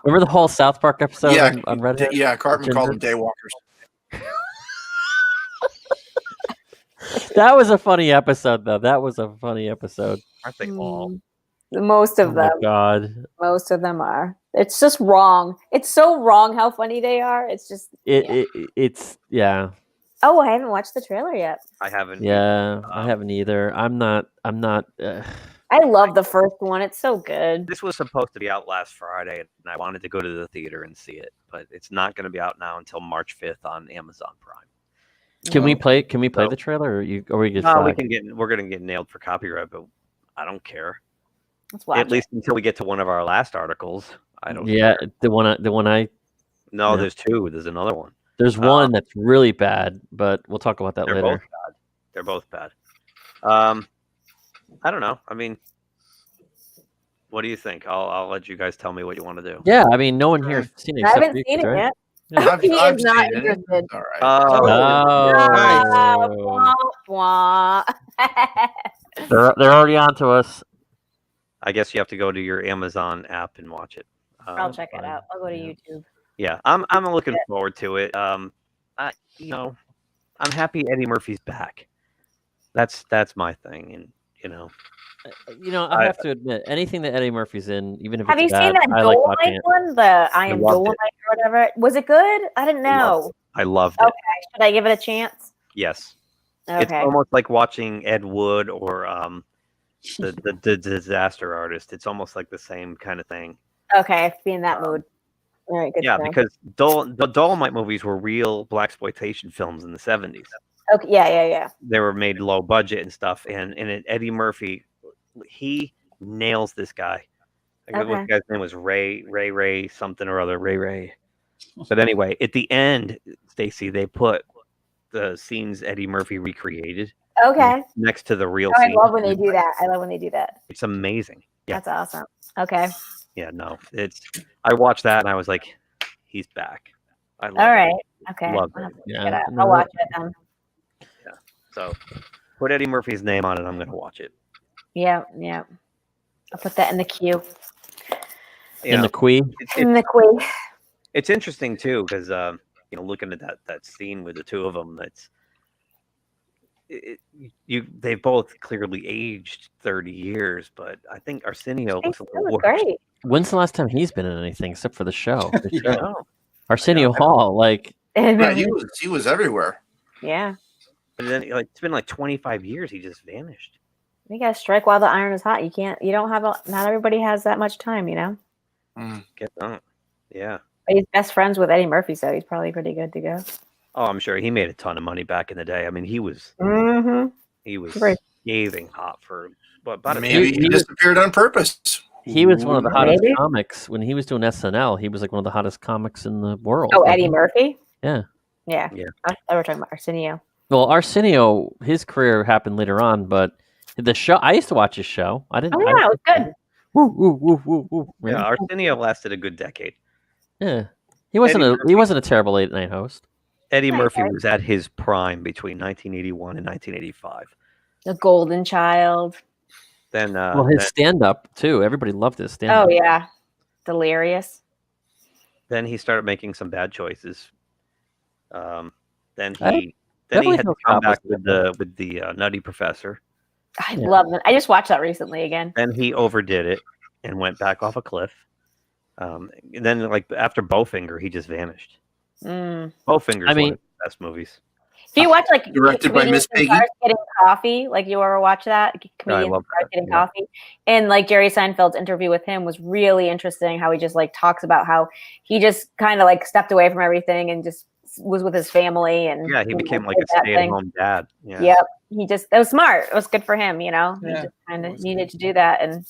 Remember the whole South Park episode Yeah, on Redhead? yeah. Cartman called them Ginger? daywalkers. That was a funny episode, though. That was a funny episode. Aren't they all? Most Oh of my them. god! Most of them are. It's just wrong. It's so wrong how funny they are. It's just. It's yeah. Oh, I haven't watched the trailer yet. I haven't. Yeah, I haven't either. I'm not. I love the first one. It's so good. This was supposed to be out last Friday, and I wanted to go to the theater and see it, but it's not going to be out now until March 5th on Amazon Prime. Can we play? Can we play No. the trailer, or we get? No, we flagged? can get. We're going to get nailed for copyright, but I don't care. Let's watch At least until we get to one of our last articles. I don't. Yeah, care. the one I. No, yeah. there's two. There's another one. There's one that's really bad, but we'll talk about that They're later. both bad. They're both bad. I don't know. I mean, what do you think? I'll let you guys tell me what you want to do. Yeah, I mean, no one here has seen it. I except haven't you seen guys, it right? yet. I've He seen is not it. interested. All right. Oh, Wah, wah. they're already on to us. I guess you have to go to your Amazon app and watch it. I'll check it out. I'll go to YouTube. Yeah, I'm looking forward to it. I'm happy Eddie Murphy's back. That's my thing, and I have to admit, anything that Eddie Murphy's in, even if Have you it's bad, seen that I like watching Dolomite it. one? The I Am loved it. Dolomite or whatever. Was it good? I didn't know. I loved Okay, it. should I give it a chance? Yes, it's Okay. almost like watching Ed Wood or the Disaster Artist. It's almost like the same kind of thing. Okay, be in that mood. All right, good. Yeah, to know. because the Dolomite movies were real blaxploitation films in the 70s. Okay, yeah. They were made low budget and stuff, and Eddie Murphy, he nails this guy. I forget what Okay. the guy's name was, Ray something or other, Ray. But anyway, at the end, Stacy, they put the scenes Eddie Murphy recreated Okay. next to the real Oh, I scene. love when they do that. I love when they do that. It's amazing. Yeah, That's awesome. Okay. yeah, no, I watched that and I was like, he's back. I love All right. it. Okay. Love I'll it. have to check Yeah, it out. no, I'll watch it then. So put Eddie Murphy's name on it. I'm going to watch it. Yeah. I'll put that in the queue. In the Queen. In the queue. It's interesting too because looking at that scene with the two of them, they've both clearly aged 30 years, but I think Arsenio looks a That little was worse. great. When's the last time he's been in anything except for the show? The I show. know. Arsenio Hall, like Yeah, he was everywhere. Yeah. And then it's been like 25 years. He just vanished. You gotta strike while the iron is hot. You don't have not everybody has that much time, you know. Get on. Yeah. But he's best friends with Eddie Murphy, so he's probably pretty good to go. Oh, I'm sure he made a ton of money back in the day. I mean, he was Mm-hmm. Right. Scathing hot for about Maybe he disappeared on purpose. He was one of the hottest Maybe. comics when he was doing SNL. He was like one of the hottest comics in the world. Oh, Eddie Murphy. Yeah. Yeah. I thought we were talking about Arsenio. Well, Arsenio, his career happened later on, but the show I used to watch his show. I didn't. Oh yeah, it was good. Woo, woo, woo, woo, woo. Yeah, Arsenio lasted a good decade. Yeah. He wasn't a terrible late night host. Eddie Murphy was at his prime between 1981 and 1985. The Golden Child. Then, well, his stand-up too. Everybody loved his stand-up. Oh yeah, Delirious. Then he started making some bad choices. Then I- he had Beverly to Hills come Cop was back with the Nutty Professor. I love it. I just watched that recently again. Then he overdid it and went back off a cliff. And then, like after Bowfinger, he just vanished. Bowfinger's I mean- one of the best movies. If you watch like Directed by comedians Miss in Piggy? cars getting coffee, like you ever watch that? Comedians in love cars that, getting yeah. coffee, and like Jerry Seinfeld's interview with him was really interesting. How he just like talks about how he just kind of like stepped away from everything and just was with his family, and Yeah, he became like did a that thing. stay-at-home dad. Yeah. Yep. He just, it was smart. It was good for him, you know? He Yeah, just kind of needed to do that. And,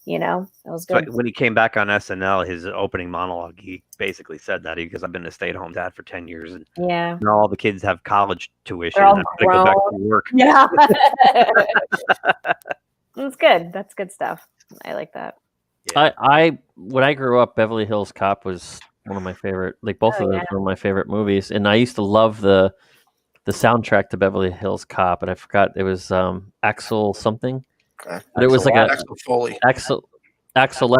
you know, it was So good. when he came back on SNL, his opening monologue, he basically said that because I've been a stay-at-home dad for 10 years, and Yeah. now all the kids have college tuition. They're all and I gotta go back to work. Yeah. It's good. That's good stuff. I like that. I when I grew up, Beverly Hills Cop was one of my favorite. Like both Oh, of those yeah. were my favorite movies, and I used to love the soundtrack to Beverly Hills Cop. And I forgot it was Axel something, but it was like Axel Foley. Axel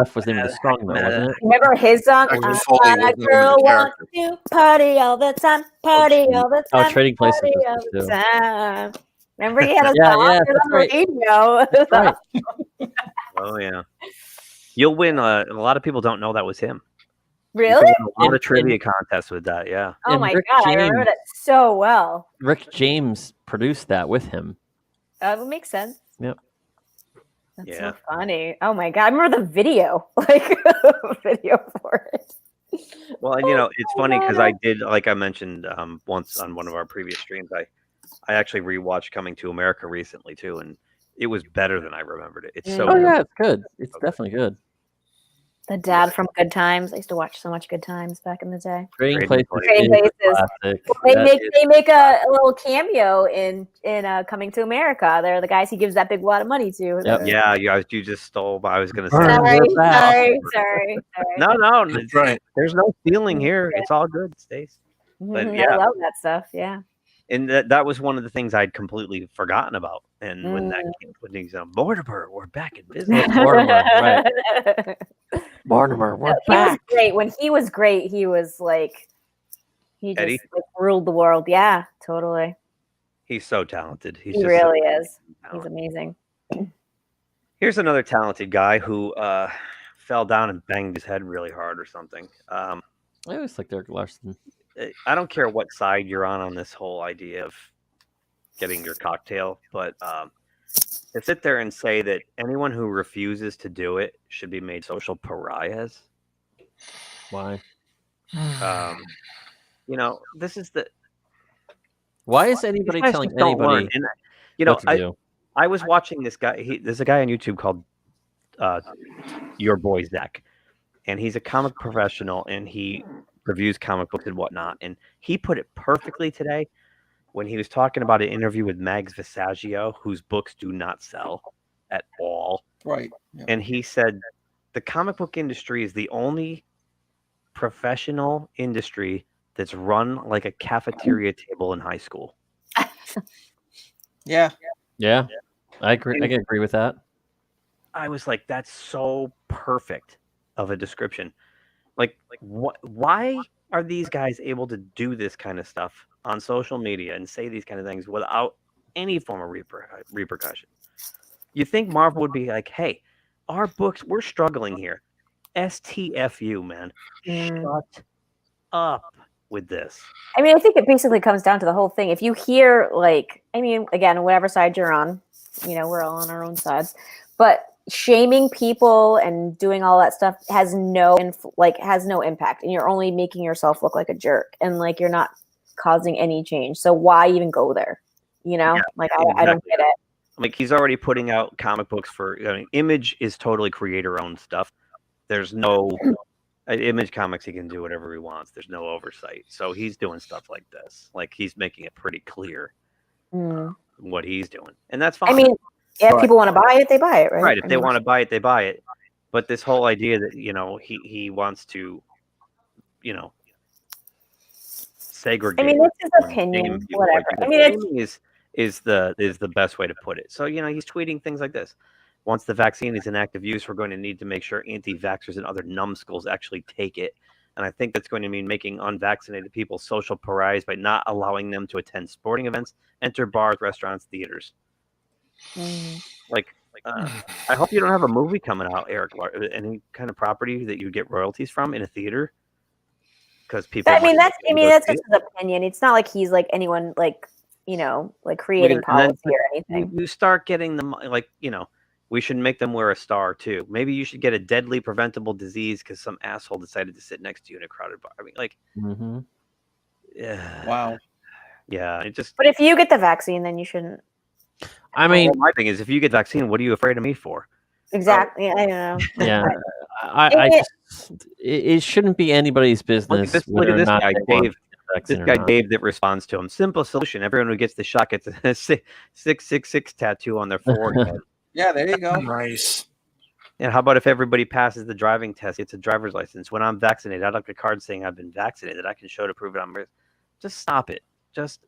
F was the name of the song, though, wasn't it? Remember his song? Axel I Foley was the name of the girl wants character. to party all the time, party all the Oh, time, Trading Places party was all good, the too. time. Remember he had a Yeah, song yeah, It was that's on right. the radio. Right. Oh yeah, you'll win. A lot of people don't know that was him. You Really? can win a lot of And- trivia contests with that. Yeah. Oh And my Rick god, I James- remember that so well. Rick James produced that with him. That would make sense. Yep. That's Yeah. so funny. Oh my god, I remember the video, like video for it. Well, and it's funny because I did, like I mentioned once on one of our previous streams, I actually rewatched Coming to America recently too, and it was better than I remembered it. It's so Oh good. yeah, it's good. It's definitely good. The dad from Good Times. I used to watch so much Good Times back in the day. Trading Trading Places. Trading is a Places. classic. They That make is- they make a little cameo in Coming to America. They're the guys he gives that big wad of money to. Yep. Yeah, you just stole. I was gonna say. Burn. Sorry, We're back. sorry. No, That's right. there's no stealing here. It's all good, Stace. But Mhm, yeah. I love that stuff. Yeah. And that was one of the things I'd completely forgotten about. And when that came, when he's Mortimer, we're back in business. Mortimer, right. Mortimer, we're He was back. great. When he was great, he was like he just Eddie? like, ruled the world. Yeah, totally. He's so talented. He's He just really is. so He's amazing. Here's another talented guy who fell down and banged his head really hard or something. I always like Derek Larson. I don't care what side you're on this whole idea of getting your cocktail, but to sit there and say that anyone who refuses to do it should be made social pariahs. Why? This is the. Why is anybody These guys telling just don't learn. anybody And, what to do? I was watching this guy. There's a guy on YouTube called Your Boy Zach, and he's a comic professional, and he reviews comic books and whatnot. And he put it perfectly today when he was talking about an interview with Mags Visaggio, whose books do not sell at all. Right. Yeah. And he said the comic book industry is the only professional industry that's run like a cafeteria table in high school. Yeah. Yeah, I agree. I can agree with that. I was like, that's so perfect of a description. Like what? Why are these guys able to do this kind of stuff on social media and say these kind of things without any form of repercussion? You think Marvel would be like, hey, our books, we're struggling here. STFU, man. Shut up with this. I mean, I think it basically comes down to the whole thing. If you hear, like, I mean, again, whatever side you're on, we're all on our own sides, but shaming people and doing all that stuff has no impact, and you're only making yourself look like a jerk, and like you're not causing any change. So why even go there? You know, like I don't get it. Like he's already putting out comic books for. I mean, Image is totally creator-owned stuff. There's no Image Comics. He can do whatever he wants. There's no oversight. So he's doing stuff like this. Like he's making it pretty clear what he's doing, and that's fine. I mean, if people want to buy it, they buy it, right? Right. If they want to buy it, they buy it. But this whole idea that he wants to, segregate. I mean, it's his opinion. Whatever. I mean, is the best way to put it. So he's tweeting things like this. Once the vaccine is in active use, we're going to need to make sure anti-vaxxers and other numbskulls actually take it. And I think that's going to mean making unvaccinated people social pariahs by not allowing them to attend sporting events, enter bars, restaurants, theaters. I hope you don't have a movie coming out, Eric. Any kind of property that you get royalties from in a theater, because people. That's just his opinion. It's not like he's like anyone like creating policy or anything. You start getting them we should make them wear a star too. Maybe you should get a deadly preventable disease because some asshole decided to sit next to you in a crowded bar. I mean, yeah. Wow. Yeah, it just. But if you get the vaccine, then you shouldn't. I mean, my thing is, if you get vaccine, what are you afraid of me for? Exactly. I don't know. Yeah, it shouldn't be anybody's business. Look at this guy, Dave. This guy, Dave, that responds to him. Simple solution. Everyone who gets the shot gets a 666 tattoo on their forehead. Yeah, there you go. Nice. And how about if everybody passes the driving test, gets a driver's license? When I'm vaccinated, I'd like a card saying I've been vaccinated. I can show to prove it. Just stop it. It's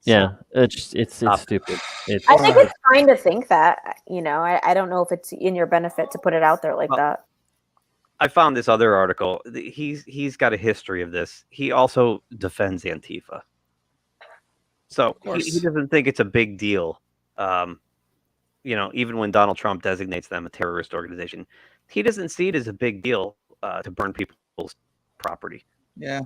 stupid. I think it's fine to think that. I don't know if it's in your benefit to put it out there like that. I found this other article. He's got a history of this. He also defends Antifa. So he doesn't think it's a big deal. Even when Donald Trump designates them a terrorist organization, he doesn't see it as a big deal to burn people's property. Yeah.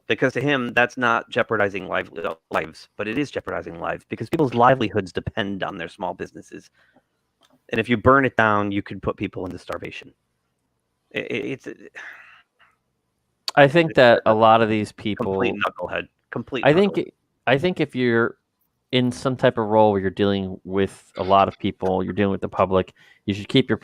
Because to him, that's not jeopardizing lives, but it is jeopardizing lives because people's livelihoods depend on their small businesses. And if you burn it down, you could put people into starvation. I think that a lot of these people complete knucklehead. I think if you're in some type of role where you're dealing with a lot of people, you're dealing with the public, you should keep your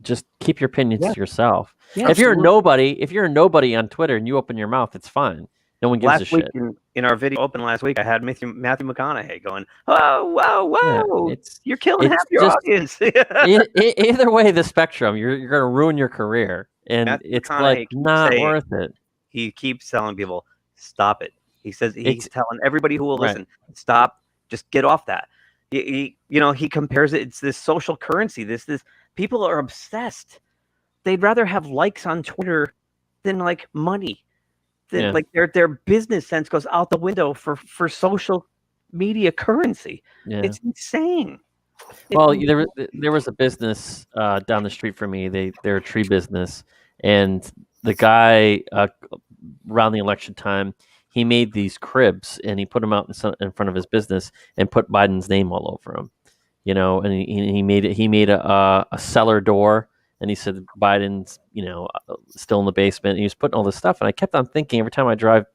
just keep your opinions to yourself. Yeah, if you're a nobody on Twitter and you open your mouth, it's fine. No one gives a shit. In our video open last week, I had Matthew McConaughey going, "Whoa! Yeah, you're killing half your audience." Either way, the spectrum, you're going to ruin your career, and Matthew it's McConaughey not worth it. He keeps telling people, "Stop it." He says he's telling everybody who will listen, "Stop, just get off that." He compares it. It's this social currency. This people are obsessed. They'd rather have likes on Twitter than like money. Like their business sense goes out the window for social media currency. Yeah. It's insane. Well, there was a business down the street from me. They're a tree business, and the guy around the election time, he made these cribs and he put them out in front of his business and put Biden's name all over them. And he made a cellar door. And he said Biden's, still in the basement. And he was putting all this stuff. And I kept on thinking every time I drive,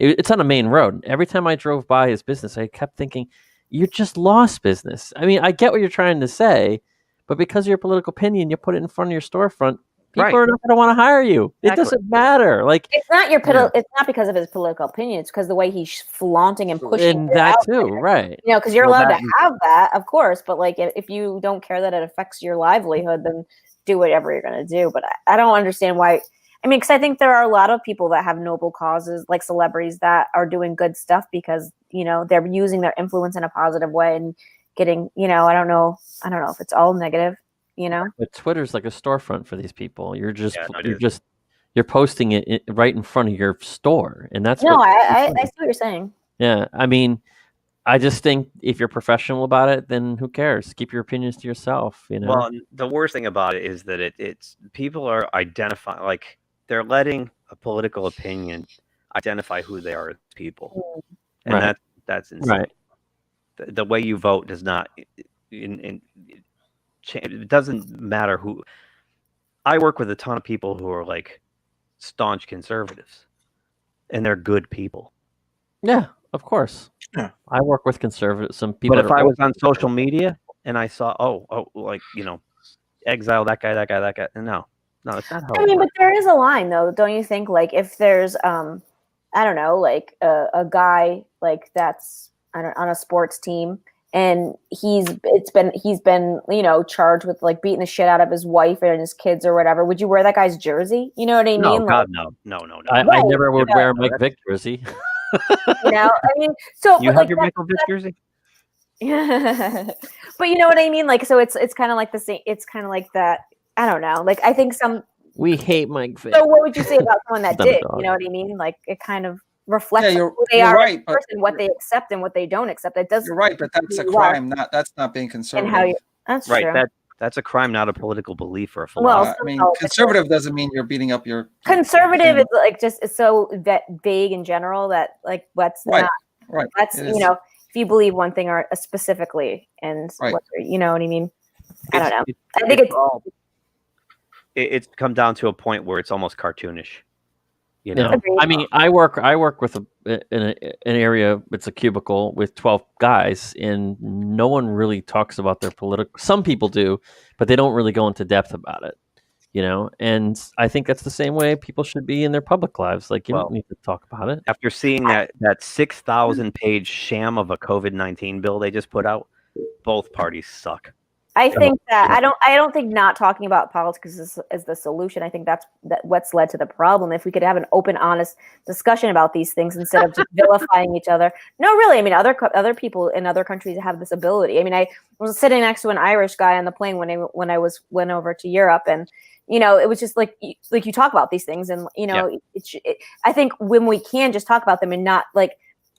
it's on a main road. Every time I drove by his business, I kept thinking, you're just lost business. I mean, I get what you're trying to say, but because of your political opinion, you put it in front of your storefront. People are not going to want to hire you. It doesn't matter. Like it's not it's not because of his political opinion. It's because the way he's flaunting and pushing and that too, right? Because you're allowed to have that, of course. But like, if you don't care that it affects your livelihood, then do whatever you're going to do. But I don't understand why. I mean, because I think there are a lot of people that have noble causes, like celebrities that are doing good stuff because, they're using their influence in a positive way and getting, I don't know if it's all negative, But Twitter's like a storefront for these people. You're you're posting it right in front of your store. And that's I see what you're saying. Yeah. I mean, I just think if you're professional about it, then who cares? Keep your opinions to yourself. Well, the worst thing about it is that it's people are identifying, like they're letting a political opinion identify who they are as people, and that's insane. Right. The way you vote does not. It doesn't matter who. I work with a ton of people who are like staunch conservatives, and they're good people. Yeah, of course. Yeah. I work with conservative some people. But if that are I was old- on social media and I saw, like exile that guy, no, it's not how I it mean, but works. there is a line though, don't you think? Like if there's I don't know, like a guy like that's on a sports team and he's been charged with like beating the shit out of his wife and his kids or whatever. Would you wear that guy's jersey? You know what I mean? No, God, Like, no. I never would yeah. wear a Mike Vick jersey. I mean, so You but, have like, your Michael Vick jersey? Yeah. But you know what I mean? Like, so it's kind of like the same. It's kind of like that. I don't know. Like, I think We hate Mike Vick. So what would you say about someone that Not a did? dog. You know what I mean? Like, it kind of reflects you're- who they you're are right, as a but- person, what they accept and what they don't accept. It does. You're right, but that's a who you are crime. That's not being And conservative. how you. That's Right. true. That's a crime, not a political belief or a Well, philosophy. I mean, somehow- conservative doesn't mean you're beating up your Conservative is like just it's so vague in general that like what's Right, not. right. That's It you is. know if you believe one thing or specifically and Right. you know what I mean. I don't know. It's- I think it's all- it's come down to a point where it's almost cartoonish. You know, I mean, I work with an area. It's a cubicle with 12 guys, and no one really talks about their political. Some people do, but they don't really go into depth about it. And I think that's the same way people should be in their public lives. Like you don't need to talk about it. after seeing that 6,000 page sham of a COVID-19 bill they just put out, both parties suck. I think that I don't think not talking about politics is the solution. I think that's what's led to the problem. If we could have an open, honest discussion about these things instead of just vilifying each other. No, really. I mean, other people in other countries have this ability. I mean, I was sitting next to an Irish guy on the plane when I went over to Europe, and it was just like you talk about these things, and I think when we can just talk about them and not like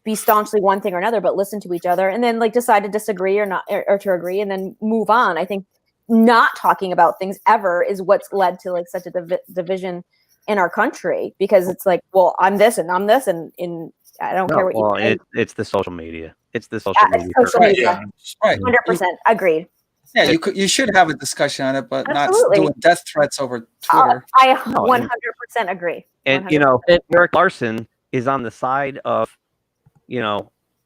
be staunchly one thing or another, but listen to each other and then like decide to disagree or not, or to agree and then move on. I think not talking about things ever is what's led to like such a division in our country, because it's like, well, I'm this and I'm this and I don't care what you think. It's the social media. It's the social media. It's social media. Right. 100% agreed. Yeah, you should have a discussion on it, but Absolutely. not doing death threats over Twitter. I 100% agree. And 100%. Eric Larson is on the side of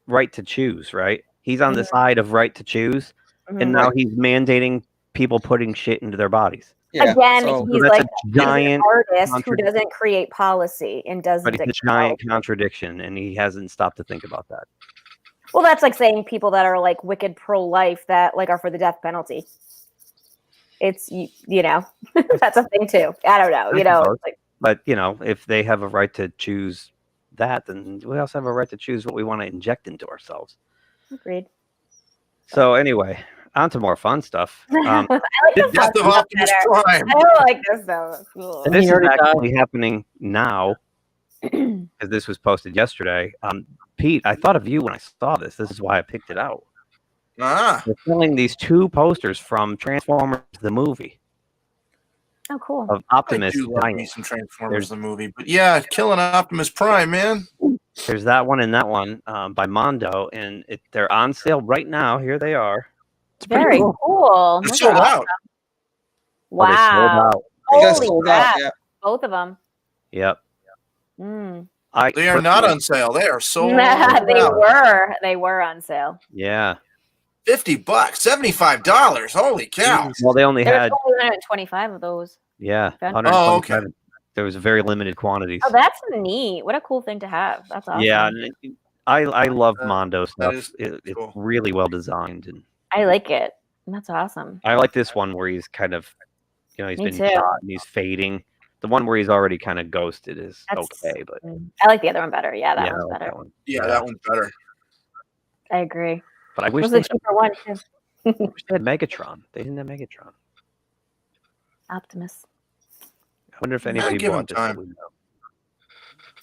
right to choose, right? He's on the side of right to choose, and now he's mandating people putting shit into their bodies. Again, he's like a giant an artist who doesn't create policy and doesn't. But it's a giant contradiction, and he hasn't stopped to think about that. Well, that's like saying people that are like wicked pro-life that like are for the death penalty. It's that's a thing too. I don't know. But if they have a right to choose that, then we also have a right to choose what we want to inject into ourselves. Agreed. So anyway, on to more fun stuff. I like the death of Optimus Prime. I don't like this though. Cool. This is actually happening now because this was posted yesterday. Pete, I thought of you when I saw this. This is why I picked it out. They're selling these 2 posters from Transformers the movie. Oh, cool. Of Optimus I do love dying. me some Transformers the movie, but yeah, killing Optimus Prime, man. There's that one and that one by Mondo, and they're on sale right now. Here they are. Very cool. They're Those sold are out. Oh, they sold Wow. out. Holy sold out, crap. yeah. Both of them. Yep. Mm. They are not on sale. They are sold They out. were on sale. Yeah. $50, $75. Holy cow! Well, they only There's had only 125 of those. yeah. Okay. 125. There was very limited quantities. Oh, that's neat. What a cool thing to have. That's awesome. Yeah, and I love Mondo stuff. is It's really well designed, and I like it. That's awesome. I like this one where he's kind of, he's Me been too. shot and he's fading. The one where he's already kind of ghosted is That's- okay, but I like the other one better. Yeah, that yeah, I one's like better. that one. Yeah, that one's better. I agree. But I wish Was they the cheaper one too. had Megatron. They didn't have Megatron. Optimus. I wonder if anybody give bought him this. time. that we know.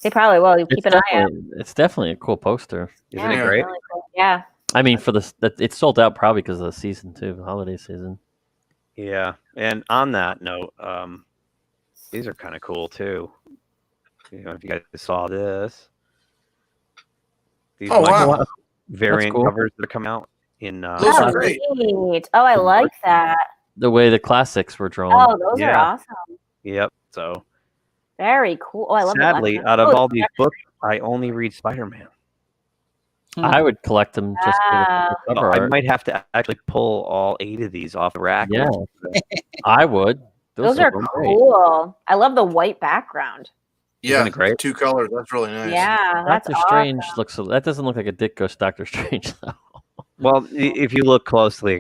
They probably will. You keep an eye out. It's definitely a cool poster. Isn't Yeah, it great? really cool. Yeah. I mean, it's sold out probably because of the season too, the holiday season. Yeah. And on that note, these are kind of cool too. If you guys saw this. These Oh, wow. variant cool. covers that are coming out in Those are Oh, great. neat. Oh, I like that. The way the classics were drawn. Oh, those are Yeah. awesome. Yep. So Very cool. Oh, I love sadly, that. out of all these books, I only read Spider-Man. I would collect them just for the cover I art. might have to actually pull all 8 of these off the rack. Yeah, I would. Those are great. cool. I love the white background. Yeah, great? 2 colors. That's really nice. Yeah, that's Doctor Strange looks. That doesn't look like a Dick Ghost Doctor Strange though. Well, if you look closely,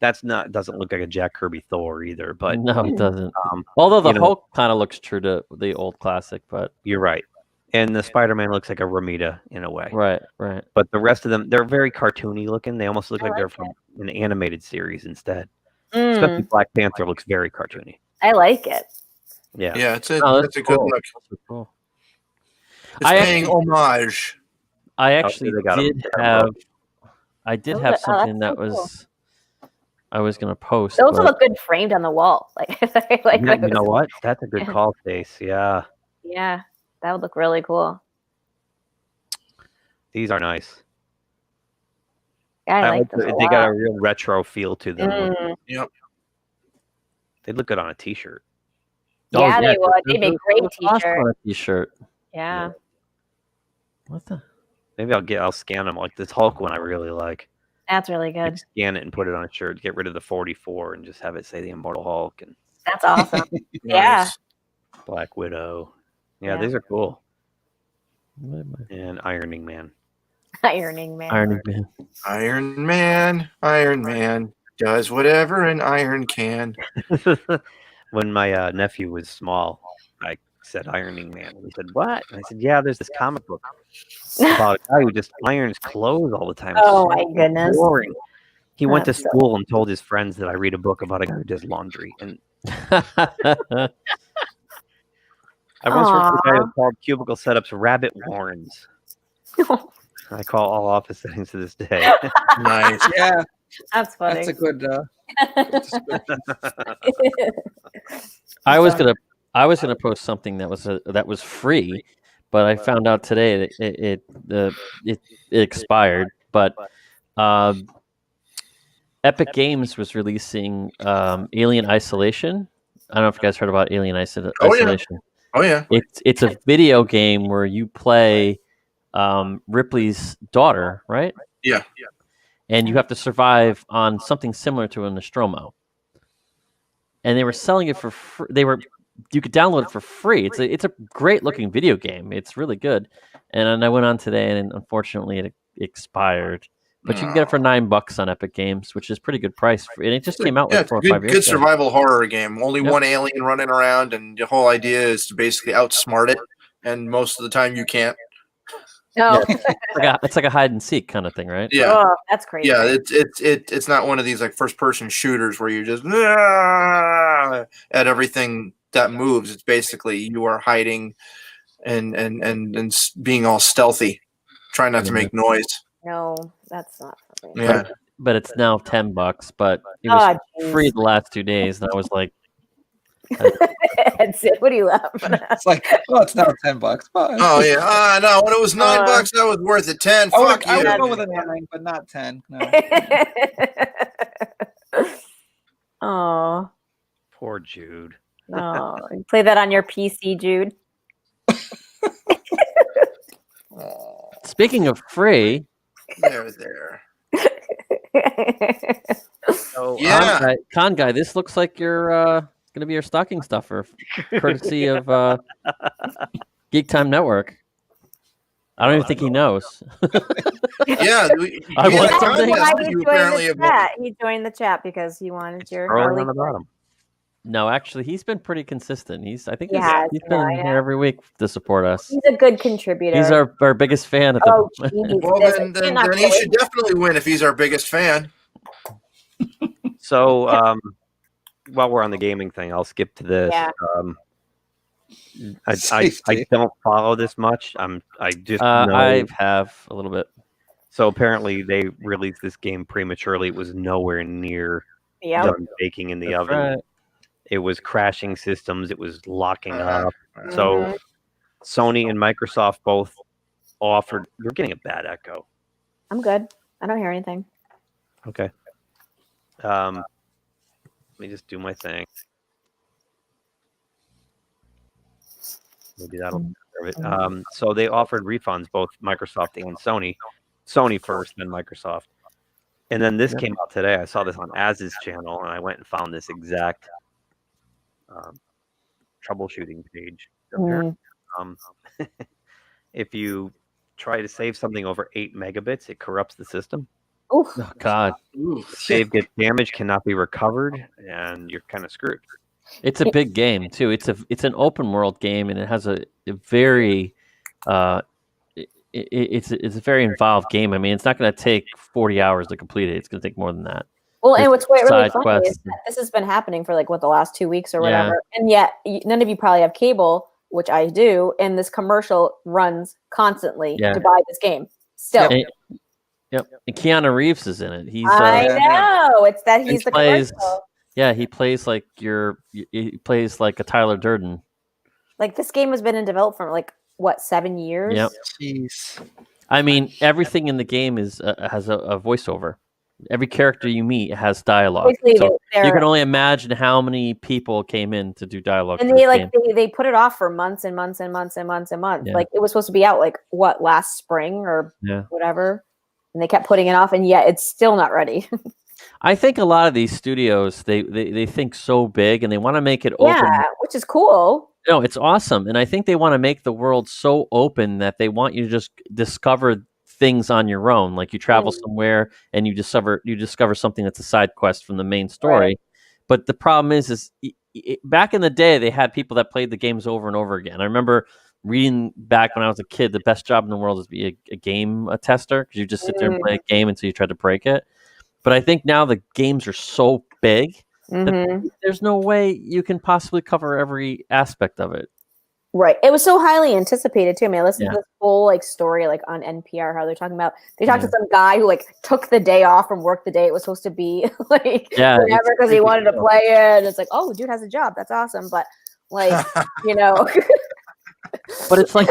doesn't look like a Jack Kirby Thor either. But No, it doesn't. Although the you know, Hulk kind of looks true to the old classic, but you're right. And the Spider-Man looks like a Ramita in a way. right. But the rest of them, they're very cartoony looking. They almost look like they're from an animated series instead. Especially Black Panther looks very cartoony. I like it. Yeah. Yeah, it's a that's good look. That's cool. It's paying homage. I actually they got 'em. did have. I did have that's something so that was. I was gonna post. Those but- look good framed on the wall. Like, You know what? That's a good call, Stace. Yeah. Yeah, that would look really cool. These are nice. Yeah, I like them. They got a real retro feel to them. Yep. They look good on a t-shirt. Yeah, they would. They make great awesome t-shirts. on a t-shirt. Yeah. What the? Maybe I'll scan them like this Hulk one I really like. That's really good. Scan it and put it on a shirt. Get rid of the 44 and just have it say the Immortal Hulk and That's awesome. Yeah. Black Widow. Yeah, Yeah. these are cool. And Ironing Man. Ironing Man. Iron Man. Iron Man does whatever an iron can. When my nephew was small, I said Ironing Man. And he said, "What?" And I said, "Yeah, there's this comic book about a guy who just irons clothes all the time." It's Oh so my goodness. boring. He went to That's so- school and told his friends that I read a book about a guy who does laundry. And I once worked with a guy who called cubicle setups rabbit warrens. I call all office settings to this day. Nice. Yeah, That's funny. that's a good. I was gonna post something that was free, but I found out today that it expired. But Epic Games was releasing Alien Isolation. I don't know if you guys heard about Alien Isolation. Oh yeah. It's a video game where you play Ripley's daughter, right? Yeah. And you have to survive on something similar to a Nostromo. And they were selling it for free. You could download it for free. It's a great looking video game. It's really good. And then I went on today, and unfortunately, it expired. But you can get it for $9 on Epic Games, which is pretty good price. And it just came out like 4 or 5 years Good ago. survival horror game. Only Yep. one alien running around, and the whole idea is to basically outsmart it. And most of the time, you can't. No. It's like a hide and seek kind of thing, right? Yeah. Oh, that's crazy. Yeah, it's not one of these like first person shooters where you're just at everything that moves. It's basically you are hiding and being all stealthy, trying not to make noise. No, that's not something. Yeah. But it's now $10. But it was Oh, free the last 2 days, and I was like, That's it. What are you laughing at? It's like, oh, it's now $10. But Oh yeah. No, when it was $9, that was worth it. 10. I Fuck would you. go with a 9, but not 10. No. Oh, Poor Jude. no. Play that on your PC, Jude. speaking of free, There. so Yeah. Con guy, this looks like you're going to be your stocking stuffer, courtesy of GeekTime Network. I don't even think he knows. Yeah. I want That's something. why You he joined apparently the have- chat. He joined the chat because he wanted your Scrolling early on the bottom. No, actually, he's been pretty consistent. I think He he's has, been yeah, in yeah. here every week to support us. He's a good contributor. He's our biggest fan at the Oh, moment. geez. Well, This- then you're not he kidding. should definitely win if he's our biggest fan. So while we're on the gaming thing, I'll skip to this. Yeah. I Safety. don't follow this much. I just know. I have a little bit. So apparently they released this game prematurely. It was nowhere near Yep. done baking in the That's oven. right. It was crashing systems. It was locking up. So Sony and Microsoft both offered. You're getting a bad echo. I'm good. I don't hear anything. Okay. Let me just do my thing. Maybe that'll. There of it. So they offered refunds, both Microsoft and Sony. Sony first, then Microsoft. And then this came out today. I saw this on Az's channel, and I went and found this exact troubleshooting page. If you try to save something over 8 megabits, it corrupts the system. Oof. Oh God! Save gets damaged, cannot be recovered, and you're kind of screwed. It's a big game too. It's an open world game, and it has a very it's a very involved game. I mean, it's not going to take 40 hours to complete it. It's going to take more than that. Well, and what's really side funny is quests that this has been happening for like the last 2 weeks or whatever, and yet none of you probably have cable, which I do, and this commercial runs constantly to buy this game. Still, yep. And Keanu Reeves is in it. He's I know it's that he's the commercial. Yeah, he plays like a Tyler Durden. Like this game has been in development for like what 7 years? Yep. Jeez. I mean, everything in the game is has a voiceover. Every character you meet has dialogue. So you can only imagine how many people came in to do dialogue. And they put it off for months and months and months and months and months. Yeah. Like it was supposed to be out like what last spring or whatever, and they kept putting it off, and yet it's still not ready. I think a lot of these studios they think so big and they want to make it open. Yeah, which is cool. No, it's awesome, and I think they want to make the world so open that they want you to just discover things on your own. Like you travel somewhere and you discover something that's a side quest from the main story. Right. But the problem is back in the day they had people that played the games over and over again. I remember reading back when I was a kid, the best job in the world is to be a game tester, because you just sit there and play a game until you try to break it. But I think now the games are so big that there's no way you can possibly cover every aspect of it. Right. It was so highly anticipated too. I mean, I listened to this whole like story like on NPR, how they're talking about, they talked to some guy who like took the day off from work the day it was supposed to be like whatever, because he wanted to play it. And it's like, oh, dude has a job. That's awesome. But like, you know. But it's like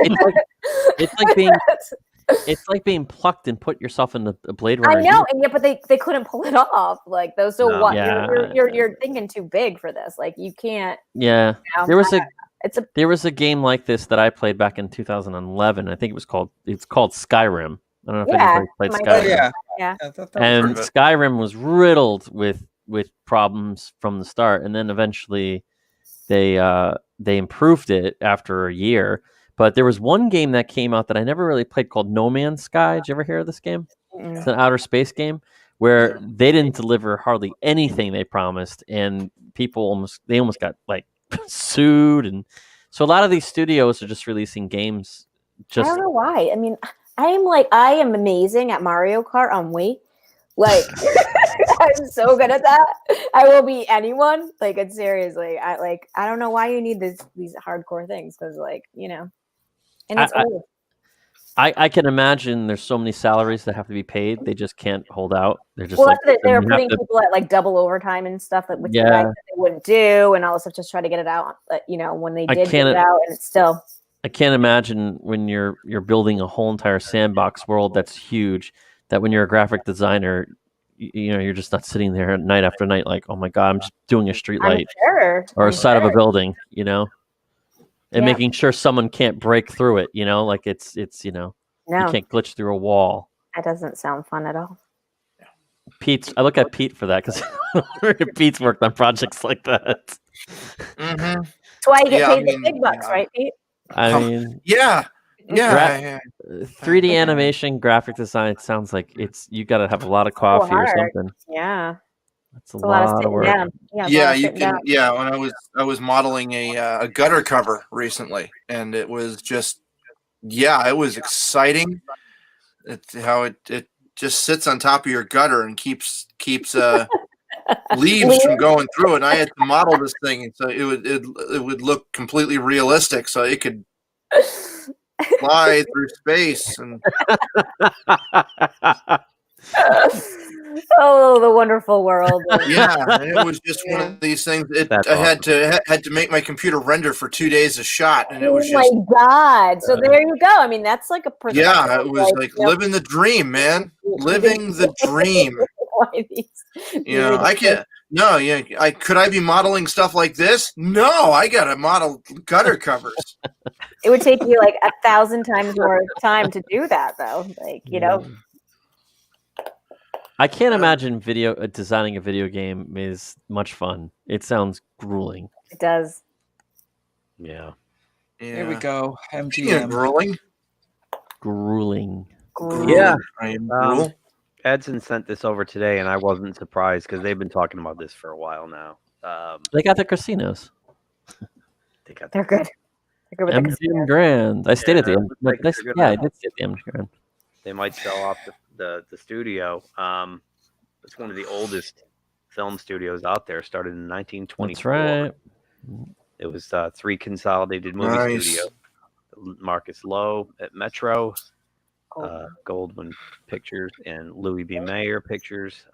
being plucked and put yourself in the Blade Runner. I know, and yet, but they couldn't pull it off. Like those. So what? You're thinking too big for this. Like you can't. Yeah, you know, there was a game like this that I played back in 2011. I think it's called Skyrim. I don't know if anybody played Skyrim. Yeah. And Skyrim was riddled with problems from the start, and then eventually they improved it after a year. But there was one game that came out that I never really played called No Man's Sky. Did you ever hear of this game? It's an outer space game where they didn't deliver hardly anything they promised, and people almost got like sued. And so a lot of these studios are just releasing games. I don't know why. I mean, I am amazing at Mario Kart on Wii. Like I'm so good at that. I will beat anyone. Like, it's seriously. I don't know why you need these hardcore things, because like, you know. And it's old. I can imagine there's so many salaries that have to be paid. They just can't hold out. They're just they're putting people at like double overtime and stuff that they wouldn't do, and all this stuff, just try to get it out. You know, when they did get it out, and it's still. I can't imagine when you're building a whole entire sandbox world that's huge, that when you're a graphic designer, you know, you're just not sitting there night after night like, oh my God, I'm just doing a street light or a side of a building, you know. And making sure someone can't break through it, you know, like it's you know, you can't glitch through a wall. That doesn't sound fun at all. I look at Pete for that, because Pete's worked on projects like that. That's why you get paid the big bucks, right, Pete? I mean, 3D animation, graphic design. It sounds like you got to have a lot of coffee or something. Yeah. That's a lot of work. You can. Yeah, when I was modeling a gutter cover recently, and it was just, it was exciting. It's how it just sits on top of your gutter and keeps leaves from going through it. And I had to model this thing, and so it would look completely realistic, so it could fly through space and. Oh, the wonderful world! Yeah, and it was just one of these things. I had to make my computer render for 2 days a shot, and it was just. Oh my God! So there you go. I mean, that's like a. Yeah, it was like living the dream, man. Living the dream. You know, I can't. No, yeah. Could I be modeling stuff like this? No, I got to model gutter covers. It would take you like 1,000 times more time to do that, though. Like, you know. I can't imagine designing a video game is much fun. It sounds grueling. It does. Yeah. Here we go. Yeah, MGM. grueling. Yeah. Gruel. Edson sent this over today, and I wasn't surprised because they've been talking about this for a while now. They got the casinos. They're good. They're good with the MGM Grand. I stayed at the end. I did stay at the MGM Grand. They might sell off the studio. It's one of the oldest film studios out there. Started in 1924. That's right. It was 3 consolidated movie studios. Marcus Lowe at Metro, Goldwyn Pictures, and Louis B. Mayer Pictures.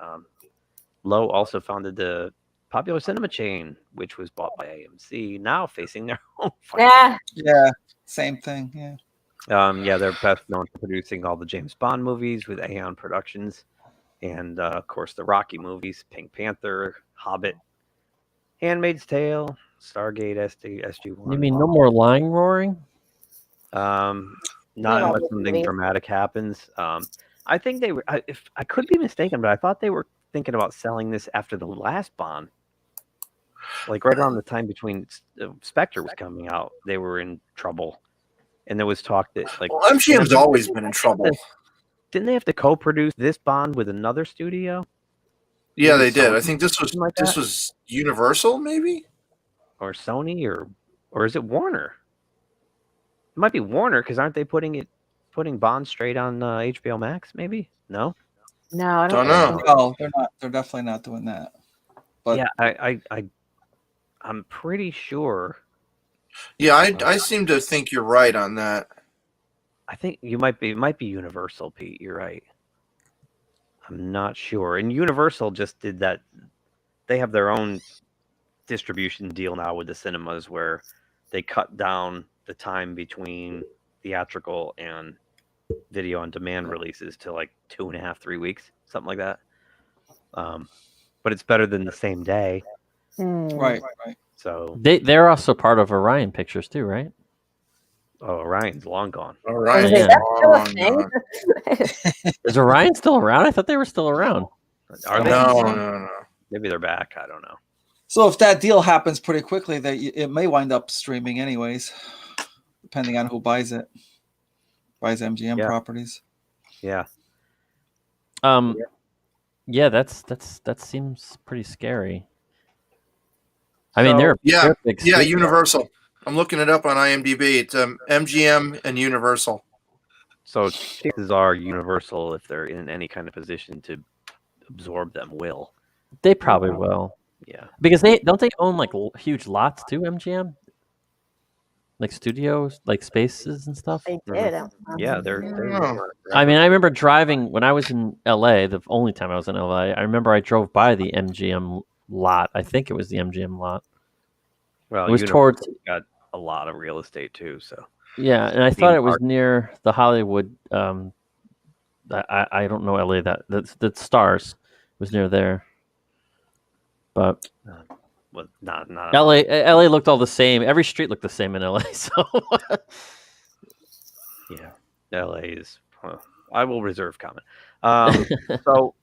Lowe also founded the Popular Cinema chain, which was bought by AMC, now facing their own. Yeah, same thing. Yeah. They're best known for producing all the James Bond movies with Aeon Productions, and of course the Rocky movies, Pink Panther, Hobbit, Handmaid's Tale, Stargate, SG-1. You mean no more lying roaring? Not unless something dramatic happens. I think they were. If I could be mistaken, but I thought they were thinking about selling this after the last Bond, like right around the time between Spectre was coming out. They were in trouble, and there was talk that MGM's always been in trouble. Didn't they have to co-produce this Bond with another studio? Yeah, they did. I think this was Universal, maybe, or Sony, or is it Warner? It might be Warner because aren't they putting Bond straight on HBO Max? Maybe no. No, I don't know. No, they're not. They're definitely not doing that. But yeah, I'm pretty sure. Yeah, I seem to think you're right on that. I think it might be Universal, Pete. You're right. I'm not sure. And Universal just did that. They have their own distribution deal now with the cinemas where they cut down the time between theatrical and video on demand releases to like 2.5, 3 weeks, something like that. But it's better than the same day. Right. So they're also part of Orion Pictures too, right? Oh, Orion's long gone. Orion. Is that still a thing? Is Orion still around? I thought they were still around. Are they? No. Maybe they're back. I don't know. So if that deal happens pretty quickly, it may wind up streaming anyways, depending on who buys it. Buys MGM properties. Yeah. Yeah, that seems pretty scary. I mean, they're big studio. Universal. I'm looking it up on IMDb. It's MGM and Universal. So chances are Universal, if they're in any kind of position to absorb them, will. They probably will. Yeah, because they own like huge lots too, MGM, like studios, like spaces and stuff. They did. Yeah, they're. I mean, I remember driving when I was in LA. The only time I was in LA, I remember I drove by the MGM lot. I think it was the MGM lot. Well, it was towards. Got a lot of real estate too, so. Yeah, and I thought it was near the Hollywood. I don't know LA. The Stars was near there. But well, not LA looked all the same. Every street looked the same in LA. So yeah, LA is. I will reserve comment. So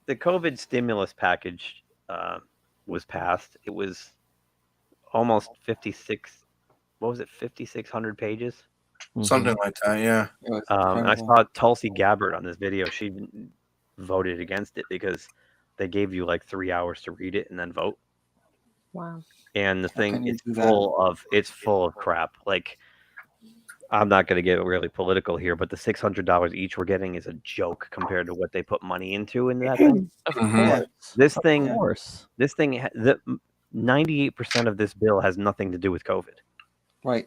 the COVID stimulus package was passed. It was almost 56. What was it? 5,600 pages. Something like that. Yeah. I saw Tulsi Gabbard on this video. She voted against it because they gave you like 3 hours to read it and then vote. Wow. And the thing is full of crap. Like, I'm not going to get really political here, but the $600 each we're getting is a joke compared to what they put money into that thing. Of course. This thing, of course. This thing, 98% of this bill has nothing to do with COVID. Right.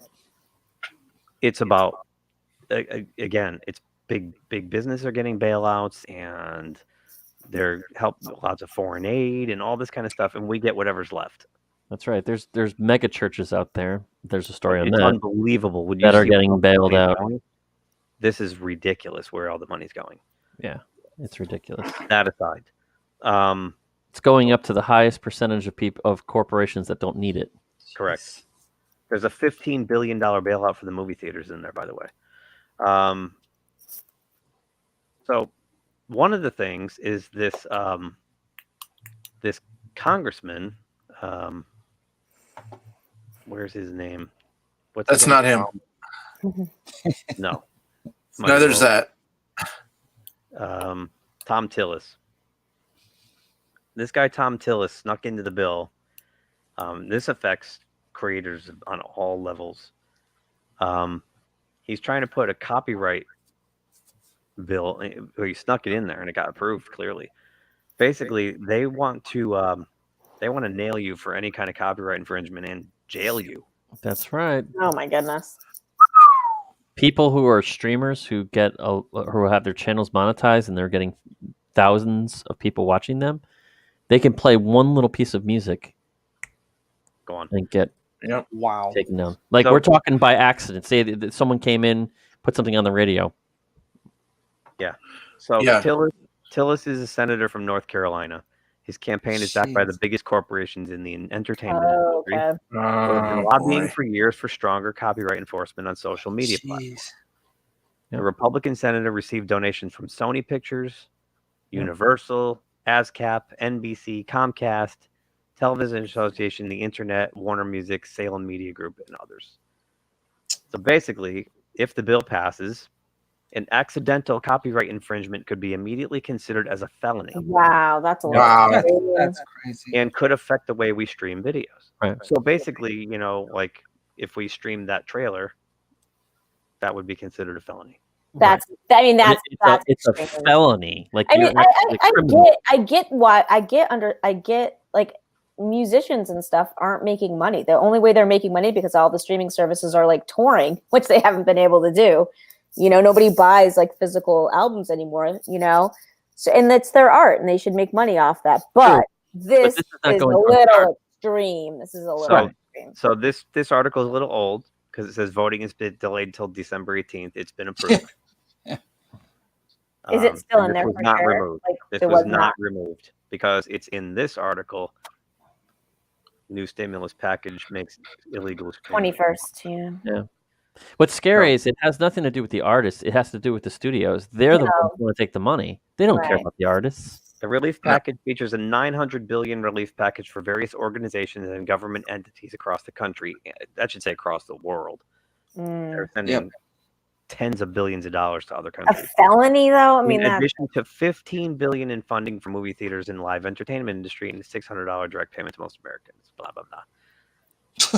It's about, again, it's big business are getting bailouts and they're lots of foreign aid and all this kind of stuff, and we get whatever's left. That's right. There's mega churches out there. There's a story on it's that. Unbelievable. That are getting bailed out. This is ridiculous where all the money's going. Yeah, it's ridiculous. That aside, It's going up to the highest percentage of people of corporations that don't need it. Correct. There's a $15 billion bailout for the movie theaters in there, by the way. So one of the things is this this congressman. Where's his name? That's not him. No. No, there's that. Tom Tillis. This guy Tom Tillis snuck into the bill. This affects creators on all levels. He's trying to put a copyright bill. He snuck it in there, and it got approved clearly. Basically, they want to nail you for any kind of copyright infringement and jail you. That's right. Oh my goodness. People who are streamers who who have their channels monetized and they're getting thousands of people watching them, they can play one little piece of music. Go on. And get wow taken down. Like we're talking by accident. Say that someone came in, put something on the radio. Yeah. So Tillis is a senator from North Carolina. His campaign is backed by the biggest corporations in the entertainment industry. Okay. He's been lobbying for years for stronger copyright enforcement on social media platforms. The Republican senator received donations from Sony Pictures, Universal, ASCAP, NBC, Comcast, Television Association, the Internet, Warner Music, Salem Media Group, and others. So basically, if the bill passes, an accidental copyright infringement could be immediately considered as a felony. Wow, that's a lot. That's crazy. And could affect the way we stream videos. Right. So basically, like if we stream that trailer, that would be considered a felony. That's it's a felony. Like I mean, I get like musicians and stuff aren't making money. The only way they're making money because all the streaming services are like touring, which they haven't been able to do. Nobody buys like physical albums anymore, so, and that's their art and they should make money off that. But this is a little extreme. This is a little extreme. So this article is a little old because it says voting has been delayed until December 18th. It's been approved. Is it still in there? Was not removed. This was not removed because it's in this article. New stimulus package makes illegal 21st. Yeah. What's scary is it has nothing to do with the artists. It has to do with the studios. They're the ones who want to take the money. They don't care about the artists. The relief package features a $900 billion relief package for various organizations and government entities across the country. That should say across the world. They're sending tens of billions of dollars to other countries. A felony, though? I mean, in addition to $15 billion in funding for movie theaters and live entertainment industry and a $600 direct payment to most Americans. Blah, blah,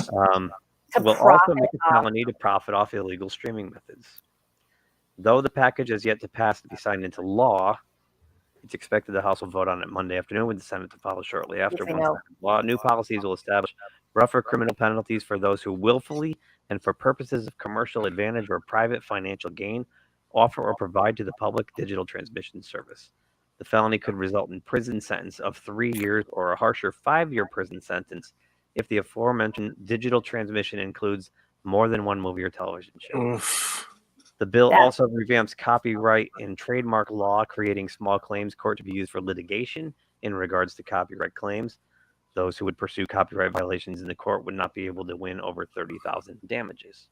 blah. Will also make a felony to profit off illegal streaming methods. Though the package has yet to pass to be signed into law, it's expected the House will vote on it Monday afternoon with the Senate to follow shortly after. New policies will establish rougher criminal penalties for those who willfully and for purposes of commercial advantage or private financial gain offer or provide to the public digital transmission service. The felony could result in prison sentence of 3 years or a harsher 5-year prison sentence if the aforementioned digital transmission includes more than one movie or television show. Oof. The bill also revamps copyright and trademark law, creating small claims court to be used for litigation in regards to copyright claims. Those who would pursue copyright violations in the court would not be able to win over $30,000 in damages.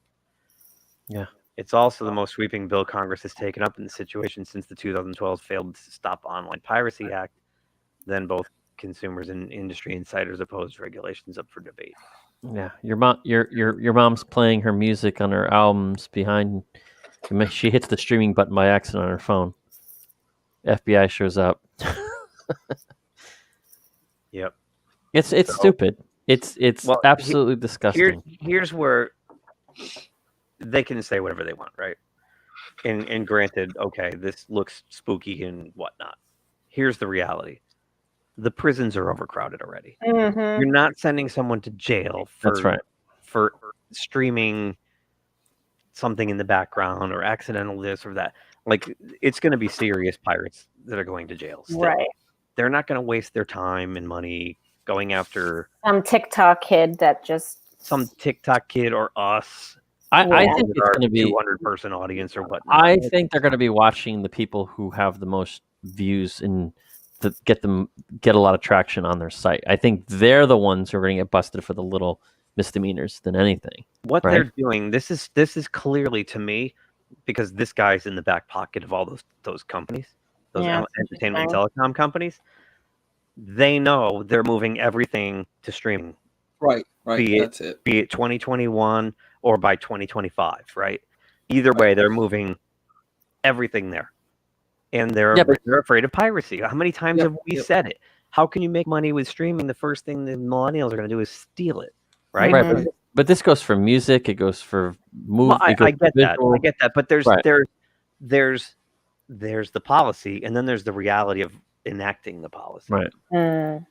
Yeah. It's also the most sweeping bill Congress has taken up in the situation since the 2012 failed to stop online piracy act. Then both consumers and industry insiders opposed regulations up for debate. Yeah, your mom's playing her music on her albums behind. She hits the streaming button by accident on her phone. FBI shows up. Yep. It's stupid. It's absolutely disgusting. Here's where they can say whatever they want, right? And granted, okay, this looks spooky and whatnot. Here's the reality. The prisons are overcrowded already. Mm-hmm. You're not sending someone to jail for streaming something in the background or accidental this or that. Like, it's going to be serious pirates that are going to jail. Still. Right. They're not going to waste their time and money going after some TikTok kid or us. I think it's going to be 200-person audience or whatnot. I think they're going to be watching the people who have the most views and get a lot of traction on their site. I think they're the ones who are going to get busted for the little misdemeanors than anything. What right? they're doing, this is clearly to me, because this guy's in the back pocket of all those companies, those entertainment and telecom companies. They know they're moving everything to streaming. Right. Be That's it. Be it 2021 or by 2025, right? Either way, they're moving everything there. And they're afraid of piracy. How many times have we said it? How can you make money with streaming? The first thing the millennials are going to do is steal it, right? Right, but this goes for music. It goes for movies. Well, I get that. I get that. But there's the policy, and then there's the reality of enacting the policy. Right.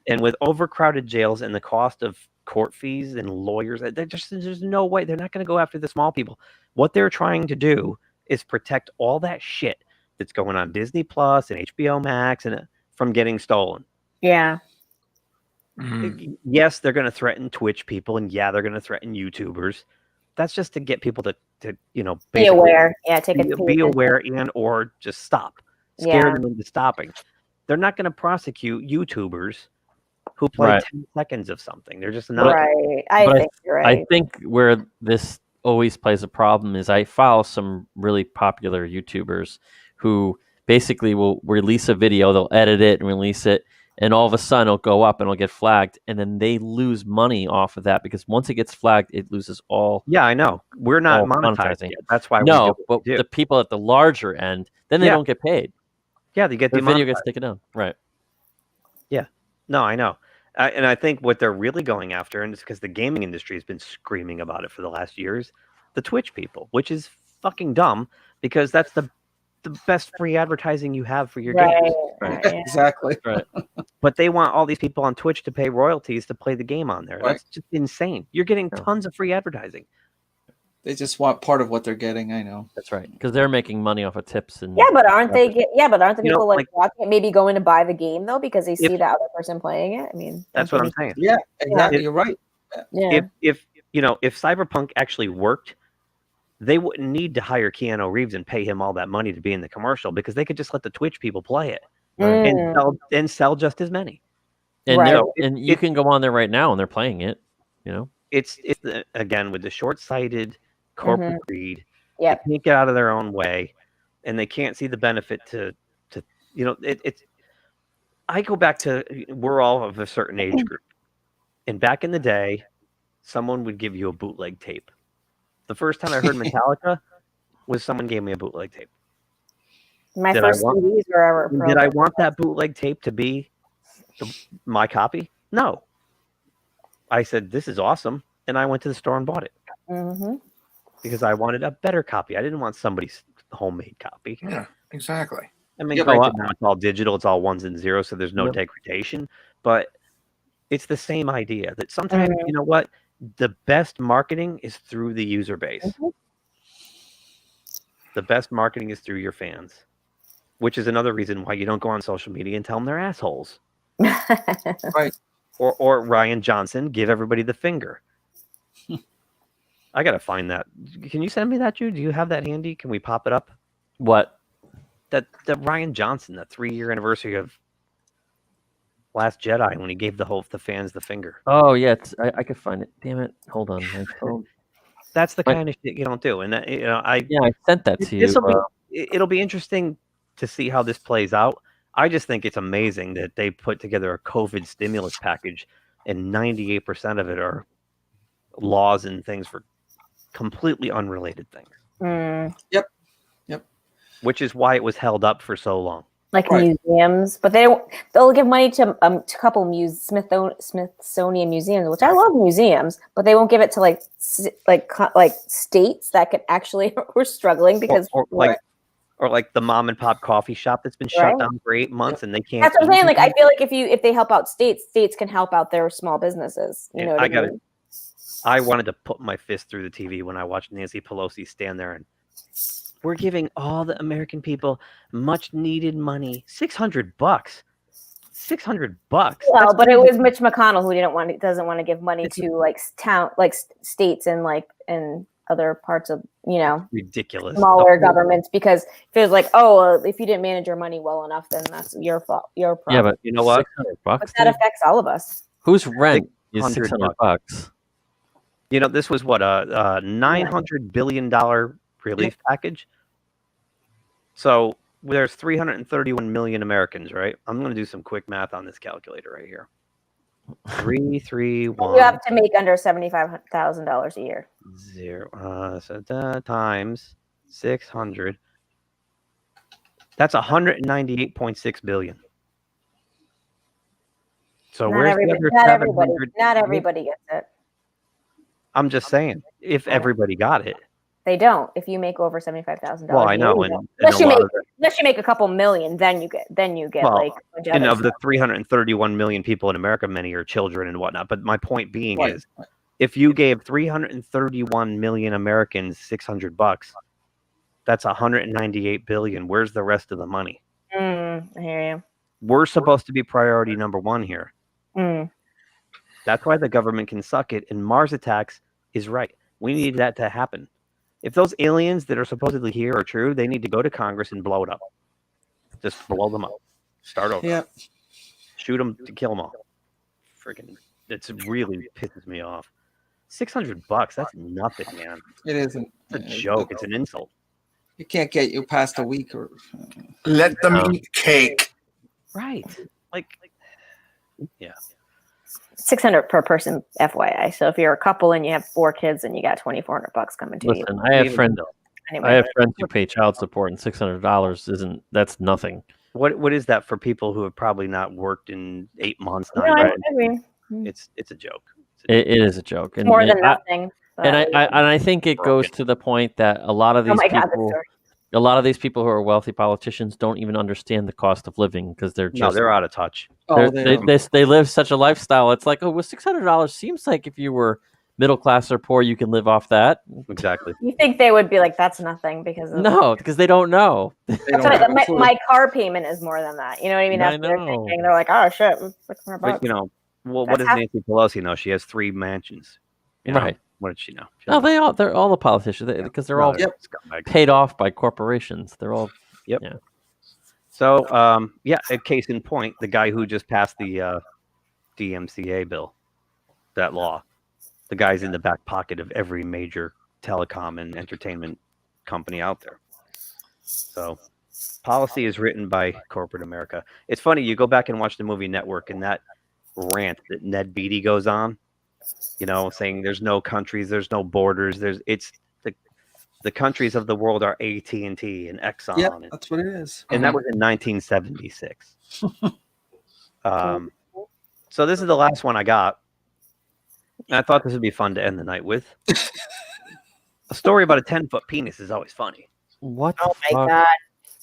And with overcrowded jails and the cost of court fees and lawyers, there's no way they're not going to go after the small people. What they're trying to do is protect all that shit that's going on Disney Plus and HBO Max and from getting stolen. Yeah. Yes, they're going to threaten Twitch people, and they're going to threaten YouTubers. That's just to get people to be aware. Yeah, be aware and or just stop. Scare them into stopping. They're not going to prosecute YouTubers who play 10 seconds of something. They're just not. Right. I think you're right. I think where this always plays a problem is I follow some really popular YouTubers who basically will release a video, they'll edit it and release it, and all of a sudden it'll go up and it'll get flagged, and then they lose money off of that because once it gets flagged, it loses all. Yeah, I know. We're not monetizing it. That's why. But the people at the larger end, then they don't get paid. Yeah, they get the video gets taken down. Right. Yeah. No, I know. And I think what they're really going after, and it's because the gaming industry has been screaming about it for the last years, the Twitch people, which is fucking dumb because that's the best free advertising you have for your games. Right. Exactly. Right. But they want all these people on Twitch to pay royalties to play the game on there. That's just insane. You're getting tons of free advertising. They just want part of what they're getting. I know. That's right, because they're making money off of tips and. But aren't the people like watching it, maybe going to buy the game though because they see the other person playing it? I mean, that's what I'm saying. Yeah, exactly. You're right. Yeah. If Cyberpunk actually worked, they wouldn't need to hire Keanu Reeves and pay him all that money to be in the commercial because they could just let the Twitch people play it and sell just as many. And you can go on there right now and they're playing it. It's again with the short-sighted corporate greed. Yeah, they can't get out of their own way, and they can't see the benefit to it's. I go back to we're all of a certain age group, and back in the day, someone would give you a bootleg tape. The first time I heard Metallica was someone gave me a bootleg tape. My first CDs were ever. Did I want that bootleg tape to be my copy? No. I said, this is awesome. And I went to the store and bought it. Mm-hmm. Because I wanted a better copy. I didn't want somebody's homemade copy. Yeah, exactly. I mean, granted, now it's all digital. It's all ones and zeros, so there's no degradation. But it's the same idea that sometimes, you know what? The best marketing is through the user base. Mm-hmm. The best marketing is through your fans, which is another reason why you don't go on social media and tell them they're assholes. Right. Or Ryan Johnson, give everybody the finger. I got to find that. Can you send me that, Jude? Do you have that handy? Can we pop it up? What? That Ryan Johnson, the 3-year anniversary of Last Jedi, when he gave the fans the finger. Oh yeah, I could find it. Damn it! Hold on. That's the kind of shit you don't do, and that, I sent that to you. It'll be interesting to see how this plays out. I just think it's amazing that they put together a COVID stimulus package, and 98% of it are laws and things for completely unrelated things. Yep. Which is why it was held up for so long. Like museums, but they'll give money to a couple Smithsonian museums, which I love museums, but they won't give it to like states that could actually we're struggling because or like the mom and pop coffee shop that's been shut down for 8 months and they can't. That's what I'm saying. Like I feel like if they help out states can help out their small businesses. You know what I mean? I wanted to put my fist through the TV when I watched Nancy Pelosi stand there and we're giving all the American people much needed money. $600. $600. Well, but it was Mitch McConnell who doesn't want to give money to like states and other parts of, Ridiculous. smaller governments, because it feels like, if you didn't manage your money well enough, then that's your fault, your problem. Yeah, but you know what? But that affects all of us. Whose rent is $600? This was what a $900 billion relief package. So there's 331 million Americans, right? I'm going to do some quick math on this calculator right here. 331. You have to make under $75,000 a year. Times 600. That's 198.6 billion. So where's the other 700? Not everybody gets it. I'm just saying, if everybody got it. They don't. If you make over $75,000. Well, I know, unless you make a couple million, then you get like. And of the 331 million people in America, many are children and whatnot. But my point being is, if you gave 331 million Americans $600, that's 198 billion. Where's the rest of the money? I hear you. We're supposed to be priority number one here. That's why the government can suck it. And Mars attacks is right. We need that to happen. If those aliens that are supposedly here are true, they need to go to Congress and blow it up. Just blow them up. Start over. Yeah. Shoot them to kill them all. Freaking, it's really pisses me off. $600, that's nothing, man. It isn't. It's a joke. It's an insult. It can't get you past a week. Or let them eat cake. Right. Like, yeah. 600 per person, FYI. So if you're a couple and you have 4 kids, and you got $2,400 coming to you. Listen, I have friends who pay child support, and $600 that's nothing. What is that for people who have probably not worked in 8 months? I agree. It's a joke. It is a joke. It's more than nothing. And I think it goes to the point that a lot of these a lot of these people who are wealthy politicians don't even understand the cost of living, because they're out of touch. They live such a lifestyle. It's like, well, $600 seems like if you were middle class or poor, you can live off that. Exactly. You think they would be like, that's nothing, because because they don't know. My car payment is more than that. You know what I mean? That's what they're thinking. They're like, oh shit, $600. But, what does Nancy Pelosi know? She has 3 mansions. Right. What did she know? They're all the politicians, because they're all paid off by corporations. They're all Yeah. So a case in point, the guy who just passed the DMCA bill, that law, the guy's in the back pocket of every major telecom and entertainment company out there. So policy is written by corporate America. It's funny, you go back and watch the movie Network, and that rant that Ned Beatty goes on, saying there's no countries, there's no borders, the countries of the world are AT&T and Exxon. Yeah, that's what it is. And that was in 1976. So this is the last one I got. And I thought this would be fun to end the night with. A story about a 10-foot penis is always funny. What? Oh my God.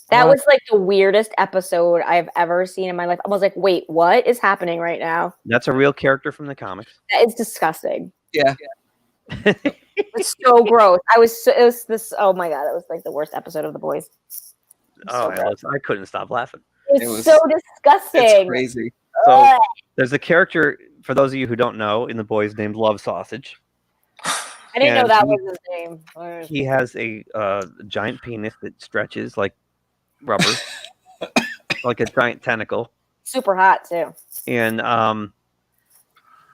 That was like the weirdest episode I've ever seen in my life. I was like, wait, what is happening right now? That's a real character from the comics. That is disgusting. Yeah. It's so gross. Oh my God, that was like the worst episode of The Boys. I couldn't stop laughing. It was so disgusting. It's crazy. So there's a character, for those of you who don't know, in The Boys named Love Sausage. I didn't know that was his name. He has a giant penis that stretches like rubber, like a giant tentacle. Super hot too. And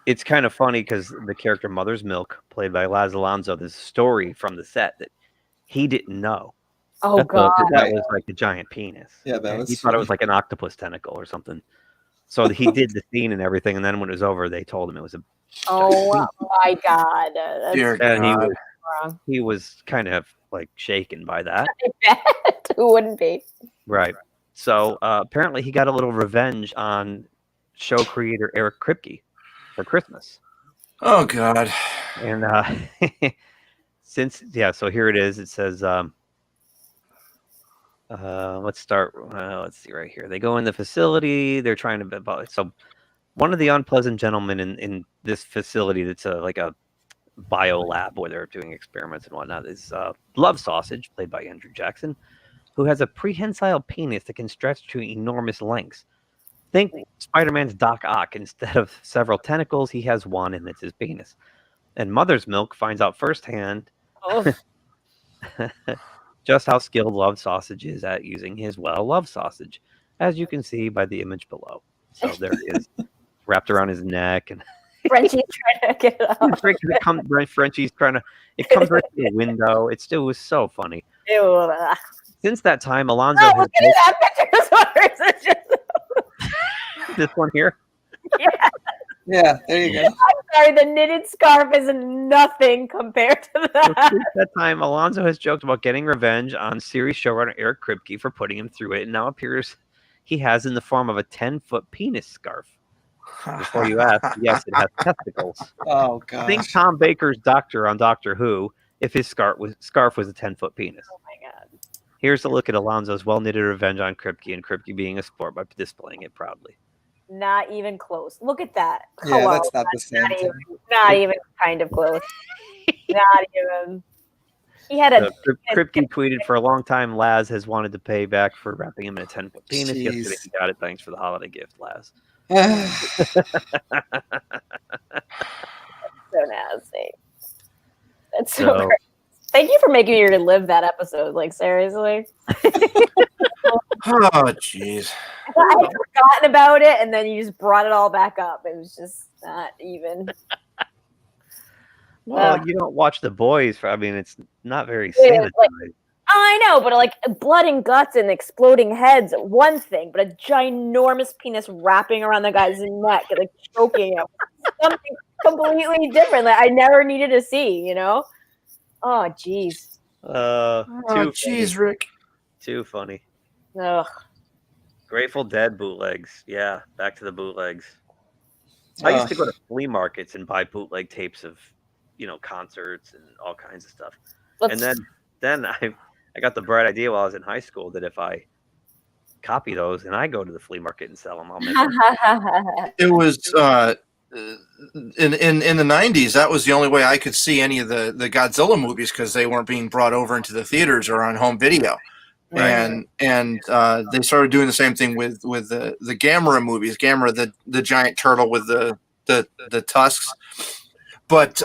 it's kind of funny because the character Mother's Milk, played by Laz Alonso, there's a story from the set that he didn't know. Oh God! That was like a giant penis. Yeah, that was. He thought it was like an octopus tentacle or something. So he did the scene and everything, and then when it was over, they told him it was a. Oh my God! And he was kind of like shaken by that. Who wouldn't be? Right. So apparently he got a little revenge on show creator Eric Kripke for Christmas. Oh God. And so here it is. It says let's start. Let's see right here. They go in the facility. They're trying to. So one of the unpleasant gentlemen in this facility that's like a bio lab where they're doing experiments and whatnot is Love Sausage, played by Andrew Jackson, who has a prehensile penis that can stretch to enormous lengths. Think Spider-Man's Doc Ock. Instead of several tentacles, he has one, and it's his penis. And Mother's Milk finds out firsthand Just how skilled Love Sausage is at using his love sausage, as you can see by the image below. So there it is, wrapped around his neck, and Frenchie's trying to get it off. Frenchie's trying to. It comes right through the window. It still was so funny. Ew. Since that time, Alonzo. Oh, look at that picture. This one here. Yeah. Yeah, there you go. I'm sorry, the knitted scarf is nothing compared to that. Since that time, Alonzo has joked about getting revenge on series showrunner Eric Kripke for putting him through it, and now appears he has in the form of a 10-foot penis scarf. Before you ask, yes, it has testicles. Oh, God. Think Tom Baker's doctor on Doctor Who if his scarf was a 10-foot penis. Oh, my God. Here's a look at Alonzo's well-knitted revenge on Kripke, and Kripke being a sport by displaying it proudly. Not even close. Look at that. Yeah, Hello. that's not the same thing. Not even kind of close. Not even. He had a. Kripke tweeted, for a long time, Laz has wanted to pay back for wrapping him in a 10-foot penis. Jeez. Yesterday he got it. Thanks for the holiday gift, Laz. So nasty. That's so great. Thank you for making me relive that episode. Like, seriously. Oh, jeez. I had forgotten about it, and then you just brought it all back up. It was just not even. Well, you don't watch The Boys. It's not very Yeah, sanitized. I know, but like blood and guts and exploding heads, one thing, but a ginormous penis wrapping around the guy's neck, like choking him, something completely different that I never needed to see. You know? Oh, jeez. Jeez, Rick. Too funny. Ugh. Grateful Dead bootlegs. Yeah, back to the bootlegs. I used to go to flea markets and buy bootleg tapes of, concerts and all kinds of stuff. And then I got the bright idea while I was in high school that if I copy those and I go to the flea market and sell them, I'll make money. It was in the 90s. That was the only way I could see any of the Godzilla movies, because they weren't being brought over into the theaters or on home video. Right. And they started doing the same thing with the Gamera movies. Gamera, the giant turtle with the tusks. But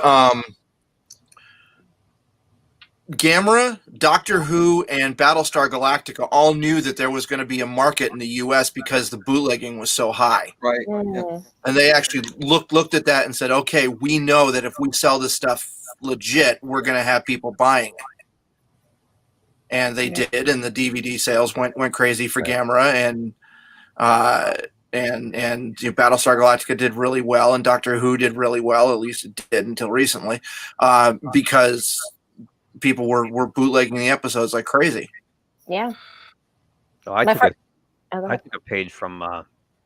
Gamera, Doctor Who, and Battlestar Galactica all knew that there was going to be a market in the U.S. because the bootlegging was so high. Right. Mm. And they actually looked at that and said, okay, we know that if we sell this stuff legit, we're going to have people buying it. And they did, and the DVD sales went crazy for Gamera, and Battlestar Galactica did really well, and Doctor Who did really well. At least it did until recently, because people were bootlegging the episodes like crazy. Yeah. So I took a page from a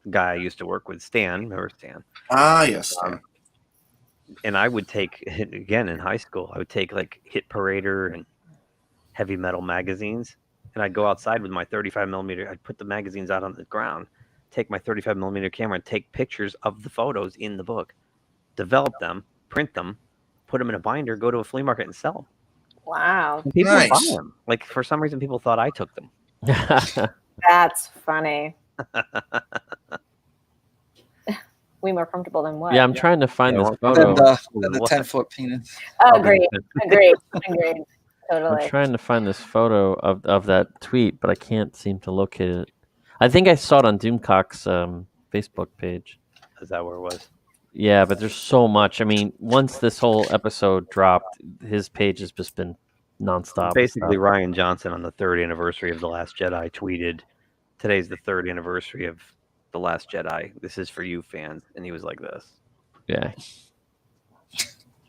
guy I used to work with, Stan. Remember Stan? Ah, yes. And I would take, again in high school, I would take like Hit Parader and heavy metal magazines, and I'd go outside with my 35 millimeter. I'd put the magazines out on the ground, take my 35 millimeter camera, and take pictures of the photos in the book, develop them, print them, put them in a binder, go to a flea market and sell them. Wow. And people would buy them. Like, for some reason, people thought I took them. That's funny. Way more comfortable than what? Yeah, I'm trying to find this photo. Than the 10-foot penis. Oh, agreed. Totally. I'm trying to find this photo of that tweet, but I can't seem to locate it. I think I saw it on Doomcock's Facebook page. Is that where it was? Yeah, but there's so much. I mean, once this whole episode dropped, his page has just been nonstop. Basically, Ryan Johnson on the 3rd anniversary of The Last Jedi tweeted, "Today's the 3rd anniversary of The Last Jedi. This is for you fans." And he was like this. Yeah.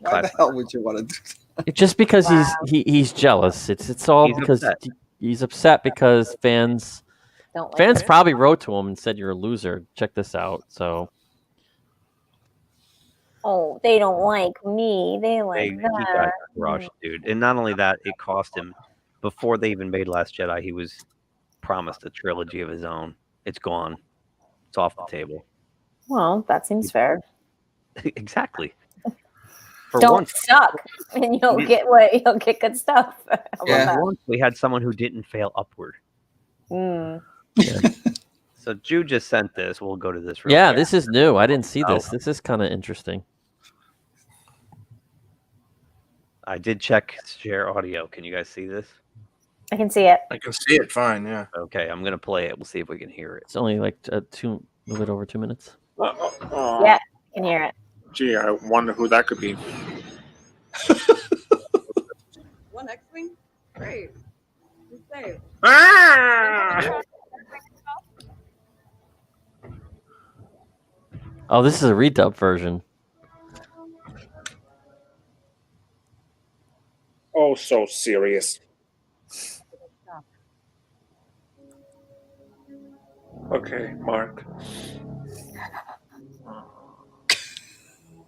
Why the hell would you want to do that? Just because he's jealous. It's all because he's upset because fans probably wrote to him and said, "You're a loser. Check this out." So. Oh, they don't like me. They like He got crushed, dude. And not only that, it cost him, before they even made Last Jedi, he was promised a trilogy of his own. It's gone. It's off the table. Well, that seems fair. Exactly. Don't suck, and you'll get good stuff. Once we had someone who didn't fail upward. Mm. Yeah. So Jude just sent this. We'll go to this. Real quick. This is new. I didn't see this. This is kind of interesting. I did check share audio. Can you guys see this? I can see it. I can see it fine. Yeah. Okay, I'm gonna play it. We'll see if we can hear it. It's only like a little bit over 2 minutes. Yeah, I can hear it. Gee, I wonder who that could be. One X-Wing? Great. Who's saved? Ah! Oh, this is a redub version. Oh, so serious. Okay, Mark.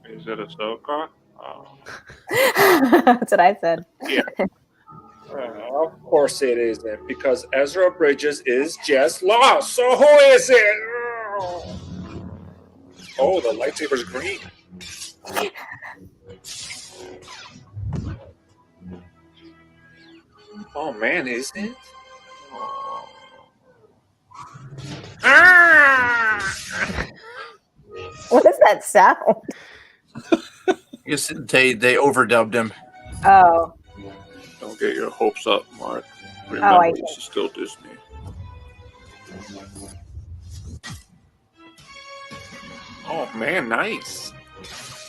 Is it Ahsoka? That's what I said. Yeah. Of course it isn't, because Ezra Bridges is just lost. So who is it? Oh, the lightsaber's green. Oh man, is it? What is that sound? Yes, they overdubbed him. Oh. Don't get your hopes up, Mark. I Remember, see. this is still Disney. Oh man, nice.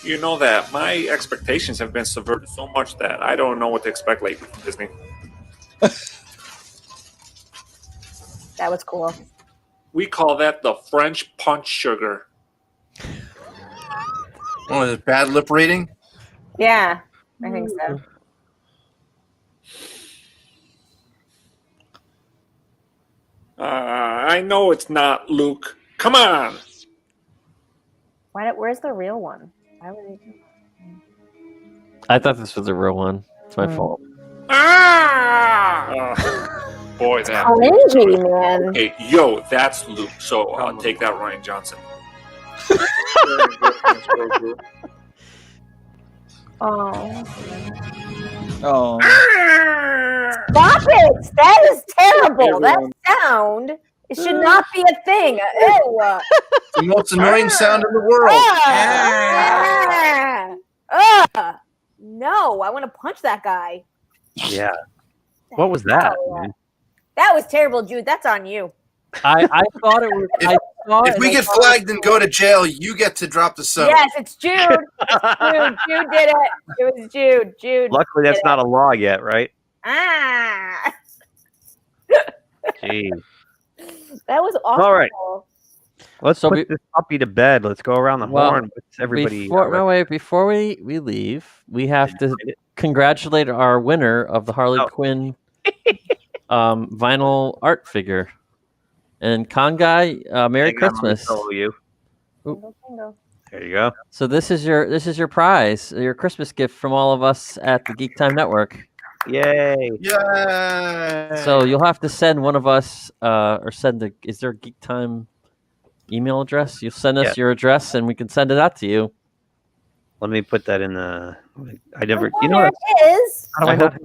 You know that my expectations have been subverted so much that I don't know what to expect lately from Disney. That was cool. We call that the French punch sugar. Oh, is it bad lip reading? Yeah, I think so. I know it's not Luke. Come on. Where's the real one? Why would they do I thought this was a real one. It's my fault. Boy, that. cringy, man. Okay, yo, that's Luke. So take that, Ryan Johnson. Oh. Oh. Stop it! That is terrible. That sound. It should not be a thing. Ew. The most annoying sound in the world. No, I want to punch that guy. Yeah. What was that? Man? That was terrible, Jude. That's on you. I thought it was. If we get flagged and go to jail, you get to drop the soap. Yes, it's Jude. Jude. Jude did it. It was Jude. Jude. Luckily, that's not a law yet, right? Ah. Jeez. That was awful. All right. Let's put this puppy to bed. Let's go around the horn. With everybody. Before we leave, we have to congratulate our winner of the Harley Quinn vinyl art figure. And Con Guy, Merry Christmas. You. There you go. So this is your prize, your Christmas gift from all of us at the GeekTime Network. Yay! Yay! So you'll have to send one of us, or send is there a GeekTime email address? You'll send us your address, and we can send it out to you. Let me put that in the. I never. Oh, there it is.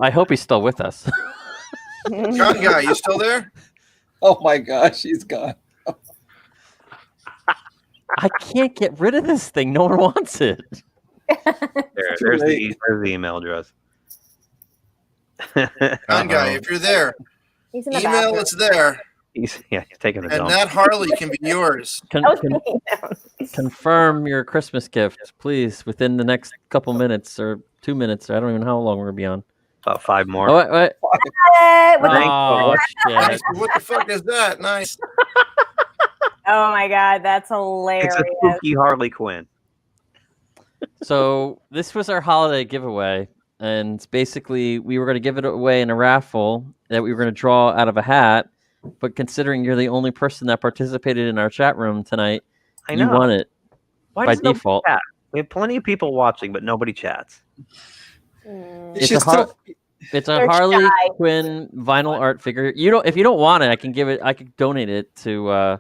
I hope he's still with us. Con Guy, you still there? Oh my gosh, he's gone. I can't get rid of this thing. No one wants it. There's the email address. Con Guy, if you're there, He's in the email bathroom. it's there. He's taking a And dump. that Harley can be yours. Confirm your Christmas gift, please, within the next couple minutes or 2 minutes. I don't even know how long we're beyond. About 5 more. Oh, wait. Oh, shit. what the fuck is that? Nice. Oh my god, that's hilarious. It's a spooky Harley Quinn. So this was our holiday giveaway, and basically we were going to give it away in a raffle that we were going to draw out of a hat. But considering you're the only person that participated in our chat room tonight, you won it by default. Chat? We have plenty of people watching, but nobody chats. It's a Harley Quinn vinyl art figure. If you don't want it, I could donate it to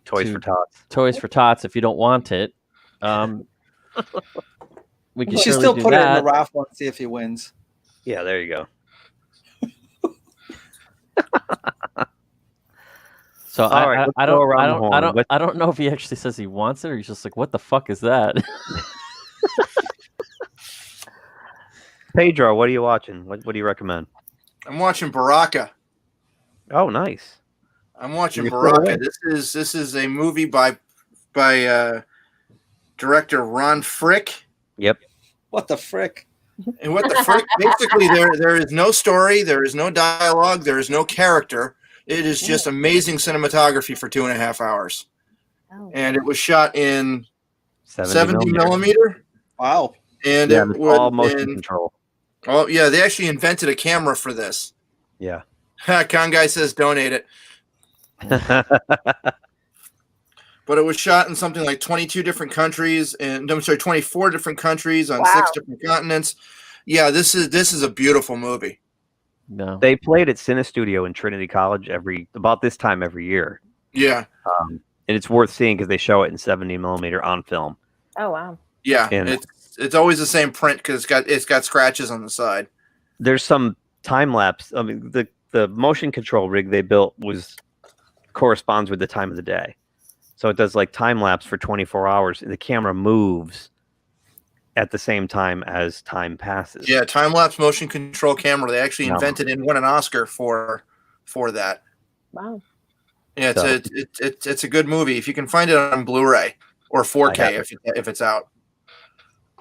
Toys for Tots. Toys for Tots if you don't want it. We can You should surely still do put it in that. the raffle and see if he wins. Yeah, there you go. So All right, let's I go around the horn. I don't know if he actually says he wants it or he's just like, what the fuck is that? Pedro, what are you watching? What do you recommend? I'm watching Baraka. Oh, nice. I'm watching You're still Baraka. awake. This is a movie by director Ron Frick. Yep. What the frick? And what the frick? Basically, there is no story, there is no dialogue, there is no character. It is just amazing cinematography for 2.5 hours. Oh. And it was shot in 70 millimeter. millimeter. Wow. And Yeah, it it's was all motion control. Oh yeah, they actually invented a camera for this. Yeah. Con guy says donate it. But it was shot in something like 22 different countries, and I'm sorry, 24 different countries on 6 different continents. Yeah, this is a beautiful movie. No. They played at Cine Studio in Trinity College about this time every year. Yeah. And it's worth seeing because they show it in 70 millimeter on film. Oh wow. Yeah, And it's always the same print because it's got scratches on the side. there's some time lapse. I mean, the motion control rig they built corresponds with the time of the day. So it does like time lapse for 24 hours, and the camera moves at the same time as time passes. Yeah, time lapse motion control camera. They actually invented and won an Oscar for that. Wow. Yeah, it's a good movie if you can find it on Blu-ray or 4K if it's out.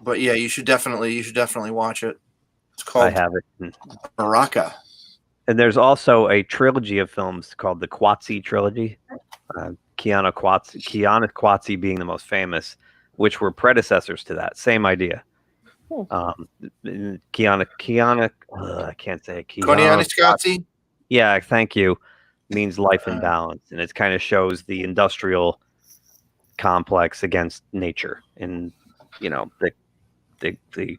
But yeah, you should definitely watch it. It's called I have it. Baraka. And there's also a trilogy of films called the Qatsi trilogy. Keanu Qatsi being the most famous, which were predecessors to that. Same idea. I can't say it. Qatsi? Yeah, thank you. Means life in balance, and it kind of shows the industrial complex against nature, and the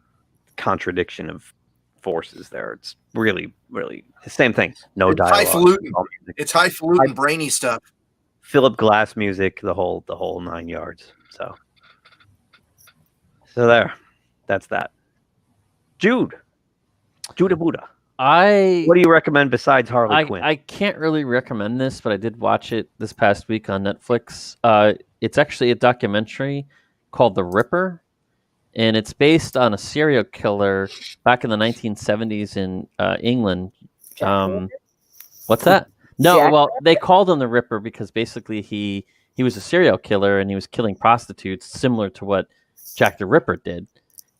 contradiction of forces there. It's really, really the same thing. No dialogue. Highfalutin. It's highfalutin, brainy stuff. Philip Glass music, the whole 9 yards. So there, that's that. Jude Buddha. What do you recommend besides Harley Quinn? I can't really recommend this, but I did watch it this past week on Netflix. It's actually a documentary called The Ripper, and it's based on a serial killer back in the 1970s in England. What's that? No, well, they called him the Ripper because basically he was a serial killer and he was killing prostitutes, similar to what Jack the Ripper did.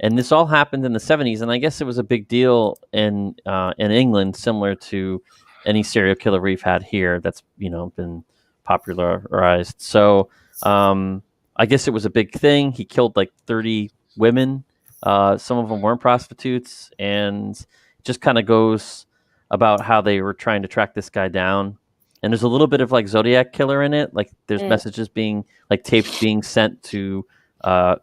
And this all happened in the 70s, and I guess it was a big deal in England, similar to any serial killer we've had here that's been popularized. So I guess it was a big thing. He killed like 30 women. Some of them weren't prostitutes, and just kind of goes about how they were trying to track this guy down. And there's a little bit of like Zodiac Killer in it. Like there's messages being like tapes being sent to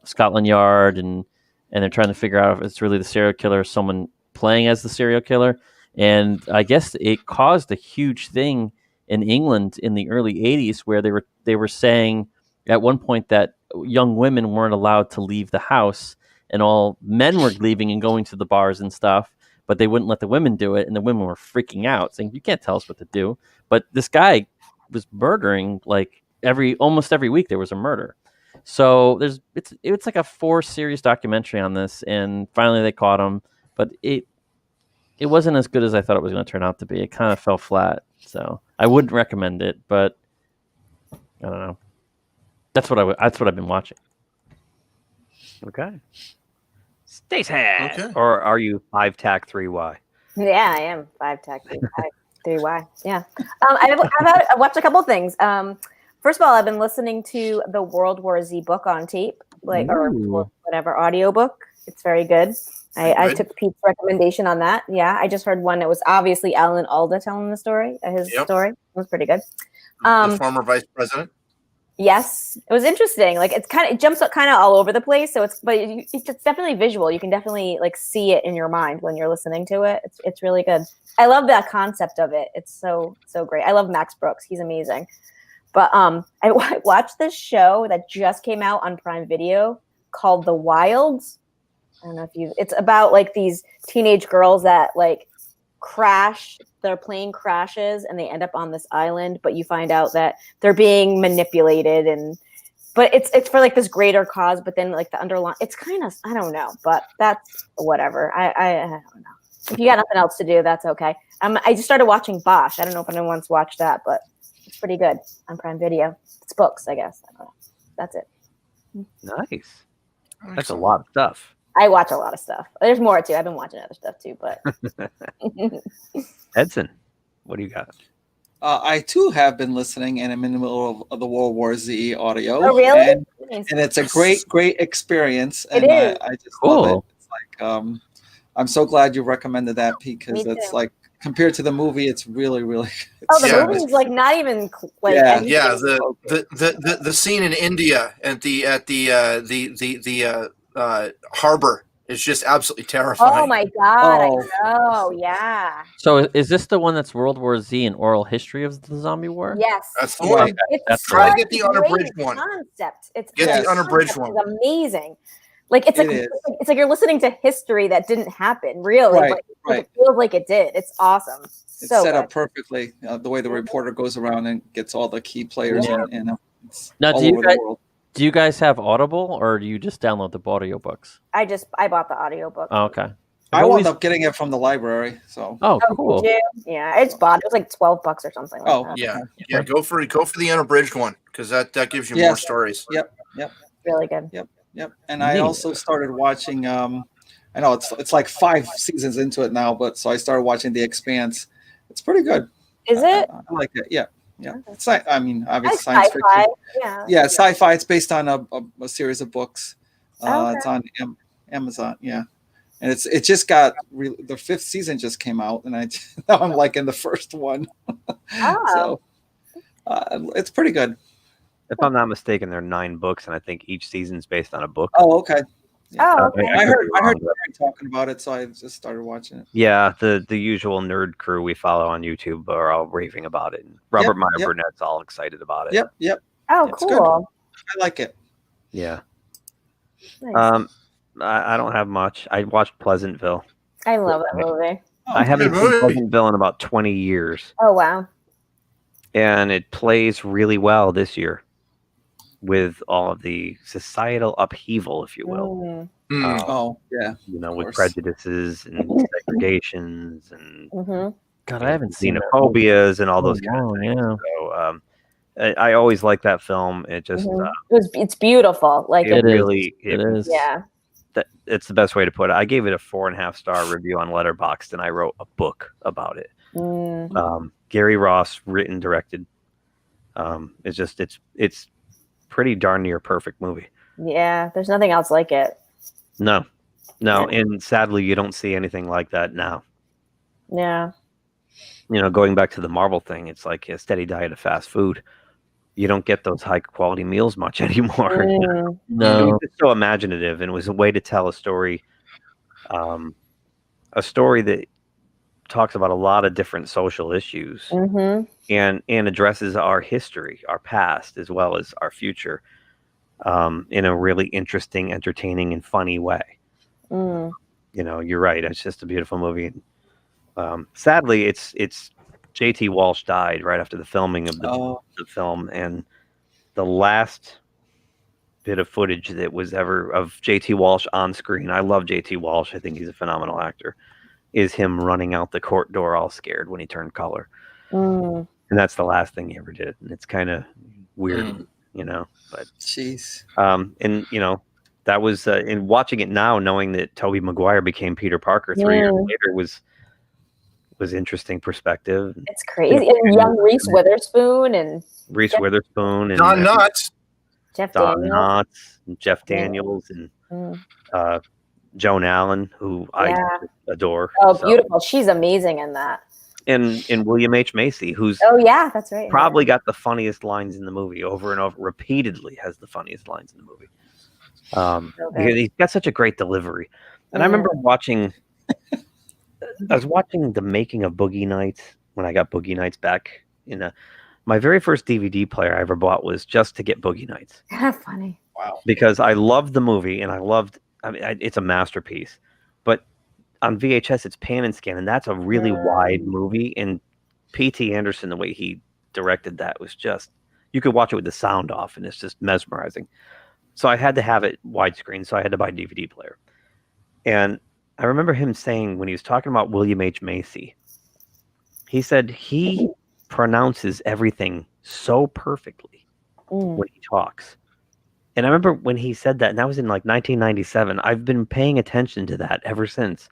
Scotland Yard, and they're trying to figure out if it's really the serial killer or someone playing as the serial killer. And I guess it caused a huge thing in England in the early 80s where they were saying at one point that young women weren't allowed to leave the house, and all men were leaving and going to the bars and stuff, but they wouldn't let the women do it, and the women were freaking out, saying, "You can't tell us what to do." But this guy was murdering like almost every week there was a murder. So it's like a 4-series documentary on this, and finally they caught him, but it wasn't as good as I thought it was going to turn out to be. It kind of fell flat, so I wouldn't recommend it. But I don't know. That's what I've been watching. Okay. Stace hat. Okay. Or are you 5-tac 3Y? Yeah, I am 5-tac 3Y. Yeah. I watched a couple of things. First of all, I've been listening to the World War Z book on tape, or whatever audiobook. It's very good. I took Pete's recommendation on that. Yeah, I just heard one that was obviously Alan Alda telling the story. Story. It was pretty good. The former vice president. Yes, it was interesting. Like it jumps up kind of all over the place. So it's definitely visual. You can definitely like see it in your mind when you're listening to it. It's really good. I love that concept of it. It's so great. I love Max Brooks. He's amazing. But I watched this show that just came out on Prime Video called The Wilds. I don't know if it's about like these teenage girls that like crash. Their plane crashes and they end up on this island, but you find out that they're being manipulated and but it's for like this greater cause. But then like the underlying, it's kind of, I don't know, but that's whatever. I don't know. If you got nothing else to do, that's okay. I just started watching Bosch. I don't know if anyone's watched that, but it's pretty good on Prime Video. It's books, I guess. I don't know. That's it. Nice. That's a lot of stuff. I watch a lot of stuff. There's more too. I've been watching other stuff too, but Edson, what do you got? I too have been listening, and I'm in the middle of the World War Z audio. Oh, really? And it's a great experience. It And is. I just love it. It's like I'm so glad you recommended that, because Me it's too. like compared to the movie, it's really oh, the movie's like not even like anything. The scene in India at the harbor is just absolutely terrifying. Oh my god! I know. Yeah. So is this the one that's World War Z, an oral history of the zombie war? Yes. That's the one. It's Try to such get the a great unabridged one. Concept. It's Get the unabridged concept one. is amazing. Like it's like it's like you're listening to history that didn't happen, really. Right, but it feels like it did. It's awesome. It's So set good. up perfectly. The way the reporter goes around and gets all the key players in it's Now, all do you over guys the world. do you guys have Audible, or do you just download the audiobooks? I bought the audiobook. Oh, okay. I wound up getting it from the library. So Oh, cool. Did you? Yeah, it's bought. It was like $12 or something. Like that. Yeah. Go for the unabridged one, because that gives you Yes. more stories. Yep. Really good. Yep. And I also started watching. I know it's like 5 seasons into it now, but so I started watching The Expanse. It's pretty good. Is it? I like it. Yeah. It's like, I mean, obviously Like science sci-fi. fiction. Yeah, sci-fi. It's based on a series of books. Okay. It's on Amazon. Yeah, and it just got the 5th season just came out, and now I'm like in the first one. So it's pretty good. If I'm not mistaken, there are 9 books, and I think each season's based on a book. Oh, okay. Oh, okay. I could heard be wrong, but- Gary talking about it, so I just started watching it. Yeah, the usual nerd crew we follow on YouTube are all raving about it. And Robert Meyer Burnett's all excited about it. Yep. Oh, It's cool. good. I like it. Yeah. Nice. I don't have much. I watched Pleasantville. I love that movie. I haven't seen Pleasantville in about 20 years, Oh wow. and it plays really well this year with all of the societal upheaval, if you will. Oh yeah. You know, with prejudices and segregations and God, I haven't seen that xenophobias and all those Oh, kind of wow, things. So I always like that film. It just It's beautiful. Like it really It is. Yeah. it's the best way to put it. I gave it a 4.5-star review on Letterboxd, and I wrote a book about it. Gary Ross written, directed. It's pretty darn near perfect movie. Yeah. There's nothing else like it. No, and sadly, you don't see anything like that now. Yeah. You know, going back to the Marvel thing, it's like a steady diet of fast food. You don't get those high quality meals much anymore. You know? No. It was just so imaginative, and it was a way to tell a story that talks about a lot of different social issues and addresses our history, our past, as well as our future in a really interesting, entertaining, and funny way. You know, you're right. It's just a beautiful movie. Sadly, it's J.T. Walsh died right after the filming of the film, and the last bit of footage that was ever of J.T. Walsh on screen. I love J.T. Walsh. I think he's a phenomenal actor. Is him running out the court door all scared when he turned color, and that's the last thing he ever did. And it's kind of weird, you know. But jeez, and you know. That was in watching it now, knowing that Tobey Maguire became Peter Parker 3 years later was interesting perspective. It's crazy. And young Reese Witherspoon and Reese Witherspoon and Don Knotts. Jeff Don Daniels. Knotts, and Jeff Daniels, and Joan Allen, who I adore. Oh, beautiful! She's amazing in that. And William H. Macy, who's Oh yeah, that's right. probably got the funniest lines in the movie over and over, repeatedly has the funniest lines in the movie. Because he's got such a great delivery. And I remember I was watching the making of Boogie Nights when I got Boogie Nights back in my very first DVD player I ever bought was just to get Boogie Nights. Funny. Wow. Because I loved the movie and it's a masterpiece. But on VHS, it's pan and scan, and that's a really wide movie. And P.T. Anderson, the way he directed that was just you could watch it with the sound off, and it's just mesmerizing. So I had to have it widescreen, so I had to buy a DVD player. And I remember him saying when he was talking about William H. Macy, he said he pronounces everything so perfectly when he talks. And I remember when he said that, and that was in like 1997. I've been paying attention to that ever since.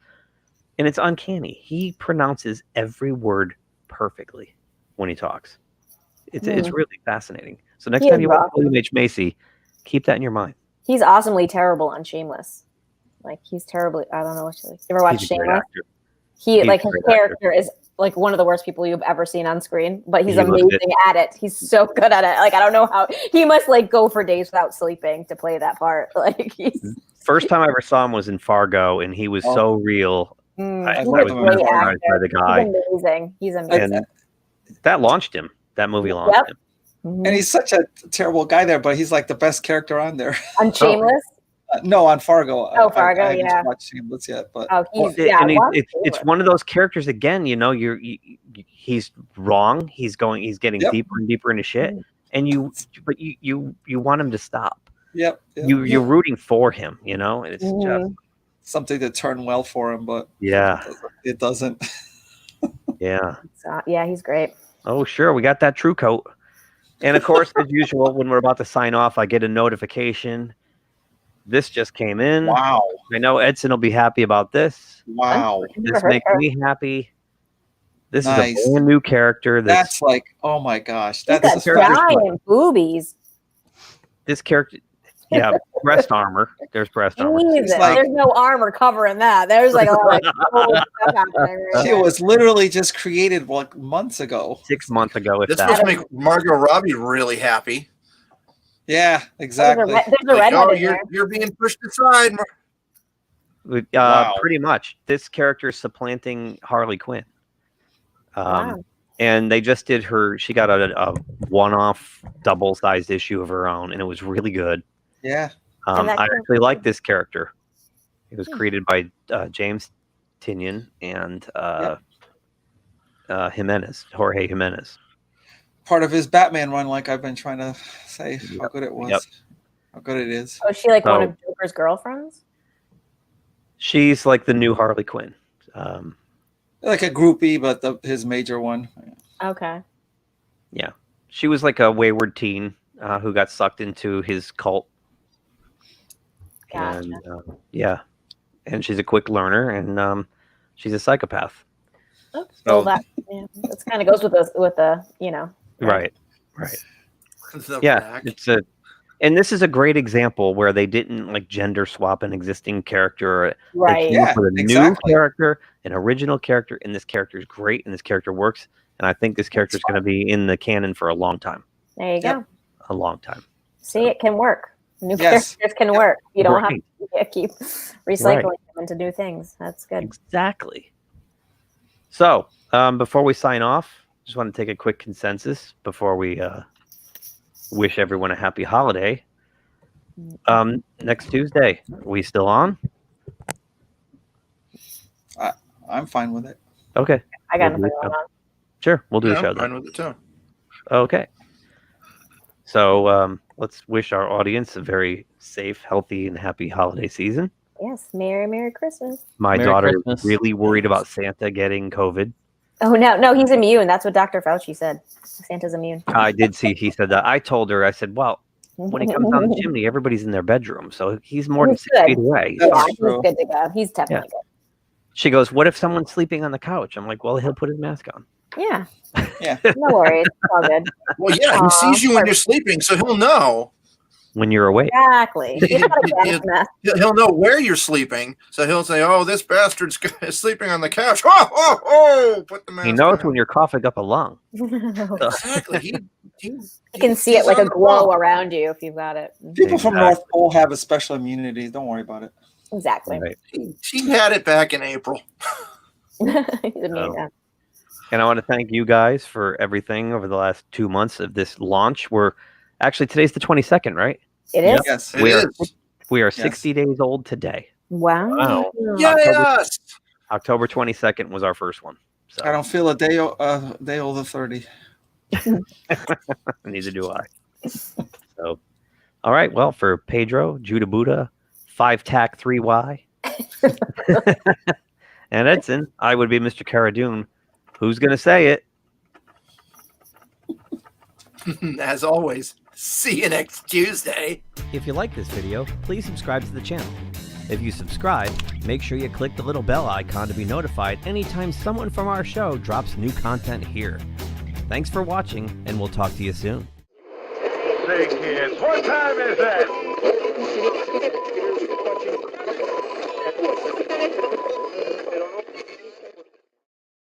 And it's uncanny. He pronounces every word perfectly when he talks. It's really fascinating. So next time you watch William H. Macy, keep that in your mind. He's awesomely terrible on Shameless. Like he's terribly. I don't know what you ever watch Shameless. His character is like one of the worst people you've ever seen on screen, but he's amazing at it. He's so good at it. Like I don't know how he must like go for days without sleeping to play that part. Like he's first time I ever saw him was in Fargo, and he was so real. I was mesmerized by the guy. He's amazing. He's amazing. And that launched him. That movie launched him. And he's such a terrible guy there, but he's like the best character on there. On Shameless? No, on Fargo. Oh, Fargo, I haven't watched Shameless yet, but it's one of those characters again. You know, he's wrong. He's getting deeper and deeper into shit, and you want him to stop. Yep. You're rooting for him. You know, and it's just something to turn well for him, but it doesn't. Yeah. Yeah, he's great. Oh, sure. We got that True Coat. And of course, as usual, when we're about to sign off, I get a notification. This just came in. Wow. I know Edson will be happy about this. Wow. This makes me happy. This is a brand new character. That's like, oh my gosh. That's giant boobies. This character, breast armor. There's breast armor. There's no armor covering that. There's like a lot of cool stuff happening. She was literally just created like months ago. 6 months ago. This must make Margot Robbie really happy. Yeah, exactly. There's a redhead in there. You're being pushed aside. Pretty much. This character is supplanting Harley Quinn. And they just did she got a one-off double-sized issue of her own, and it was really good. Yeah. I actually like this character. It was created by James Tynion and Jorge Jimenez. Part of his Batman run, like I've been trying to say how good it was, how good it is. Oh, is she like one of Joker's girlfriends? She's like the new Harley Quinn. Like a groupie, but his major one. Okay. Yeah. She was like a wayward teen who got sucked into his cult. Gotcha. And and she's a quick learner, and she's a psychopath. Oh, so that kind of goes with the Right. And this is a great example where they didn't like gender swap an existing character. Right. They came up with a new character, an original character, and this character is great, and this character works. And I think this character is going to be in the canon for a long time. There you go. A long time. See, it can work. New characters can work. You don't have to keep recycling them into new things. That's good. Exactly. So, before we sign off, just want to take a quick consensus before we wish everyone a happy holiday. Next Tuesday, are we still on? I'm fine with it. Okay. I got nothing going on. Sure, we'll do the show I'm then. fine with it too. Okay. So let's wish our audience a very safe, healthy, and happy holiday season. Yes, Merry Christmas. My daughter is really worried about Santa getting COVID. Oh, no, he's immune. That's what Dr. Fauci said. Santa's immune. I did see he said that. I told her, I said, well, when he comes down the chimney, everybody's in their bedroom, so he's more than 6 feet away. Yeah, he's good to go. He's definitely good. She goes, what if someone's sleeping on the couch? I'm like, well, he'll put his mask on. Yeah. Yeah. No worries. It's all good. Well, yeah, he sees you when you're sleeping, so he'll know. When you're awake. Exactly. He'll know where you're sleeping, so he'll say, "Oh, this bastard's sleeping on the couch." Oh! Put the mask. He knows when you're coughing up a lung. Exactly. You can see it like a glow around you if you've got it. People from North Pole have a special immunity. Don't worry about it. Exactly. Right. She had it back in April. He's immune. And I want to thank you guys for everything over the last 2 months of this launch. Actually, today's the 22nd, right? It is. Yes, We are 60 days old today. Wow. Yes. October 22nd was our first one. So. I don't feel a day over 30. Neither do I. So, all right. Well, for Pedro, Judah Buddha, 5TAC 3Y, and Edson, I would be Mr. Caradoon. Who's going to say it? As always, see you next Tuesday. If you like this video, please subscribe to the channel. If you subscribe, make sure you click the little bell icon to be notified anytime someone from our show drops new content here. Thanks for watching, and we'll talk to you soon. Say, kids, what time is that?